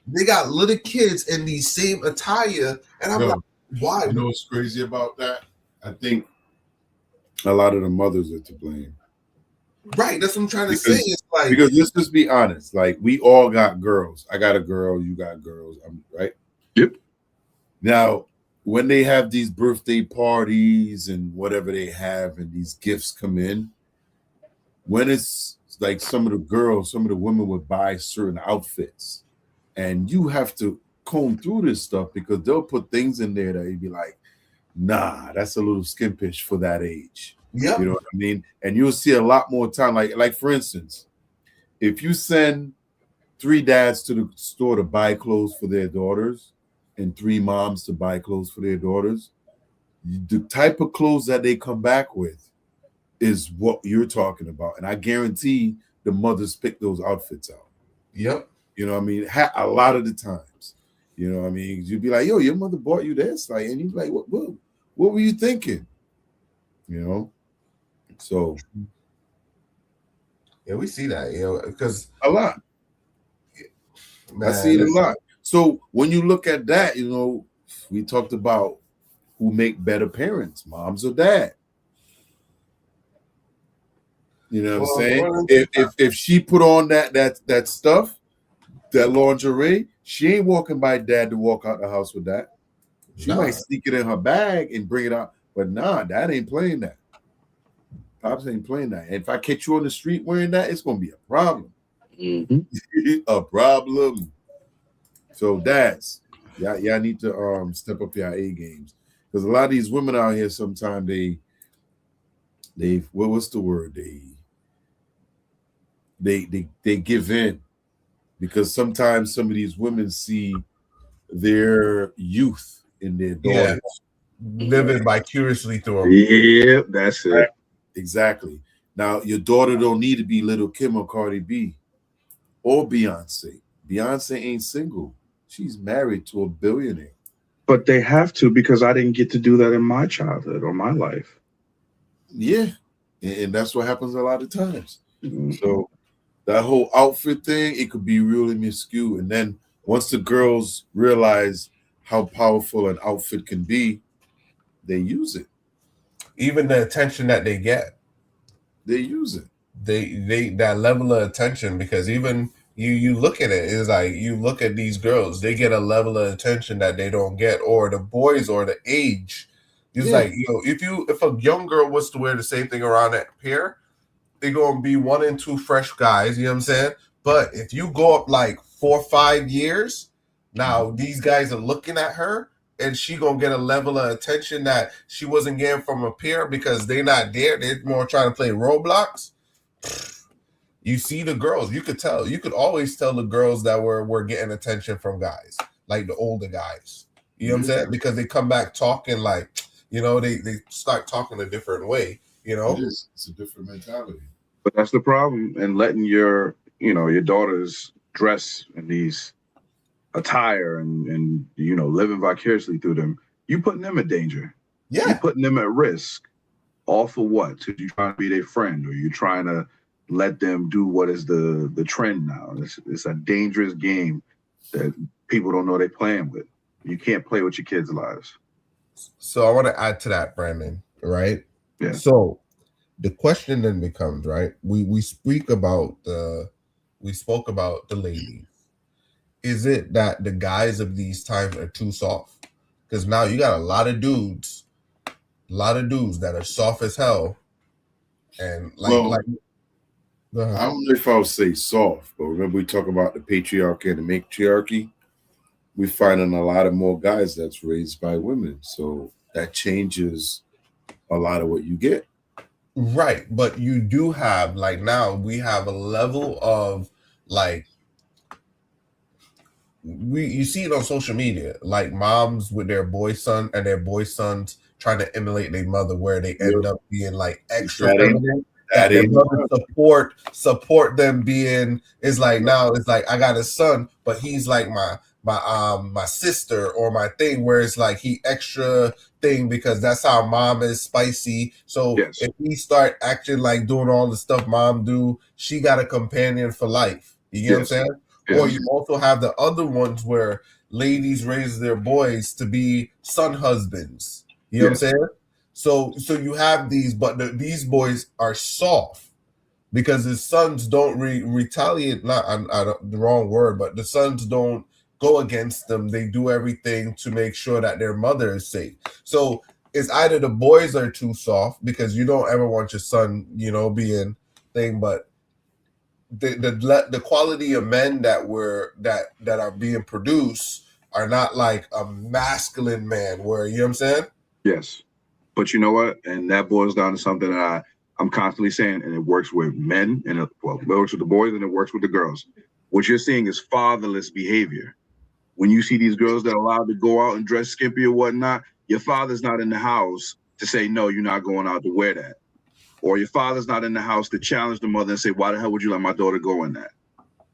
Speaker 2: They got little kids in the same attire, and I'm like, why?
Speaker 1: You know what's crazy about that? I think a lot of the mothers are to blame.
Speaker 2: Right, that's what I'm trying to say. It's like,
Speaker 1: because let's just be honest. Like, we all got girls. I got a girl. You got girls. Right?
Speaker 3: Yep.
Speaker 1: Now, when they have these birthday parties and whatever they have, and these gifts come in, when it's like some of the women would buy certain outfits, and you have to comb through this stuff because they'll put things in there that you'd be like, nah, that's a little skimpish for that age.
Speaker 2: Yeah,
Speaker 1: you know what I mean. And you'll see a lot more time. Like for instance, if you send 3 dads to the store to buy clothes for their daughters, and 3 moms to buy clothes for their daughters, the type of clothes that they come back with is what you're talking about. And I guarantee the mothers pick those outfits out.
Speaker 2: Yep.
Speaker 1: You know what I mean? A lot of the times. You know what I mean? You'd be like, yo, your mother bought you this, like, and you'd be like, what were you thinking? You know, so
Speaker 2: yeah, we see that, because
Speaker 1: a lot.
Speaker 2: Man,
Speaker 1: I see it a lot. So when you look at that, we talked about who make better parents, moms or dad. You know what I'm saying? If she put on that stuff, that lingerie, she ain't walking by dad to walk out the house with that. She might sneak it in her bag and bring it out, but nah, dad ain't playing that. Pops ain't playing that. And if I catch you on the street wearing that, it's gonna be a problem. A problem. So dads, y'all need to step up your A games, because a lot of these women out here sometimes they what's the word, they give in, because sometimes some of these women see their youth in their daughters.
Speaker 2: Living vicariously through them.
Speaker 3: Yeah, that's it.
Speaker 1: Exactly. Now your daughter don't need to be Little Kim or Cardi B or Beyonce. Beyonce ain't single. She's married to a billionaire.
Speaker 3: But they have to, because I didn't get to do that in my childhood or my life.
Speaker 1: Yeah. And that's what happens a lot of times. So that whole outfit thing, it could be really minuscule. And then once the girls realize how powerful an outfit can be, they use it.
Speaker 2: Even the attention that they get,
Speaker 1: they use it.
Speaker 2: They that level of attention, because even you look at it, it's like you look at these girls, they get a level of attention that they don't get, or the boys, or the age. It's like, if a young girl was to wear the same thing around that pair, they're gonna be 1 and 2 fresh guys. You know what I'm saying? But if you go up like 4 or 5 years, now these guys are looking at her, and she gonna get a level of attention that she wasn't getting from a peer, because they're not there. They're more trying to play Roblox. You see the girls, you could tell. You could always tell the girls that were getting attention from guys, like the older guys. You know what I'm saying? Because they come back talking like, they start talking a different way.
Speaker 1: It's a different mentality.
Speaker 3: But that's the problem. And letting your daughters dress in these attire and living vicariously through them, you putting them in danger.
Speaker 2: Yeah.
Speaker 3: You're putting them at risk. All for what? So you trying to be their friend, or you trying to let them do what is the trend now? It's a dangerous game that people don't know they're playing with. You can't play with your kids' lives.
Speaker 2: So I want to add to that, Brandon, right?
Speaker 3: Yeah.
Speaker 2: So the question then becomes, right? We spoke about the ladies. Is it that the guys of these times are too soft? Because now you got a lot of dudes that are soft as hell, and I
Speaker 1: don't know if I would say soft, but remember we talk about the patriarchy and the matriarchy. We're finding a lot of more guys that's raised by women, so that changes a lot of what you get.
Speaker 2: Right, but you do have, like, now we have a level of you see it on social media, like moms with their boy son and their boy sons trying to emulate their mother, where they end up being like extra feminine. That their mother support them being, is like, now it's like, I got a son, but he's like my sister or my thing, where it's like he extra thing because that's how mom is spicy. So if we start acting like doing all the stuff mom do, she got a companion for life. You know what I'm saying? Or you also have the other ones where ladies raise their boys to be son husbands. You know what I'm saying? So you have these, but these boys are soft because his sons don't retaliate. Not the wrong word, but the sons don't go against them. They do everything to make sure that their mother is safe. So it's either the boys are too soft, because you don't ever want your son, being thing, but the quality of men that are being produced are not like a masculine man, where, you know what I'm saying?
Speaker 3: Yes. But you know what? And that boils down to something that I'm constantly saying, and it works with men, and it works with the boys, and it works with the girls. What you're seeing is fatherless behavior. When you see these girls that are allowed to go out and dress skimpy or whatnot, your father's not in the house to say, no, you're not going out to wear that. Or your father's not in the house to challenge the mother and say, why the hell would you let my daughter go in that?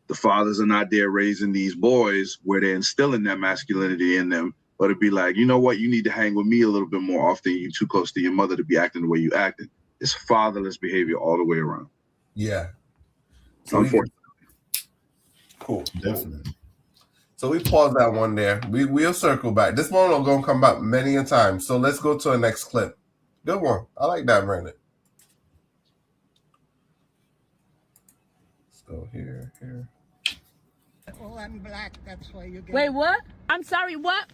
Speaker 3: The fathers are not there raising these boys where they're instilling that masculinity in them, but it'd be like, you know what, you need to hang with me a little bit more often. You're too close to your mother to be acting the way you acted. It's fatherless behavior all the way around.
Speaker 2: Yeah. So
Speaker 3: unfortunately.
Speaker 2: Cool.
Speaker 1: Definitely.
Speaker 2: So we pause that one there. We'll circle back. This one will gonna come back many a time. So let's go to the next clip. Good one. I like that, Brandon. Let's go here.
Speaker 5: Oh, I'm black. That's why you get.
Speaker 22: Wait, what? I'm sorry, what?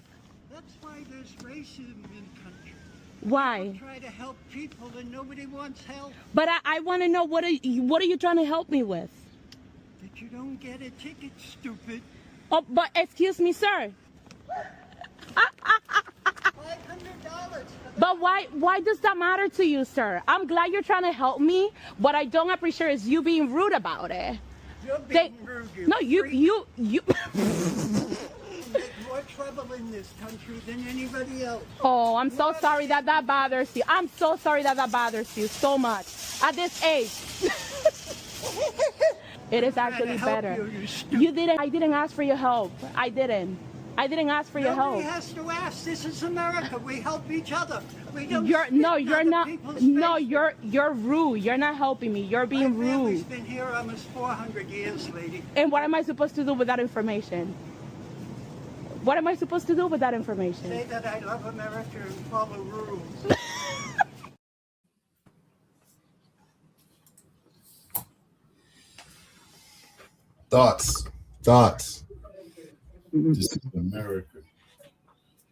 Speaker 5: That's why there's racism in the country.
Speaker 22: Why?
Speaker 5: People try to help people and nobody wants help.
Speaker 22: But I want to know what are you trying to help me with?
Speaker 5: That you don't get a ticket, stupid.
Speaker 22: Oh, but excuse me, sir.
Speaker 5: $500.
Speaker 22: But why does that matter to you, sir? I'm glad you're trying to help me. What I don't appreciate is you being rude about it.
Speaker 5: You're being rude.
Speaker 22: No, you.
Speaker 5: There's more trouble in this country than anybody else.
Speaker 22: Oh, I'm so sorry that bothers you. I'm so sorry that bothers you so much. At this age. It is actually better. I didn't ask for your help. I didn't ask for your help.
Speaker 5: Nobody has to ask. This is America. We help each other. We don't.
Speaker 22: You're rude. You're not helping me. You're being rude.
Speaker 5: My family's been here almost 400 years, lady.
Speaker 22: And what am I supposed to do with that information? What am I supposed to do with that information?
Speaker 5: Say that I love America and follow rules.
Speaker 2: Thoughts.
Speaker 1: This is America.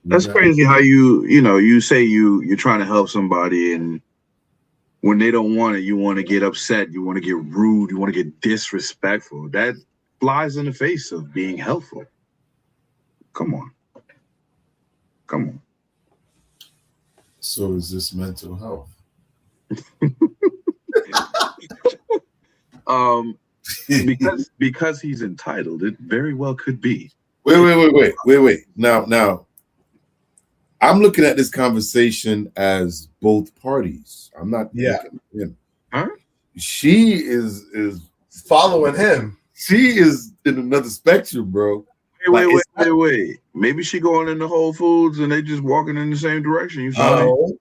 Speaker 3: That's crazy how you say you're trying to help somebody, and when they don't want it, you want to get upset, you want to get rude, you want to get disrespectful. That flies in the face of being helpful. Come on.
Speaker 1: So is this mental health?
Speaker 3: Because he's entitled, it very well could be.
Speaker 1: Wait. Now, I'm looking at this conversation as both parties. I'm not.
Speaker 2: Yeah.
Speaker 1: Him.
Speaker 3: Huh?
Speaker 1: She is
Speaker 2: following him.
Speaker 1: She is in another spectrum, bro.
Speaker 3: Wait. Maybe she going into Whole Foods and they just walking in the same direction. You feel
Speaker 2: me?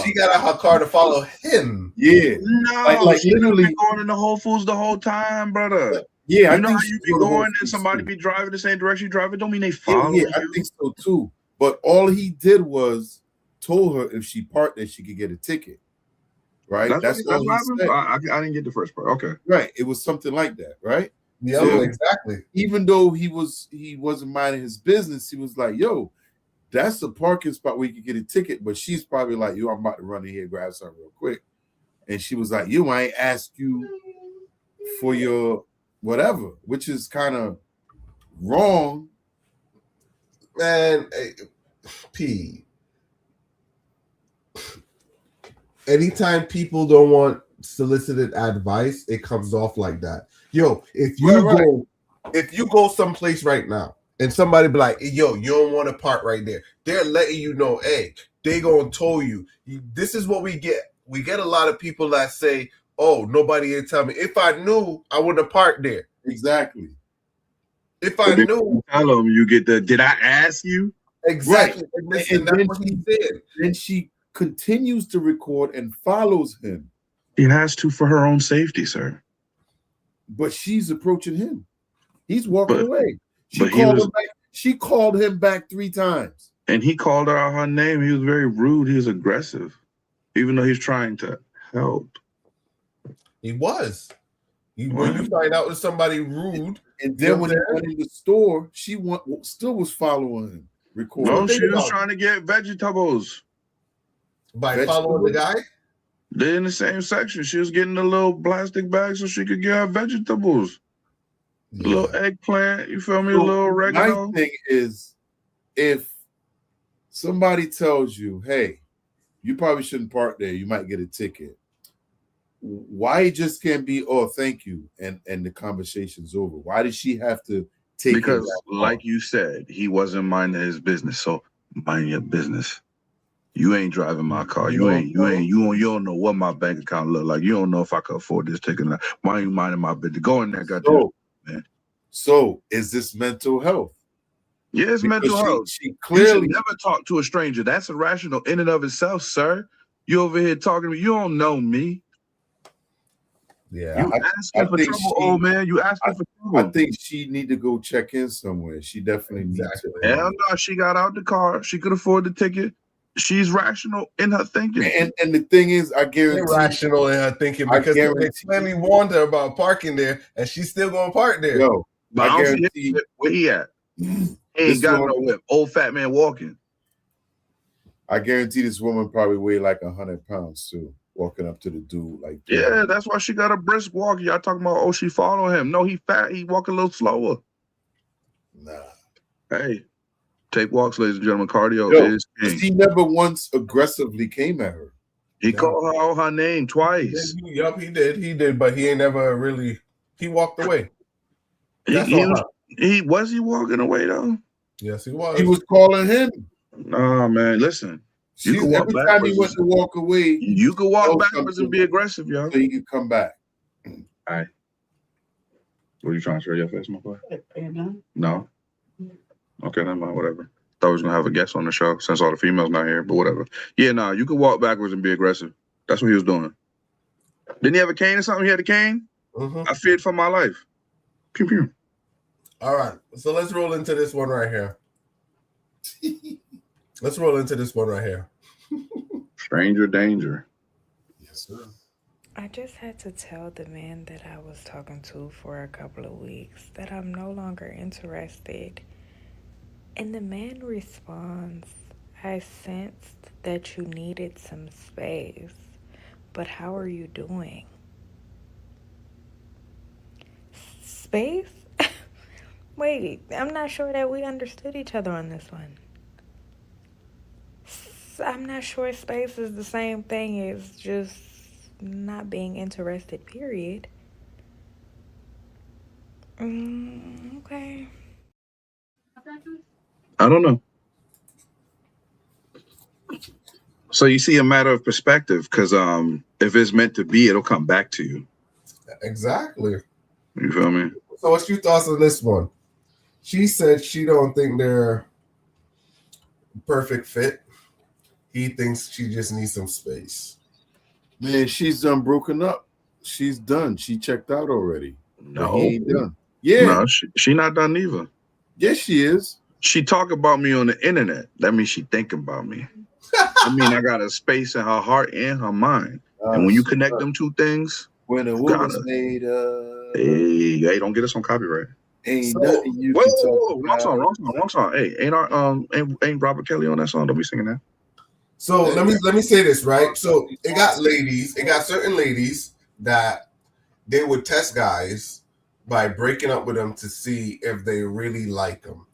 Speaker 2: She got out her car to follow him.
Speaker 1: Yeah.
Speaker 3: No,
Speaker 1: like literally
Speaker 3: going into Whole Foods the whole time, brother.
Speaker 1: Yeah,
Speaker 3: I know how you be going and somebody be driving the same direction you drive. It don't mean they follow you.
Speaker 1: I think so too. But all he did was told her if she parked there, she could get a ticket. Right? That's all he said.
Speaker 3: I didn't get the first part. Okay.
Speaker 1: Right. It was something like that, right?
Speaker 2: Yeah, so, exactly.
Speaker 1: Even though he wasn't minding his business, he was like, yo, that's a parking spot where you can get a ticket. But she's probably like, yo, I'm about to run in here and grab something real quick. And she was like, yo, I ain't asked you for your whatever, which is kind of wrong.
Speaker 2: Man, P. Anytime people don't want solicited advice, it comes off like that. Yo, if you go someplace right now and somebody be like, yo, you don't want to park right there, they're letting you know, hey, they gonna tell you. This is what we get. We get a lot of people that say, oh, nobody didn't tell me. If I knew, I wouldn't have parked there.
Speaker 1: Exactly.
Speaker 2: If I knew,
Speaker 3: tell them you get the. Did I ask you?
Speaker 2: Exactly. Right. And that's what he said.
Speaker 1: Then she continues to record and follows him.
Speaker 3: She has to for her own safety, sir.
Speaker 1: But she's approaching him. He's walking away. She called him back 3 times.
Speaker 3: And he called her out her name. He was very rude. He was aggressive, even though he's trying to help.
Speaker 2: He was. When you find out with somebody rude,
Speaker 1: and then when he went in the store, she still was following him. Recording.
Speaker 3: No, she was trying to get vegetables
Speaker 2: by following the guy.
Speaker 3: They're in the same section. She was getting a little plastic bag so she could get her vegetables. Yeah. A little eggplant, you feel me? So a little oregano.
Speaker 1: My thing is, if somebody tells you, hey, you probably shouldn't park there, you might get a ticket. Why just can't be, oh, thank you, and the conversation's over? Why did she have to take it?
Speaker 3: Because, like you said, he wasn't minding his business. So mind your business. You ain't driving my car. You don't know what my bank account look like. You don't know if I could afford this ticket. Why ain't you minding my business? Go in there, goddamn, man.
Speaker 1: So is this mental health?
Speaker 3: Yeah, it's mental health.
Speaker 1: She
Speaker 3: You
Speaker 1: clearly
Speaker 3: should never talk to a stranger. That's irrational in and of itself, sir. You over here talking to me. You don't know me.
Speaker 2: Yeah,
Speaker 3: You asking for trouble, old man. You asking for trouble.
Speaker 1: I think she need to go check in somewhere. She definitely needs to.
Speaker 3: Hell no, she got out the car. She could afford the ticket. She's rational in her thinking.
Speaker 1: And the thing is, I guarantee
Speaker 2: irrational in her thinking because they clearly warned her about parking there, and she's still gonna park there.
Speaker 1: Yo,
Speaker 3: but I don't see him. Where he at? He ain't got no whip. Old fat man walking.
Speaker 1: I guarantee this woman probably weighed like 100 pounds too, walking up to the dude like.
Speaker 3: Yeah, that's why she got a brisk walk. Y'all talking about, oh, she following him. No, he fat. He walk a little slower.
Speaker 1: Nah.
Speaker 3: Hey, take walks, ladies and gentlemen. Cardio is king.
Speaker 1: He never once aggressively came at her.
Speaker 3: He called her out her name twice.
Speaker 2: Yup, he did. He did, but he ain't never really. He walked away.
Speaker 3: He was he walking away though?
Speaker 2: Yes, he was.
Speaker 1: He was calling him.
Speaker 3: Nah, man, listen. You can walk
Speaker 1: every time he went to walk away,
Speaker 3: you can walk backwards and be aggressive, yo.
Speaker 1: So he can come back.
Speaker 3: All right. What are you trying to show your face, my boy? No. Okay, never mind. Whatever. Thought we was gonna have a guest on the show since all the females not here, but whatever. Yeah, nah, you can walk backwards and be aggressive. That's what he was doing. Didn't he have a cane or something? He had a cane. I feared for my life. Pew pew.
Speaker 2: All right, so let's roll into this one right here. Let's roll into this one right here.
Speaker 3: Stranger danger.
Speaker 1: Yes, sir.
Speaker 4: I just had to tell the man that I was talking to for a couple of weeks that I'm no longer interested. And the man responds, I sensed that you needed some space, but how are you doing? Space? Wait, I'm not sure that we understood each other on this one. I'm not sure space is the same thing as just not being interested, period. Okay.
Speaker 3: I don't know. So you see, a matter of perspective, because if it's meant to be, it'll come back to you.
Speaker 2: Exactly.
Speaker 3: You feel me?
Speaker 2: So what's your thoughts on this one? She said she don't think they're perfect fit. He thinks she just needs some space.
Speaker 1: Man, she's done broken up. She's done. She checked out already.
Speaker 3: No,
Speaker 1: he ain't done. Yeah,
Speaker 3: no, she not done either.
Speaker 1: Yes, she is.
Speaker 3: She talk about me on the internet. That means she thinking about me. I mean, I got a space in her heart and her mind. And when you connect them two things,
Speaker 1: when a woman's made
Speaker 3: hey, don't get us on copyright.
Speaker 1: Ain't nothing you can talk about.
Speaker 3: Wrong song. Hey, ain't Robert Kelly on that song? Don't be singing that.
Speaker 2: So let me say this, right? So it got certain ladies that they would test guys by breaking up with them to see if they really like them.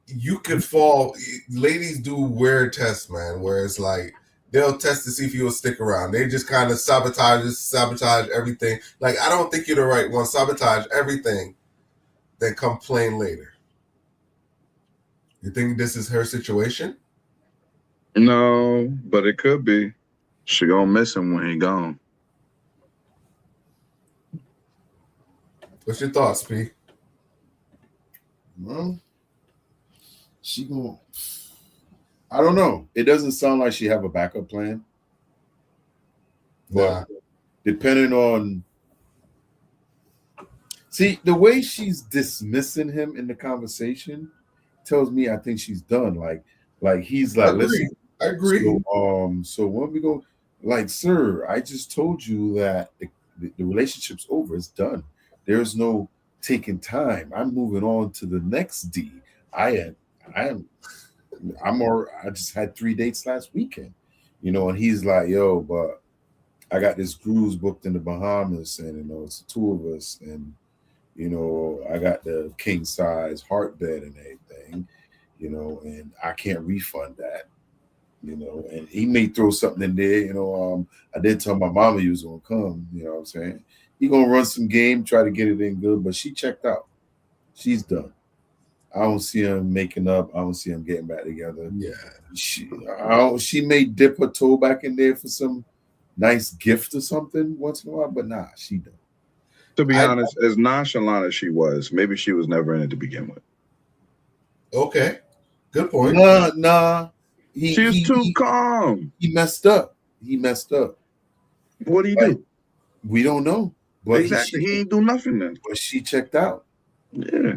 Speaker 2: You could fall. Ladies do weird tests, man, where it's like they'll test to see if you'll stick around. They just kind of sabotage everything. Like, I don't think you're the right one. Sabotage everything, then complain later. You think this is her situation?
Speaker 3: No, but it could be. She gonna miss him when he gone.
Speaker 2: What's your thoughts, P?
Speaker 1: Well, she gonna. I don't know. It doesn't sound like she have a backup plan. But depending on, see, the way she's dismissing him in the conversation tells me I think she's done. Like he's like, listen.
Speaker 2: I agree.
Speaker 1: So when we go, like, sir, I just told you that the relationship's over. It's done. There's no taking time. I'm moving on to the next D. I just had 3 dates last weekend, and he's like, yo, but I got this cruise booked in the Bahamas, and it's the two of us, and I got the king size heart bed and everything, and I can't refund that. And he may throw something in there, I did tell my mama he was gonna come, you know what I'm saying? He gonna run some game, try to get it in good, but she checked out. She's done. I don't see him making up. I don't see him getting back together.
Speaker 2: Yeah.
Speaker 1: She may dip her toe back in there for some nice gift or something once in a while, but nah, she done.
Speaker 3: To be honest, as nonchalant as she was, maybe she was never in it to begin with.
Speaker 2: Okay, good point.
Speaker 1: Nah.
Speaker 3: She was too calm.
Speaker 1: He messed up.
Speaker 3: What do you do?
Speaker 1: We don't know. But
Speaker 3: exactly. He ain't do nothing then.
Speaker 1: But she checked out.
Speaker 3: Yeah.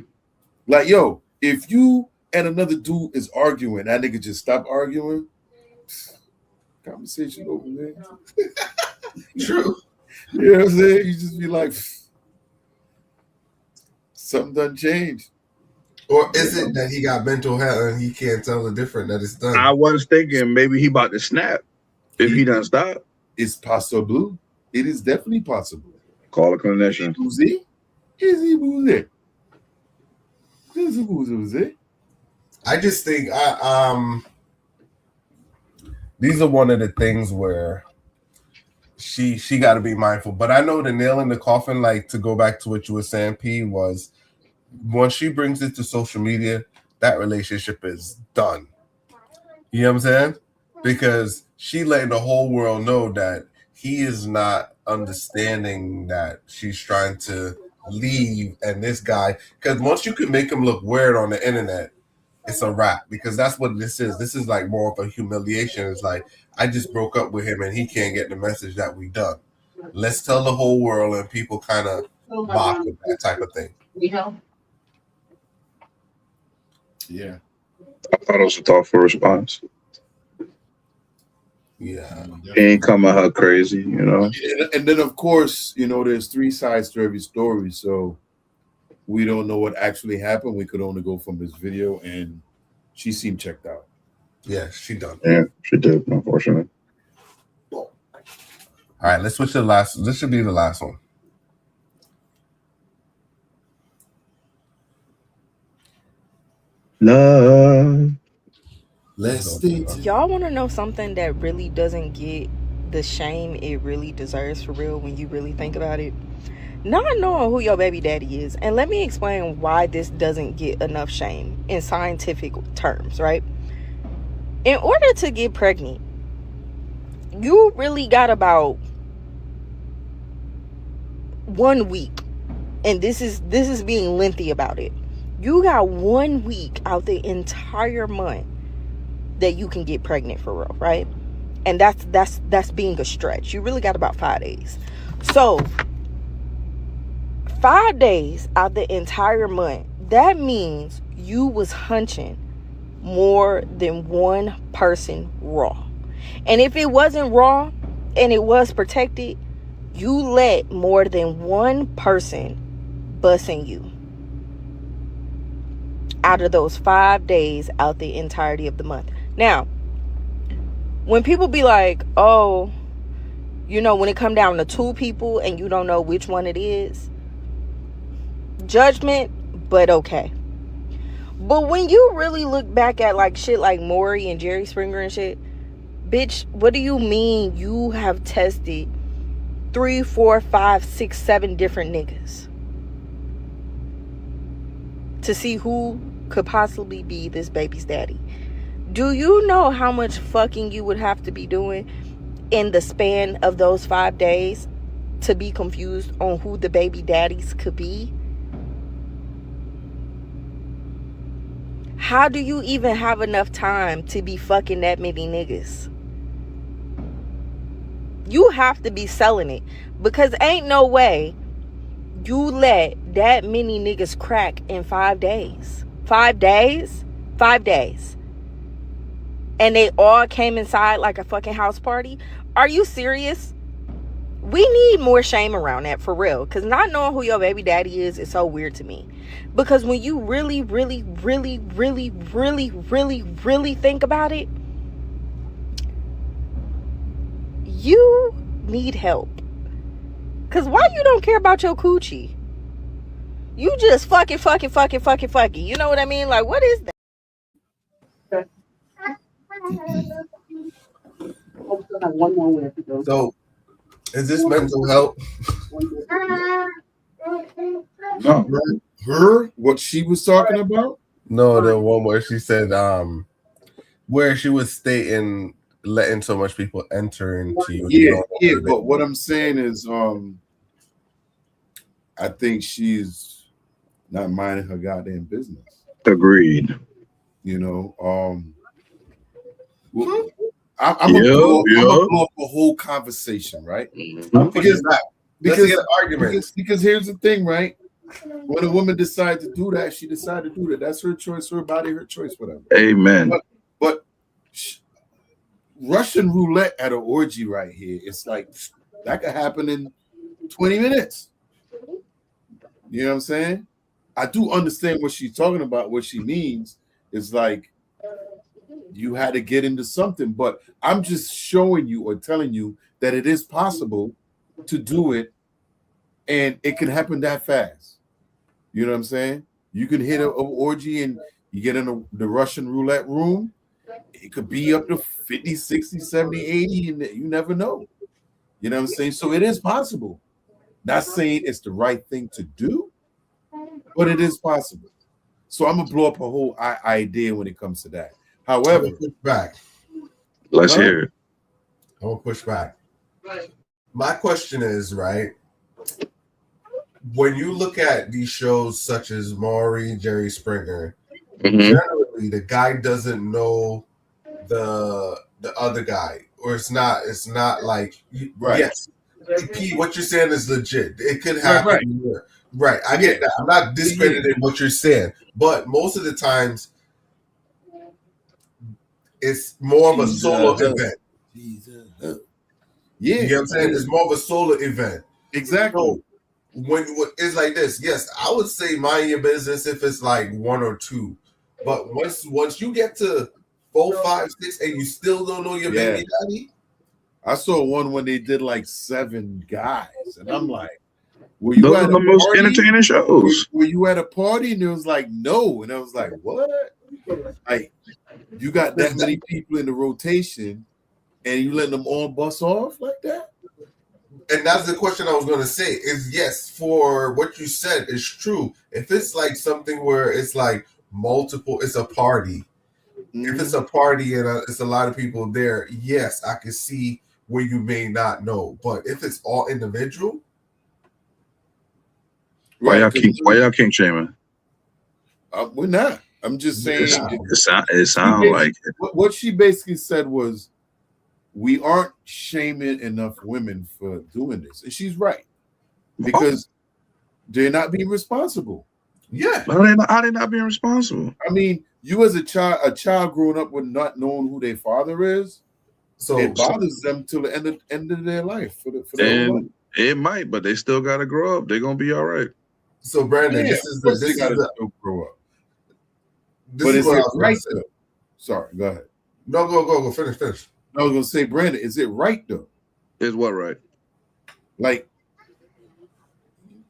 Speaker 1: Like, yo, if you and another dude is arguing, that nigga just stop arguing. Conversation over, man.
Speaker 2: True.
Speaker 1: You know what I'm saying? You just be like, something done changed.
Speaker 2: Or is it that he got mental health and he can't tell the difference that it's done?
Speaker 3: I was thinking maybe he about to snap if he doesn't stop.
Speaker 1: It's possible. It is definitely possible.
Speaker 3: Call a clinician.
Speaker 2: I just think these are one of the things where she got to be mindful. But I know the nail in the coffin, like to go back to what you were saying, P, was once she brings it to social media, that relationship is done. You know what I'm saying? Because she letting the whole world know that he is not understanding that she's trying to leave, and this guy, because once you can make him look weird on the internet, it's a wrap, because that's what this is. This is like more of a humiliation. It's like, I just broke up with him and he can't get the message that we done. Let's tell the whole world, and people kind of mock with that type of thing.
Speaker 1: Yeah.
Speaker 3: I thought it was a thoughtful response.
Speaker 2: Yeah.
Speaker 3: He ain't coming her crazy, you know.
Speaker 1: And then, of course, you know, there's three sides to every story. So we don't know what actually happened. We could only go from this video, and she seemed checked out.
Speaker 2: Yeah, she done.
Speaker 3: Yeah, she did, unfortunately.
Speaker 2: All right, let's switch to the last. This should be the last one.
Speaker 3: Love.
Speaker 6: Y'all want to know something that really doesn't get the shame it really deserves for real when you really think about it? Not knowing who your baby daddy is. And let me explain why this doesn't get enough shame in scientific terms, right? In order to get pregnant, you really got about 1 week. And this is being lengthy about it. You got 1 week out the entire month that you can get pregnant for real, right? And that's being a stretch. You really got about 5 days. So 5 days out the entire month, that means you was hunching more than one person raw. And if it wasn't raw and it was protected, you let more than one person bussing you out of those 5 days out the entirety of the month. Now, when people be like, oh, you know, when it come down to two people and you don't know which one it is, judgment, but okay. But when you really look back at like shit like Maury and Jerry Springer and shit, bitch, what do you mean you have tested 3, 4, 5, 6, 7 different niggas to see who could possibly be this baby's daddy? Do you know how much fucking you would have to be doing in the span of those 5 days to be confused on who the baby daddies could be? How do you even have enough time to be fucking that many niggas? You have to be selling it, because ain't no way you let that many niggas crack in 5 days. 5 days? 5 days. And they all came inside like a fucking house party? Are you serious? We need more shame around that, for real. Because not knowing who your baby daddy is so weird to me. Because when you really, really, really, really, really, really, really think about it, you need help. Because why you don't care about your coochie? You just fucking. You know what I mean? Like, what is that?
Speaker 2: So, is this mental health?
Speaker 1: No. Her? What she was talking about?
Speaker 2: No, the one where she said, where she was stating letting so much people enter into you.
Speaker 1: Yeah, but what I'm saying is, I think she's not minding her goddamn business.
Speaker 3: Agreed.
Speaker 1: You know, I'm gonna blow up a whole conversation, right? Because here's the thing, right? When a woman decides to do that, she decided to do that. That's her choice, her body, her choice, whatever.
Speaker 3: Amen.
Speaker 1: But Russian roulette at an orgy right here, it's like that could happen in 20 minutes. You know what I'm saying? I do understand what she's talking about. What she means is like you had to get into something, but I'm just showing you or telling you that it is possible to do it, and it can happen that fast. You know what I'm saying? You can hit an orgy and you get in the Russian roulette room. It could be up to 50, 60, 70, 80, and you never know. You know what I'm saying? So it is possible. Not saying it's the right thing to do, but it is possible. So I'm going to blow up a whole idea when it comes to that. However,
Speaker 2: push back.
Speaker 3: Let's hear it.
Speaker 2: I'm going to push back. My question is, right, when you look at these shows such as Maury, Jerry Springer, generally the guy doesn't know the other guy, or it's not like
Speaker 1: right.
Speaker 2: Yes, Pete, what you're saying is legit. It could happen. Right. I get that. I'm not discrediting what you're saying, but most of the times it's more of a solo event.
Speaker 1: Yeah,
Speaker 2: you know what I'm saying? It's more of a solo event.
Speaker 1: Exactly.
Speaker 2: So when it's like this, yes, I would say mind your business if it's like one or two, but once you get to 4, 5, 6, and you still don't know your baby daddy.
Speaker 1: I saw one when they did like 7 guys, and I'm like, were you
Speaker 3: Those
Speaker 1: at
Speaker 3: are the most entertaining shows?
Speaker 1: Were you at a party? And it was like, no. And I was like, what? Like, you got that many people in the rotation, and you letting them all bust off like that?
Speaker 2: And that's the question I was going to say is yes, for what you said is true. If it's like something where it's like multiple, it's a party. If it's a party and it's a lot of people there, yes, I can see where you may not know. But if it's all individual,
Speaker 3: why y'all king shaming?
Speaker 1: We're not. I'm just saying.
Speaker 3: It sounds like it.
Speaker 1: What she basically said was, we aren't shaming enough women for doing this, and she's right, because they're not being responsible.
Speaker 2: Yeah,
Speaker 3: how they not being responsible?
Speaker 1: I mean, you as a child growing up with not knowing who their father is, so it bothers them till the end of their life. For their life.
Speaker 3: It might, but they still got to grow up. They're gonna be all right.
Speaker 2: So Brandon, this is the
Speaker 1: grow up. But is it right though? Sorry, go ahead.
Speaker 2: No, go. Finish.
Speaker 1: I was gonna say, Brandon, is it right though?
Speaker 3: Is what right?
Speaker 1: Like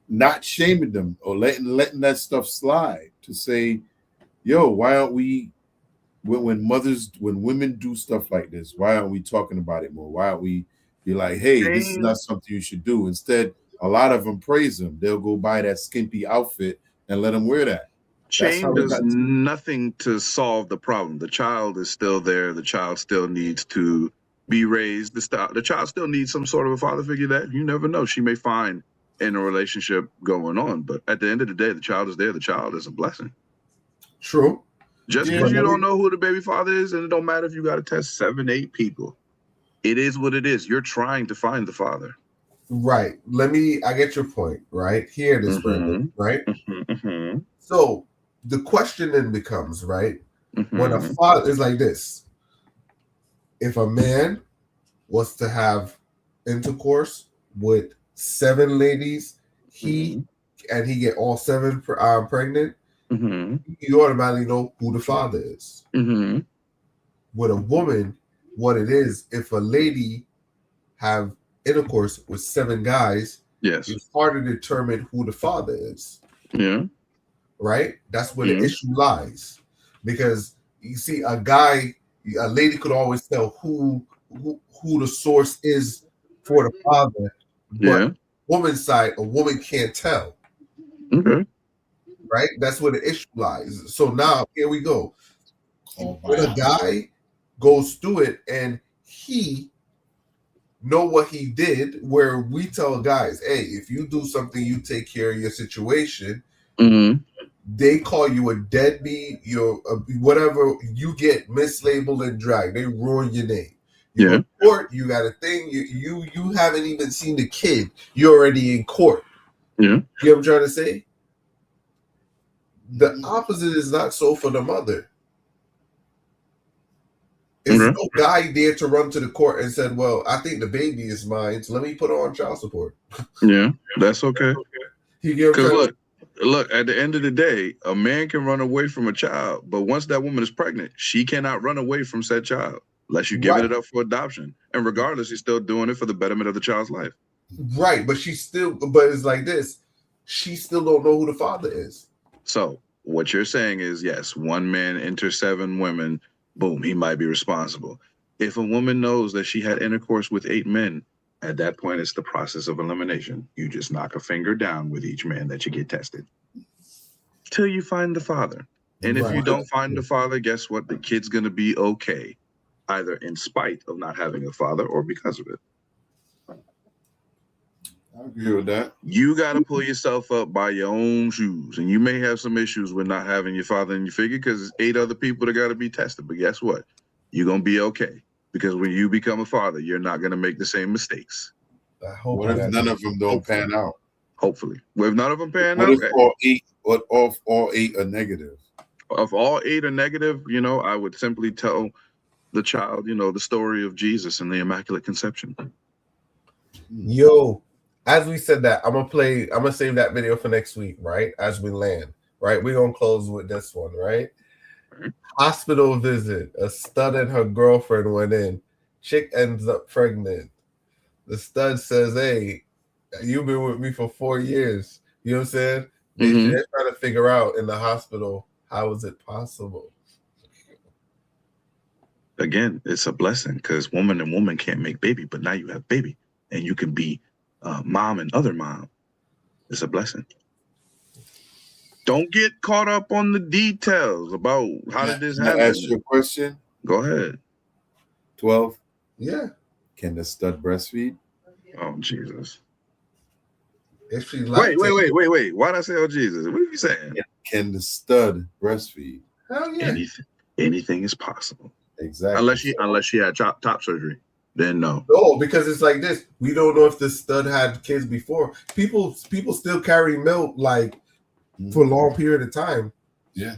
Speaker 1: not shaming them or letting that stuff slide to say, yo, why aren't we when women do stuff like this, why aren't we talking about it more? Why aren't we be like, hey, this is not something you should do? Instead, a lot of them praise them. They'll go buy that skimpy outfit and let them wear that.
Speaker 3: Shame does nothing to solve the problem. The child is still there. The child still needs to be raised. The child still needs some sort of a father figure that you never know she may find in a relationship going on. But at the end of the day, the child is there. The child is a blessing.
Speaker 2: True.
Speaker 3: Just because you don't know who the baby father is, and it don't matter if you got to test 7, 8 people. It is what it is. You're trying to find the father.
Speaker 2: Right. I get your point, right? Here it is, Brandon, right? So the question then becomes, right? When a father is like this, if a man was to have intercourse with 7 ladies, he get all 7 pregnant, you automatically know who the father is. With a woman, what it is, if a lady have intercourse with 7 guys, it's hard to determine who the father is.
Speaker 3: Yeah.
Speaker 2: Right? That's where the issue lies. Because you see, a lady could always tell who the source is for the father. But woman's side, a woman can't tell.
Speaker 3: Okay.
Speaker 2: Right? That's where the issue lies. So now here we go. When a guy goes through it and he know what he did, where we tell guys, hey, if you do something, you take care of your situation.
Speaker 3: Mm-hmm.
Speaker 2: They call you a deadbeat, you're whatever, you get mislabeled and dragged. They ruin your name. You go to court, you got a thing, you haven't even seen the kid, you're already in court.
Speaker 3: Yeah.
Speaker 2: You know what I'm trying to say? The opposite is not so for the mother. Is no guy there to run to the court and said, well, I think the baby is mine, so let me put her on child support.
Speaker 3: Yeah, that's okay.
Speaker 2: Because
Speaker 3: look, at the end of the day, a man can run away from a child, but once that woman is pregnant, she cannot run away from said child unless you give it up for adoption. And regardless, she's still doing it for the betterment of the child's life.
Speaker 2: Right, but it's like this. She still don't know who the father is.
Speaker 3: So what you're saying is, yes, one man enters 7 women, boom, he might be responsible. If a woman knows that she had intercourse with 8 men, at that point, it's the process of elimination. You just knock a finger down with each man that you get tested till you find the father. And if you don't find the father, guess what? The kid's going to be okay, either in spite of not having a father or because of it.
Speaker 1: I agree with that.
Speaker 3: You got to pull yourself up by your own shoes. And you may have some issues with not having your father in your figure because it's 8 other people that got to be tested. But guess what? You're going to be okay. Because when you become a father, you're not going to make the same mistakes.
Speaker 1: What if none of them don't pan out?
Speaker 3: Hopefully. Well, if none of them pan
Speaker 1: what
Speaker 3: out.
Speaker 1: If all 8 are negative?
Speaker 3: If all 8 are negative, I would simply tell the child, the story of Jesus and the Immaculate Conception.
Speaker 2: Yo, as we said that, I'm gonna save that video for next week, right? As we land, right? We're gonna close with this one, right? Hospital visit. A stud and her girlfriend went in. Chick ends up pregnant. The stud says, hey, you've been with me for 4 years. You know what I'm saying? They're trying to figure out in the hospital, how is it possible?
Speaker 3: Again, it's a blessing because woman and woman can't make baby, but now you have baby and you can be mom and other mom. It's a blessing. Don't get caught up on the details about how did this happen.
Speaker 1: Can I ask you a question?
Speaker 3: Go ahead.
Speaker 1: 12?
Speaker 2: Yeah.
Speaker 1: Can the stud breastfeed?
Speaker 3: Oh, Jesus.
Speaker 2: If she
Speaker 3: wait. Why'd I say, oh, Jesus? What are you saying?
Speaker 1: Can the stud breastfeed?
Speaker 2: Hell yeah.
Speaker 3: Anything is possible.
Speaker 1: Exactly.
Speaker 3: Unless she had top surgery. Then no.
Speaker 2: No, because it's like this. We don't know if the stud had kids before. People still carry milk like for a long period of time.
Speaker 1: Yeah.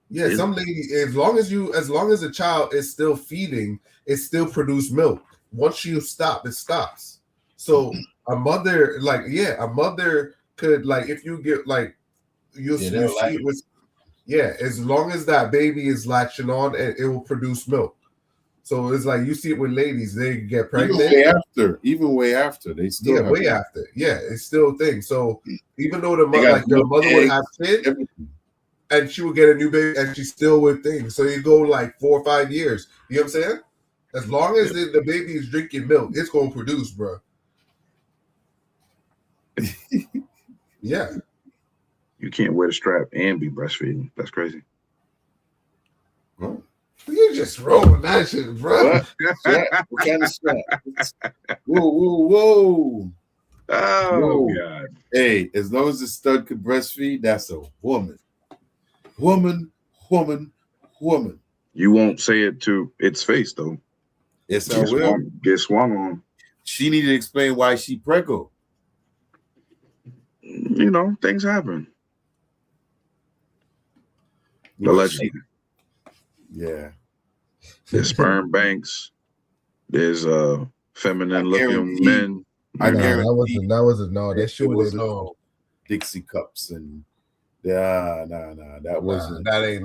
Speaker 2: Yeah, some lady, as long as a child is still feeding, it still produce milk. Once you stop, it stops. So a mother could, like, if you get like you see it with, as long as that baby is latching on, it will produce milk. So it's like you see it with ladies, they get pregnant.
Speaker 1: Even way after, they still
Speaker 2: way after. Yeah, it's still a thing. So even though the mother would have kids, and she would get a new baby, and she still would things. So you go like 4 or 5 years. You know what I'm saying? As long as the baby is drinking milk, it's gonna produce, bro. Yeah.
Speaker 3: You can't wear the strap and be breastfeeding. That's crazy.
Speaker 2: Well, you just rolling that shit, bro.
Speaker 1: What kind of strap? Whoa.
Speaker 3: Oh, God.
Speaker 1: Hey, as long as the stud could breastfeed, that's a woman. Woman.
Speaker 3: You won't say it to its face, though.
Speaker 1: Yes, I will.
Speaker 3: Get swung on.
Speaker 1: She needed to explain why she preggo.
Speaker 3: Things happen. Allegedly.
Speaker 1: Yeah.
Speaker 3: There's sperm banks. There's feminine looking men.
Speaker 2: That shit was
Speaker 1: no Dixie cups and that wasn't.
Speaker 2: That ain't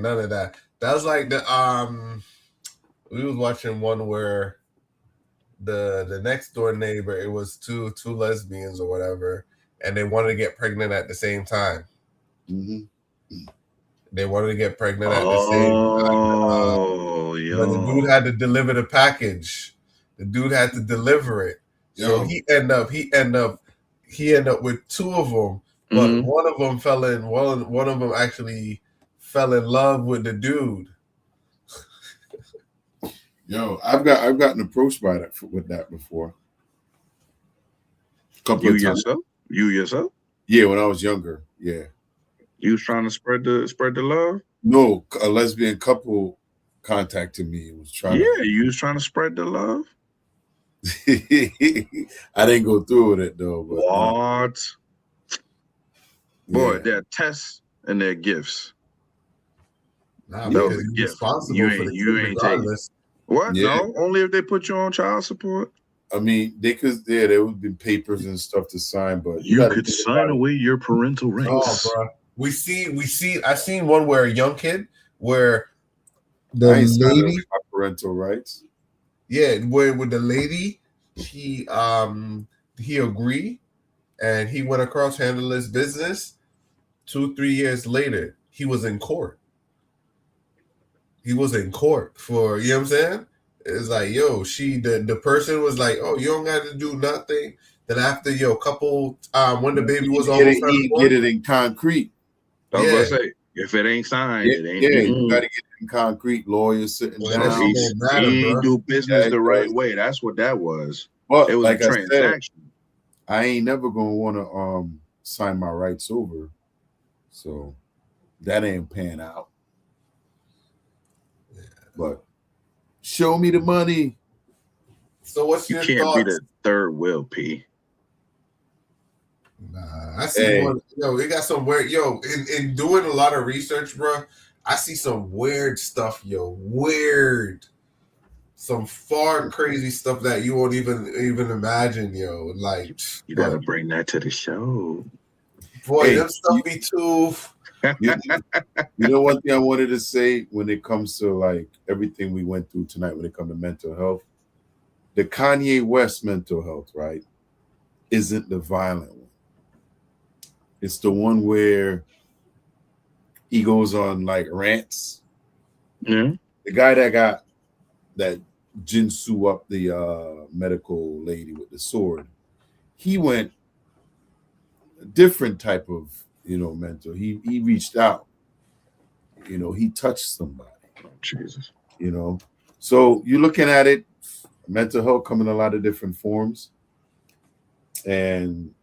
Speaker 2: none of that. That was like the we was watching one where the next door neighbor, it was two lesbians or whatever, and they wanted to get pregnant at the same time. They wanted to get pregnant at the same time. But the dude had to deliver the package. The dude had to deliver it. So he end up with 2 of them. But one of them one of them actually fell in love with the dude.
Speaker 1: Yo, I've gotten approached by that with that before. Couple of times.
Speaker 3: You yourself?
Speaker 1: Yeah, when I was younger. Yeah.
Speaker 3: You was trying to spread the love?
Speaker 1: No, a lesbian couple contacted me and was trying
Speaker 3: you was trying to spread the love.
Speaker 1: I didn't go through with it though. But,
Speaker 3: what? Boy, they're tests and they're gifts.
Speaker 2: Nah, because you're responsible for the kid regardless.
Speaker 3: What? Yeah. No, only if they put you on child support.
Speaker 1: I mean, there would have been papers and stuff to sign, but
Speaker 3: you could sign away your parental rights.
Speaker 2: Oh, bro. We see. I've seen one where a young kid where the lady
Speaker 1: parental rights.
Speaker 2: Yeah, where with the lady, he agreed, and he went across, handled his business. 2-3 years later, he was in court. He was in court for, you know what I'm saying? It's like, yo, the person was like, oh, you don't got to do nothing. Then after couple when the baby was almost
Speaker 1: get it in concrete.
Speaker 3: I was gonna say, if it ain't signed, it ain't.
Speaker 1: You gotta get it in concrete. Lawyers sitting down.
Speaker 3: He ain't do business the right way. That's what that was.
Speaker 1: But
Speaker 3: it was
Speaker 1: like
Speaker 3: a transaction.
Speaker 1: I ain't never gonna want to sign my rights over, so that ain't pan out. Yeah. But show me the money.
Speaker 2: So what's your
Speaker 3: can't
Speaker 2: thoughts?
Speaker 3: Be the third will, P.
Speaker 2: Nah, I see one. Yo, it got some weird. Yo, in doing a lot of research, bro, I see some weird stuff. Yo, weird, some far crazy stuff that you won't even imagine. Yo, like
Speaker 3: you gotta bring that to the show.
Speaker 2: Boy, them stuff be too.
Speaker 1: You know one thing I wanted to say when it comes to like everything we went through tonight when it comes to mental health, the Kanye West mental health, right, isn't the violent one. It's the one where he goes on like rants.
Speaker 3: Yeah.
Speaker 1: The guy that Jinsu up the medical lady with the sword, he went a different type of mental. He reached out. He touched somebody.
Speaker 3: Oh, Jesus.
Speaker 1: So you're looking at it, mental health come in a lot of different forms, and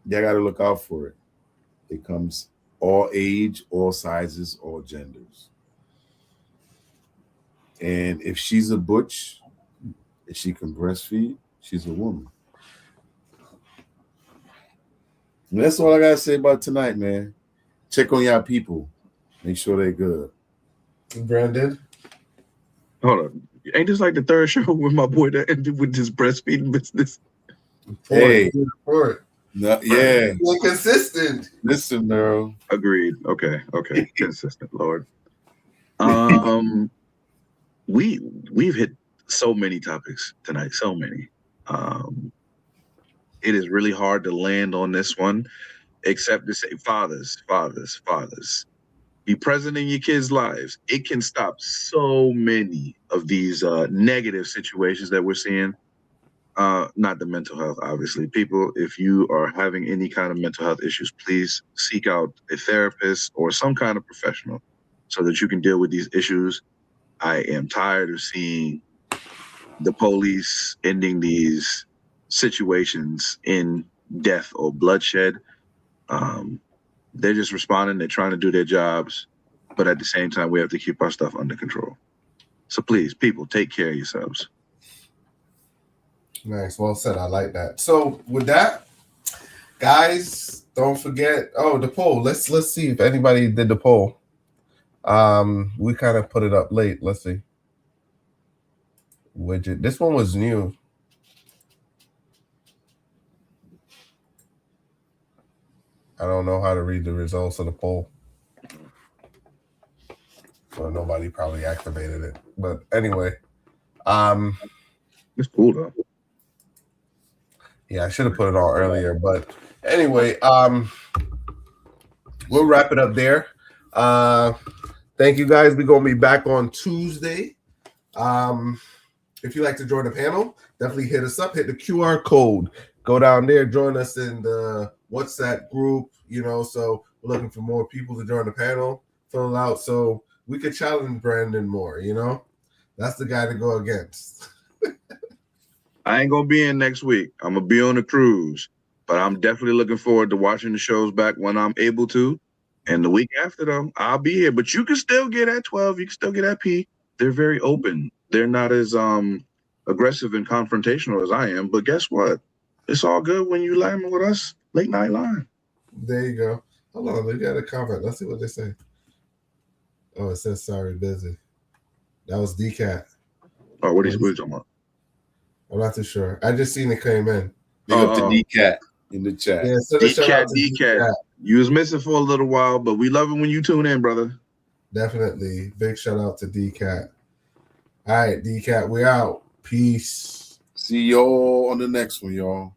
Speaker 1: you got to look out for it. It comes all age, all sizes, all genders. And if she's a butch, if she can breastfeed, she's a woman. And that's all I got to say about tonight, man. Check on y'all people. Make sure they're good.
Speaker 2: Brandon?
Speaker 3: Hold on. Ain't this like the third show with my boy that ended with this breastfeeding business?
Speaker 1: Hey.
Speaker 2: Report.
Speaker 1: No, yeah.
Speaker 2: You're consistent.
Speaker 1: Listen, girl.
Speaker 3: Agreed. Okay. Consistent, Lord. We've hit so many topics tonight. So many. It is really hard to land on this one, except to say, fathers. Be present in your kids' lives. It can stop so many of these negative situations that we're seeing. Not the mental health, obviously. People, if you are having any kind of mental health issues, please seek out a therapist or some kind of professional so that you can deal with these issues. I am tired of seeing the police ending these situations in death or bloodshed. They're just responding. They're trying to do their jobs. But at the same time, we have to keep our stuff under control. So please, people, take care of yourselves.
Speaker 2: Nice. Well said. I like that. So with that, guys, don't forget. Oh, the poll. Let's see if anybody did the poll. We kind of put it up late. Let's see. Widget. This one was new. I don't know how to read the results of the poll. So nobody probably activated it. But anyway.
Speaker 3: It's cool though.
Speaker 2: Yeah, I should have put it on earlier. But anyway, we'll wrap it up there. Thank you guys. We're gonna be back on Tuesday. If you'd like to join the panel, definitely hit us up. Hit the QR code. Go down there. Join us in the WhatsApp group. So we're looking for more people to join the panel. Fill it out so we could challenge Brandon more. That's the guy to go against.
Speaker 3: I ain't gonna be in next week. I'm gonna be on a cruise, but I'm definitely looking forward to watching the shows back when I'm able to. And the week after, though, I'll be here. But you can still get at 12. You can still get at P. They're very open. They're not as aggressive and confrontational as I am. But guess what? It's all good when you line with us. Late night line.
Speaker 2: There you go. Hold on, we got a comment. Let's see what they say. Oh, it says sorry, busy. That was D-Cat.
Speaker 3: Oh, what are you talking about?
Speaker 2: I'm not too sure. I just seen it came in.
Speaker 1: Big up to D-Cat in the chat.
Speaker 2: Yeah, so
Speaker 3: D-Cat. You was missing for a little while, but we love it when you tune in, brother.
Speaker 2: Definitely. Big shout out to D-Cat. All right, D-Cat, we out. Peace.
Speaker 1: See y'all on the next one, y'all.